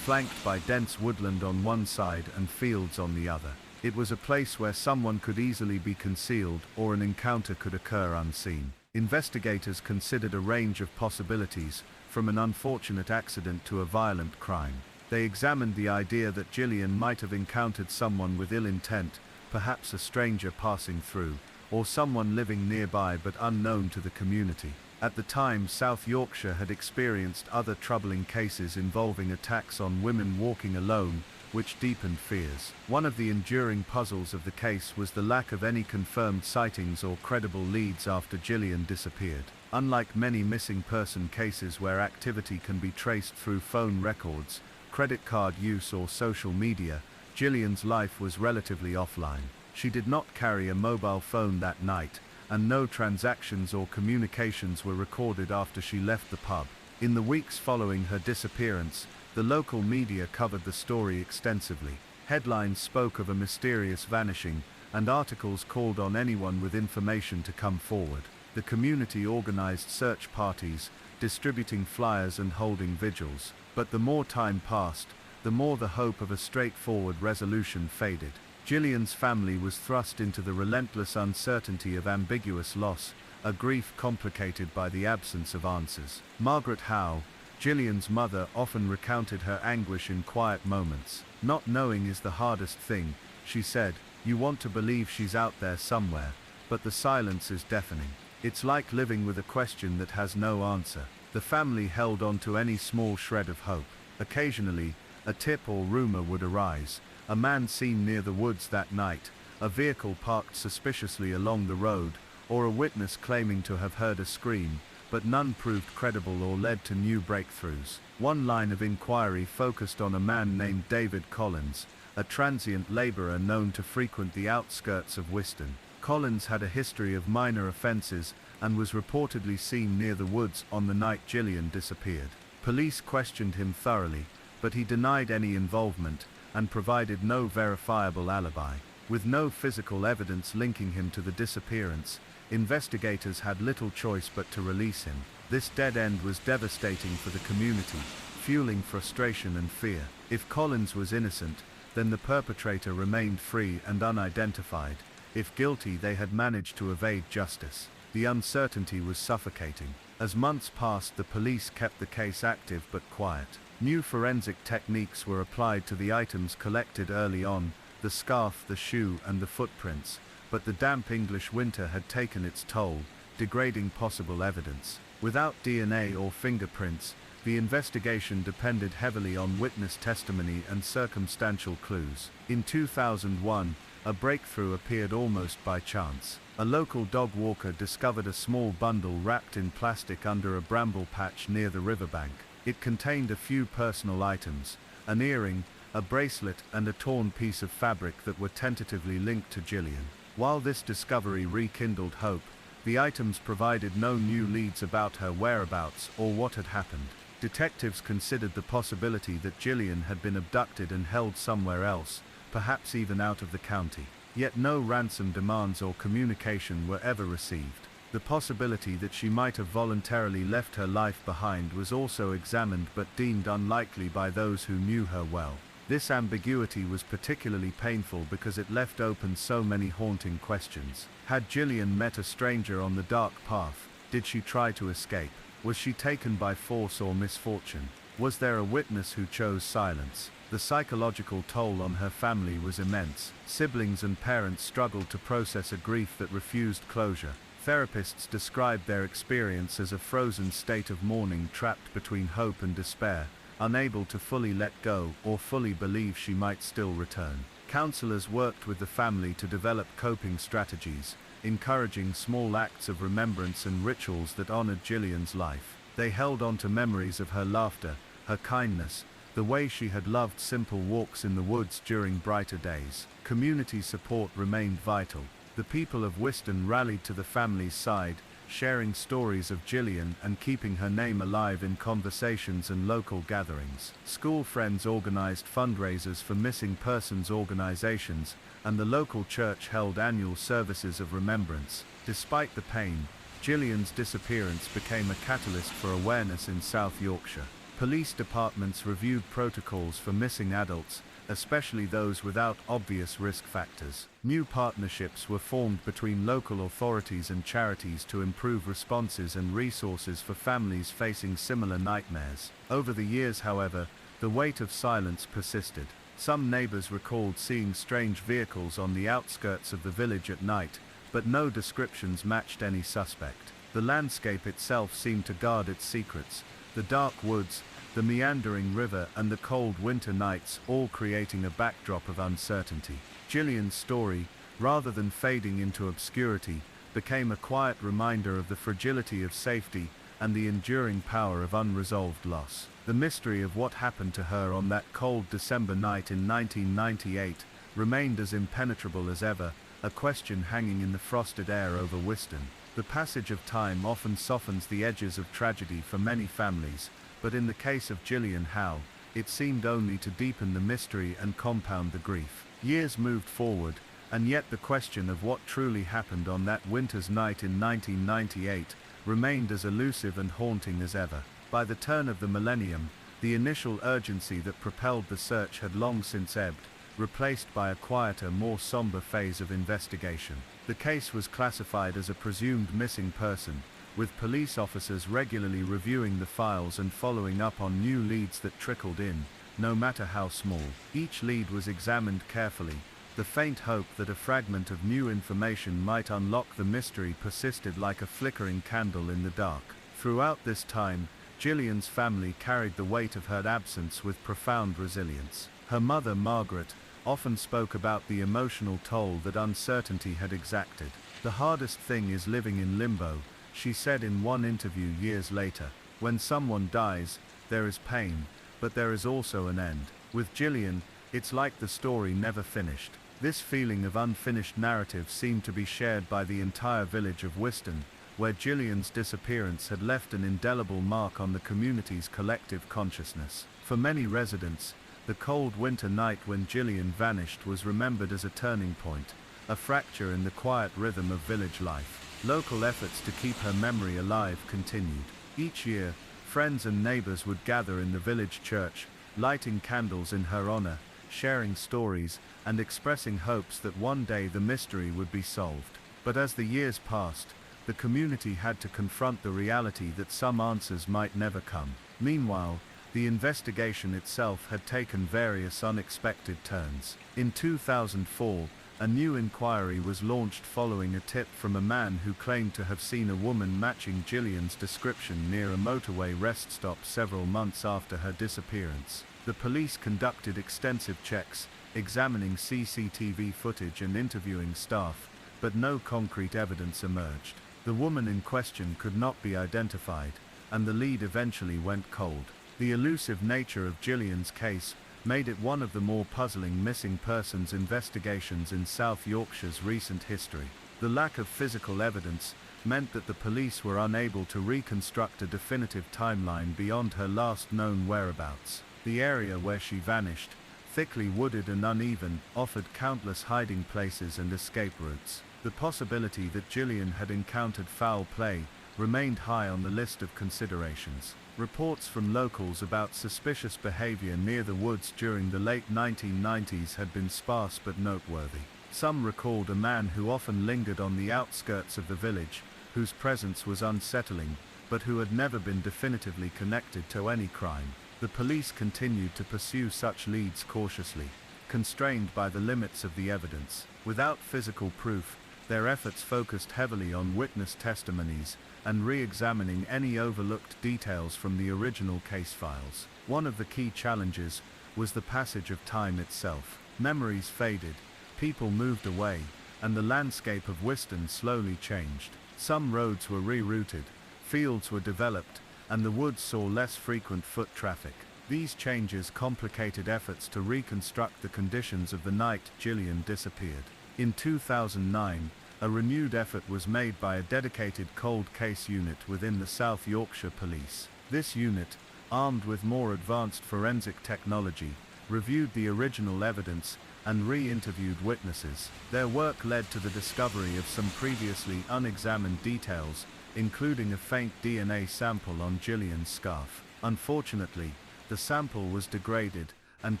flanked by dense woodland on one side and fields on the other. It was a place where someone could easily be concealed or an encounter could occur unseen. Investigators considered a range of possibilities, from an unfortunate accident to a violent crime. They examined the idea that Jillian might have encountered someone with ill intent, perhaps a stranger passing through, or someone living nearby but unknown to the community. At the time, South Yorkshire had experienced other troubling cases involving attacks on women walking alone, which deepened fears. One of the enduring puzzles of the case was the lack of any confirmed sightings or credible leads after Jillian disappeared. Unlike many missing person cases where activity can be traced through phone records, credit card use or social media, Jillian's life was relatively offline. She did not carry a mobile phone that night, and no transactions or communications were recorded after she left the pub. In the weeks following her disappearance, the local media covered the story extensively. Headlines spoke of a mysterious vanishing, and articles called on anyone with information to come forward. The community organized search parties, distributing flyers and holding vigils. But the more time passed, the more the hope of a straightforward resolution faded. Jillian's family was thrust into the relentless uncertainty of ambiguous loss, a grief complicated by the absence of answers. Margaret Howe, Jillian's mother, often recounted her anguish in quiet moments. "Not knowing is the hardest thing," she said. "You want to believe she's out there somewhere, but the silence is deafening. It's like living with a question that has no answer." The family held on to any small shred of hope. Occasionally, a tip or rumor would arise. A man seen near the woods that night, a vehicle parked suspiciously along the road, or a witness claiming to have heard a scream, but none proved credible or led to new breakthroughs. One line of inquiry focused on a man named David Collins, a transient laborer known to frequent the outskirts of Whiston. Collins had a history of minor offenses and was reportedly seen near the woods on the night Jillian disappeared. Police questioned him thoroughly, but he denied any involvement and provided no verifiable alibi. With no physical evidence linking him to the disappearance, investigators had little choice but to release him. This dead end was devastating for the community, fueling frustration and fear. If Collins was innocent, then the perpetrator remained free and unidentified. If guilty, they had managed to evade justice. The uncertainty was suffocating. As months passed, the police kept the case active but quiet. New forensic techniques were applied to the items collected early on, the scarf, the shoe, and the footprints, but the damp English winter had taken its toll, degrading possible evidence. Without DNA or fingerprints, the investigation depended heavily on witness testimony and circumstantial clues. In 2001, a breakthrough appeared almost by chance. A local dog walker discovered a small bundle wrapped in plastic under a bramble patch near the riverbank. It contained a few personal items, an earring, a bracelet, and a torn piece of fabric that were tentatively linked to Jillian. While this discovery rekindled hope, the items provided no new leads about her whereabouts or what had happened. Detectives considered the possibility that Jillian had been abducted and held somewhere else, perhaps even out of the county. Yet no ransom demands or communication were ever received. The possibility that she might have voluntarily left her life behind was also examined but deemed unlikely by those who knew her well. This ambiguity was particularly painful because it left open so many haunting questions. Had Jillian met a stranger on the dark path? Did she try to escape? Was she taken by force or misfortune? Was there a witness who chose silence? The psychological toll on her family was immense. Siblings and parents struggled to process a grief that refused closure. Therapists described their experience as a frozen state of mourning trapped between hope and despair, unable to fully let go or fully believe she might still return. Counselors worked with the family to develop coping strategies, encouraging small acts of remembrance and rituals that honored Jillian's life. They held on to memories of her laughter, her kindness, the way she had loved simple walks in the woods during brighter days. Community support remained vital. The people of Whiston rallied to the family's side, sharing stories of Jillian and keeping her name alive in conversations and local gatherings. School friends organized fundraisers for missing persons organizations, and the local church held annual services of remembrance. Despite the pain, Jillian's disappearance became a catalyst for awareness in South Yorkshire. Police departments reviewed protocols for missing adults, especially those without obvious risk factors. New partnerships were formed between local authorities and charities to improve responses and resources for families facing similar nightmares. Over the years, however, the weight of silence persisted. Some neighbors recalled seeing strange vehicles on the outskirts of the village at night, but no descriptions matched any suspect. The landscape itself seemed to guard its secrets. The dark woods, the meandering river and the cold winter nights all creating a backdrop of uncertainty. Jillian's story, rather than fading into obscurity, became a quiet reminder of the fragility of safety and the enduring power of unresolved loss. The mystery of what happened to her on that cold December night in 1998 remained as impenetrable as ever, a question hanging in the frosted air over Whiston. The passage of time often softens the edges of tragedy for many families, but in the case of Jillian Howe, it seemed only to deepen the mystery and compound the grief. Years moved forward, and yet the question of what truly happened on that winter's night in 1998 remained as elusive and haunting as ever. By the turn of the millennium, the initial urgency that propelled the search had long since ebbed, replaced by a quieter, more somber phase of investigation. The case was classified as a presumed missing person, with police officers regularly reviewing the files and following up on new leads that trickled in, no matter how small. Each lead was examined carefully. The faint hope that a fragment of new information might unlock the mystery persisted like a flickering candle in the dark. Throughout this time, Jillian's family carried the weight of her absence with profound resilience. Her mother, Margaret, often spoke about the emotional toll that uncertainty had exacted. "The hardest thing is living in limbo," she said in one interview years later. "When someone dies, there is pain, but there is also an end. With Jillian, it's like the story never finished." This feeling of unfinished narrative seemed to be shared by the entire village of Whiston, where Jillian's disappearance had left an indelible mark on the community's collective consciousness. For many residents, the cold winter night when Jillian vanished was remembered as a turning point, a fracture in the quiet rhythm of village life. Local efforts to keep her memory alive continued. Each year, friends and neighbors would gather in the village church, lighting candles in her honor, sharing stories, and expressing hopes that one day the mystery would be solved. But as the years passed, the community had to confront the reality that some answers might never come. Meanwhile, the investigation itself had taken various unexpected turns. In 2004, a new inquiry was launched following a tip from a man who claimed to have seen a woman matching Jillian's description near a motorway rest stop several months after her disappearance. The police conducted extensive checks, examining CCTV footage and interviewing staff, but no concrete evidence emerged. The woman in question could not be identified, and the lead eventually went cold. The elusive nature of Jillian's case made it one of the more puzzling missing persons investigations in South Yorkshire's recent history. The lack of physical evidence meant that the police were unable to reconstruct a definitive timeline beyond her last known whereabouts. The area where she vanished, thickly wooded and uneven, offered countless hiding places and escape routes. The possibility that Jillian had encountered foul play remained high on the list of considerations. Reports from locals about suspicious behavior near the woods during the late 1990s had been sparse but noteworthy. Some recalled a man who often lingered on the outskirts of the village, whose presence was unsettling, but who had never been definitively connected to any crime. The police continued to pursue such leads cautiously, constrained by the limits of the evidence. Without physical proof, their efforts focused heavily on witness testimonies and re-examining any overlooked details from the original case files. One of the key challenges was the passage of time itself. Memories faded, people moved away, and the landscape of Whiston slowly changed. Some roads were rerouted, fields were developed, and the woods saw less frequent foot traffic. These changes complicated efforts to reconstruct the conditions of the night Jillian disappeared. In 2009, a renewed effort was made by a dedicated cold case unit within the South Yorkshire Police. This unit, armed with more advanced forensic technology, reviewed the original evidence and re-interviewed witnesses. Their work led to the discovery of some previously unexamined details, including a faint DNA sample on Jillian's scarf. Unfortunately, the sample was degraded and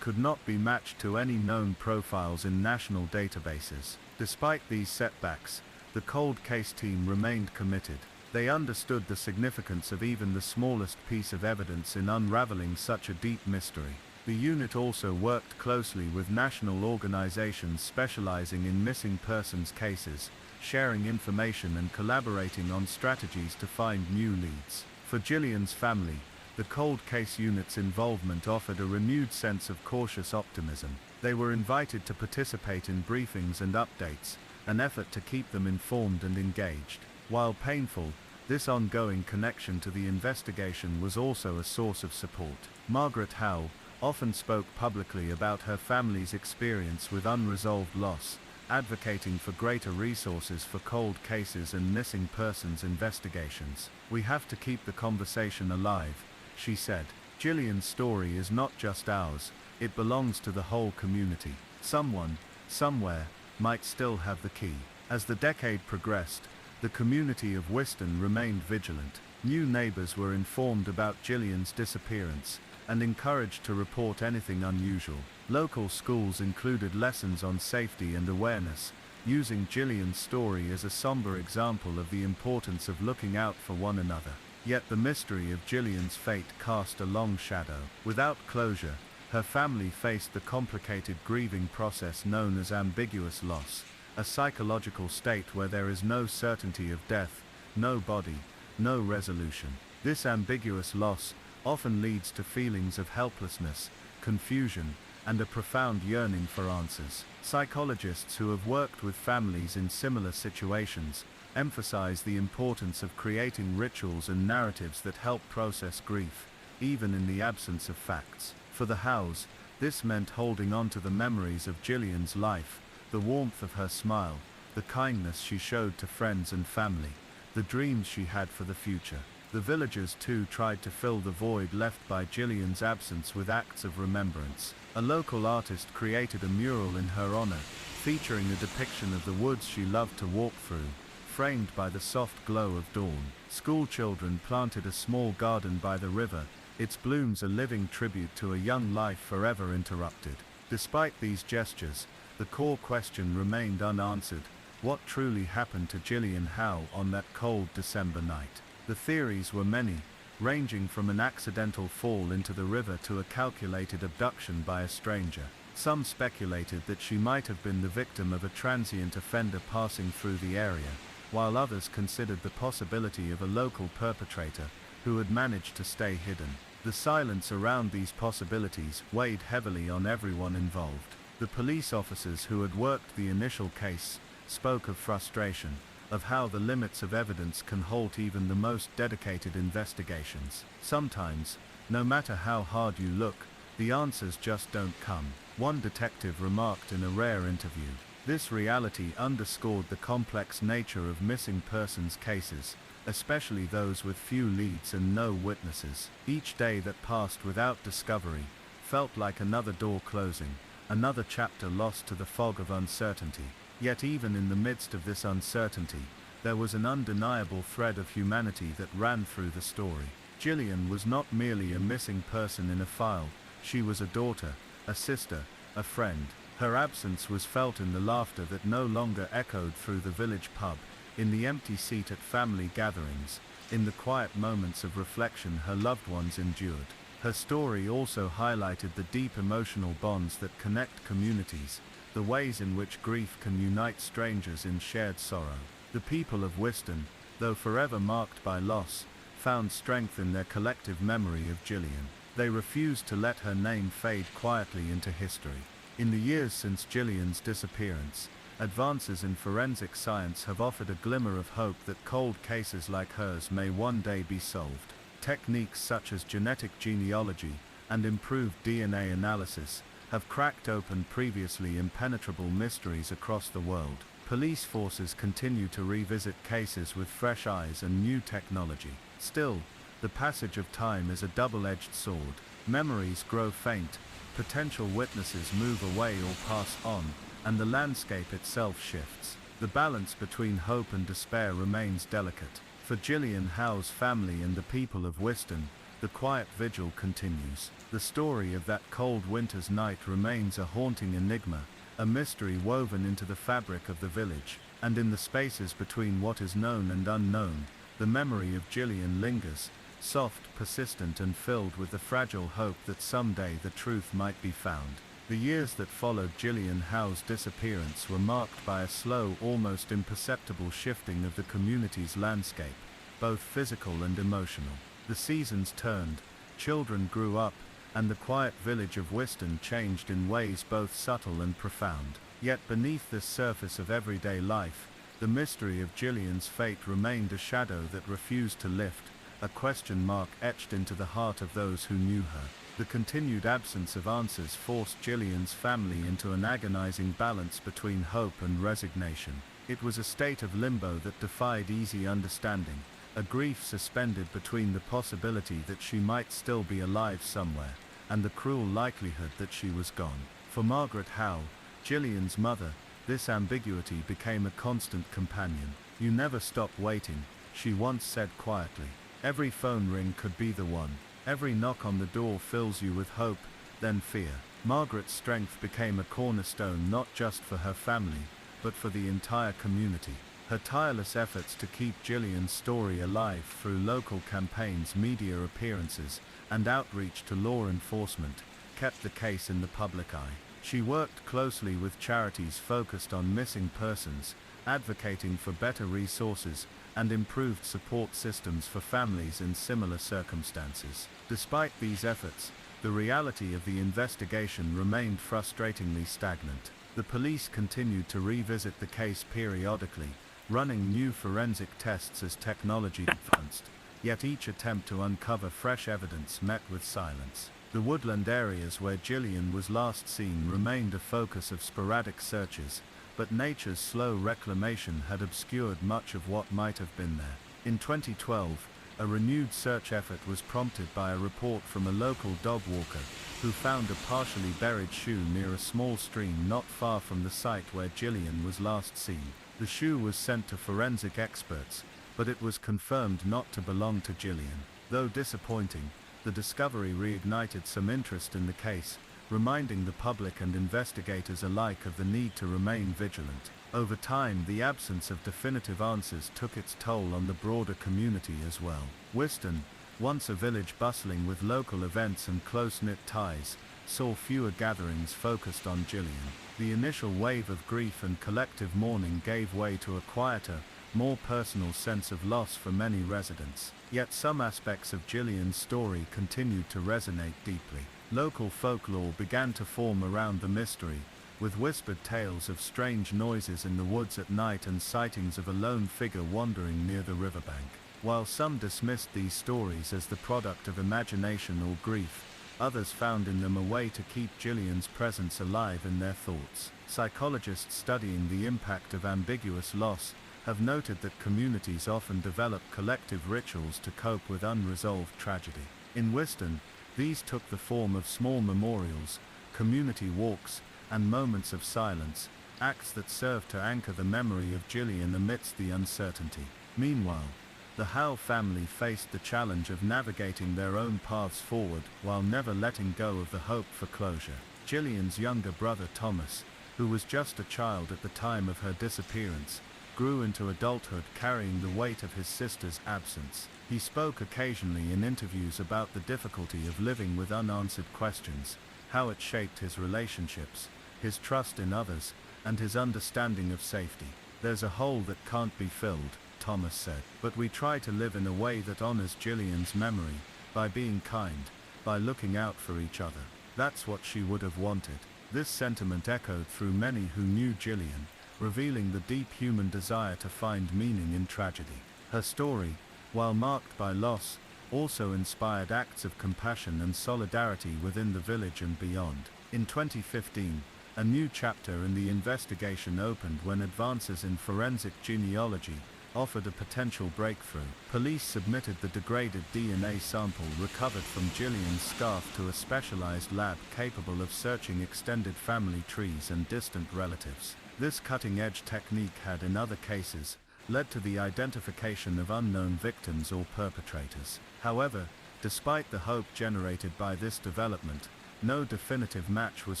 could not be matched to any known profiles in national databases. Despite these setbacks, the cold case team remained committed. They understood the significance of even the smallest piece of evidence in unraveling such a deep mystery. The unit also worked closely with national organizations specializing in missing persons cases, sharing information and collaborating on strategies to find new leads. For Jillian's family, the cold case unit's involvement offered a renewed sense of cautious optimism. They were invited to participate in briefings and updates, an effort to keep them informed and engaged. While painful, this ongoing connection to the investigation was also a source of support. Margaret Howe often spoke publicly about her family's experience with unresolved loss, advocating for greater resources for cold cases and missing persons investigations. "We have to keep the conversation alive," she said. "Jillian's story is not just ours, it belongs to the whole community. Someone, somewhere, might still have the key." As the decade progressed, the community of Whiston remained vigilant. New neighbors were informed about Jillian's disappearance and encouraged to report anything unusual. Local schools included lessons on safety and awareness, using Jillian's story as a somber example of the importance of looking out for one another. Yet the mystery of Jillian's fate cast a long shadow. Without closure, her family faced the complicated grieving process known as ambiguous loss, a psychological state where there is no certainty of death, no body, no resolution. This ambiguous loss often leads to feelings of helplessness, confusion, and a profound yearning for answers. Psychologists who have worked with families in similar situations emphasize the importance of creating rituals and narratives that help process grief, even in the absence of facts. For the Howes, this meant holding on to the memories of Jillian's life, the warmth of her smile, the kindness she showed to friends and family, the dreams she had for the future. The villagers too tried to fill the void left by Jillian's absence with acts of remembrance. A local artist created a mural in her honor, featuring a depiction of the woods she loved to walk through, framed by the soft glow of dawn. School children planted a small garden by the river, its blooms a living tribute to a young life forever interrupted. Despite these gestures, the core question remained unanswered: what truly happened to Jillian Howe on that cold December night? The theories were many, ranging from an accidental fall into the river to a calculated abduction by a stranger. Some speculated that she might have been the victim of a transient offender passing through the area, while others considered the possibility of a local perpetrator who had managed to stay hidden. The silence around these possibilities weighed heavily on everyone involved. The police officers who had worked the initial case spoke of frustration, of how the limits of evidence can halt even the most dedicated investigations. Sometimes, no matter how hard you look, the answers just don't come. One detective remarked in a rare interview. This reality underscored the complex nature of missing persons cases, especially those with few leads and no witnesses. Each day that passed without discovery felt like another door closing, another chapter lost to the fog of uncertainty. Yet even in the midst of this uncertainty, there was an undeniable thread of humanity that ran through the story. Jillian was not merely a missing person in a file, she was a daughter, a sister, a friend. Her absence was felt in the laughter that no longer echoed through the village pub, in the empty seat at family gatherings, in the quiet moments of reflection her loved ones endured. Her story also highlighted the deep emotional bonds that connect communities, the ways in which grief can unite strangers in shared sorrow. The people of Whiston, though forever marked by loss, found strength in their collective memory of Jillian. They refused to let her name fade quietly into history. In the years since Jillian's disappearance, advances in forensic science have offered a glimmer of hope that cold cases like hers may one day be solved. Techniques such as genetic genealogy and improved DNA analysis have cracked open previously impenetrable mysteries across the world. Police forces continue to revisit cases with fresh eyes and new technology. Still, the passage of time is a double-edged sword. Memories grow faint, potential witnesses move away or pass on, and the landscape itself shifts. The balance between hope and despair remains delicate. For Jillian Howe's family and the people of Whiston, the quiet vigil continues. The story of that cold winter's night remains a haunting enigma, a mystery woven into the fabric of the village, and in the spaces between what is known and unknown, the memory of Jillian lingers, soft, persistent and filled with the fragile hope that someday the truth might be found. The years that followed Jillian Howe's disappearance were marked by a slow, almost imperceptible shifting of the community's landscape, both physical and emotional. The seasons turned, children grew up, and the quiet village of Whiston changed in ways both subtle and profound. Yet beneath this surface of everyday life, the mystery of Jillian's fate remained a shadow that refused to lift, a question mark etched into the heart of those who knew her. The continued absence of answers forced Jillian's family into an agonizing balance between hope and resignation. It was a state of limbo that defied easy understanding, a grief suspended between the possibility that she might still be alive somewhere, and the cruel likelihood that she was gone. For Margaret Howe, Jillian's mother, this ambiguity became a constant companion. "You never stop waiting," she once said quietly. "Every phone ring could be the one. Every knock on the door fills you with hope, then fear." Margaret's strength became a cornerstone not just for her family, but for the entire community. Her tireless efforts to keep Jillian's story alive through local campaigns, media appearances, and outreach to law enforcement kept the case in the public eye. She worked closely with charities focused on missing persons, advocating for better resources and improved support systems for families in similar circumstances. Despite these efforts, the reality of the investigation remained frustratingly stagnant. The police continued to revisit the case periodically, running new forensic tests as technology advanced, yet each attempt to uncover fresh evidence met with silence. The woodland areas where Jillian was last seen remained a focus of sporadic searches, but nature's slow reclamation had obscured much of what might have been there. In 2012, a renewed search effort was prompted by a report from a local dog walker, who found a partially buried shoe near a small stream not far from the site where Jillian was last seen. The shoe was sent to forensic experts, but it was confirmed not to belong to Jillian. Though disappointing, the discovery reignited some interest in the case, reminding the public and investigators alike of the need to remain vigilant. Over time, the absence of definitive answers took its toll on the broader community as well. Whiston, once a village bustling with local events and close-knit ties, saw fewer gatherings focused on Jillian. The initial wave of grief and collective mourning gave way to a quieter, more personal sense of loss for many residents. Yet some aspects of Jillian's story continued to resonate deeply. Local folklore began to form around the mystery, with whispered tales of strange noises in the woods at night and sightings of a lone figure wandering near the riverbank. While some dismissed these stories as the product of imagination or grief, others found in them a way to keep Jillian's presence alive in their thoughts. Psychologists studying the impact of ambiguous loss have noted that communities often develop collective rituals to cope with unresolved tragedy. In Whiston, these took the form of small memorials, community walks, and moments of silence, acts that served to anchor the memory of Jillian amidst the uncertainty. Meanwhile, the Howe family faced the challenge of navigating their own paths forward while never letting go of the hope for closure. Jillian's younger brother Thomas, who was just a child at the time of her disappearance, grew into adulthood carrying the weight of his sister's absence. He spoke occasionally in interviews about the difficulty of living with unanswered questions, how it shaped his relationships, his trust in others, and his understanding of safety. "There's a hole that can't be filled," Thomas said, "but we try to live in a way that honors Jillian's memory, by being kind, by looking out for each other." That's what she would have wanted. This sentiment echoed through many who knew Jillian, revealing the deep human desire to find meaning in tragedy. Her story, while marked by loss, also inspired acts of compassion and solidarity within the village and beyond. In 2015, a new chapter in the investigation opened when advances in forensic genealogy offered a potential breakthrough. Police submitted the degraded DNA sample recovered from Jillian's scarf to a specialized lab capable of searching extended family trees and distant relatives. This cutting-edge technique had in other cases led to the identification of unknown victims or perpetrators. However, despite the hope generated by this development, no definitive match was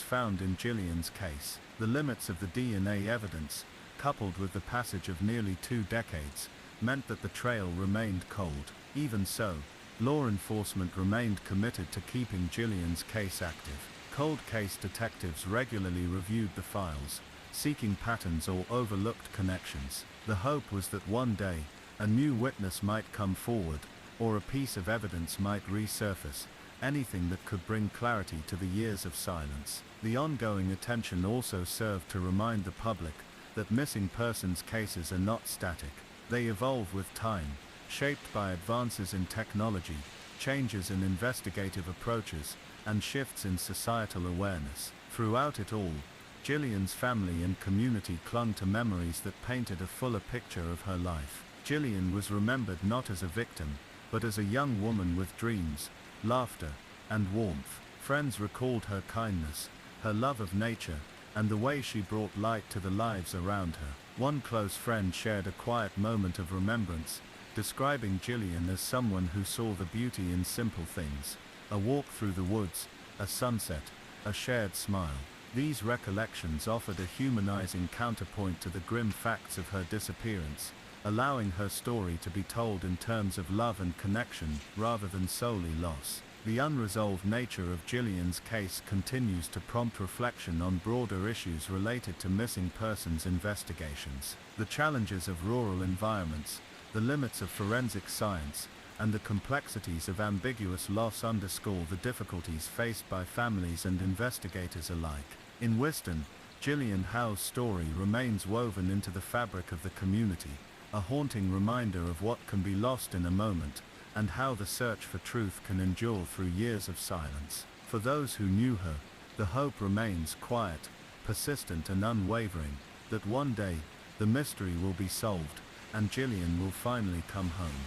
found in Jillian's case. The limits of the DNA evidence, coupled with the passage of nearly 2 decades, meant that the trail remained cold. Even so, law enforcement remained committed to keeping Jillian's case active. Cold case detectives regularly reviewed the files, seeking patterns or overlooked connections. The hope was that one day, a new witness might come forward, or a piece of evidence might resurface, anything that could bring clarity to the years of silence. The ongoing attention also served to remind the public that missing persons cases are not static. They evolve with time, shaped by advances in technology, changes in investigative approaches, and shifts in societal awareness. Throughout it all, Jillian's family and community clung to memories that painted a fuller picture of her life. Jillian was remembered not as a victim, but as a young woman with dreams, laughter, and warmth. Friends recalled her kindness, her love of nature, and the way she brought light to the lives around her. One close friend shared a quiet moment of remembrance, describing Jillian as someone who saw the beauty in simple things: a walk through the woods, a sunset, a shared smile. These recollections offered a humanizing counterpoint to the grim facts of her disappearance, allowing her story to be told in terms of love and connection, rather than solely loss. The unresolved nature of Jillian's case continues to prompt reflection on broader issues related to missing persons investigations. The challenges of rural environments, the limits of forensic science, and the complexities of ambiguous loss underscore the difficulties faced by families and investigators alike. In Whiston, Jillian Howe's story remains woven into the fabric of the community, a haunting reminder of what can be lost in a moment, and how the search for truth can endure through years of silence. For those who knew her, the hope remains quiet, persistent and unwavering, that one day, the mystery will be solved, and Jillian will finally come home.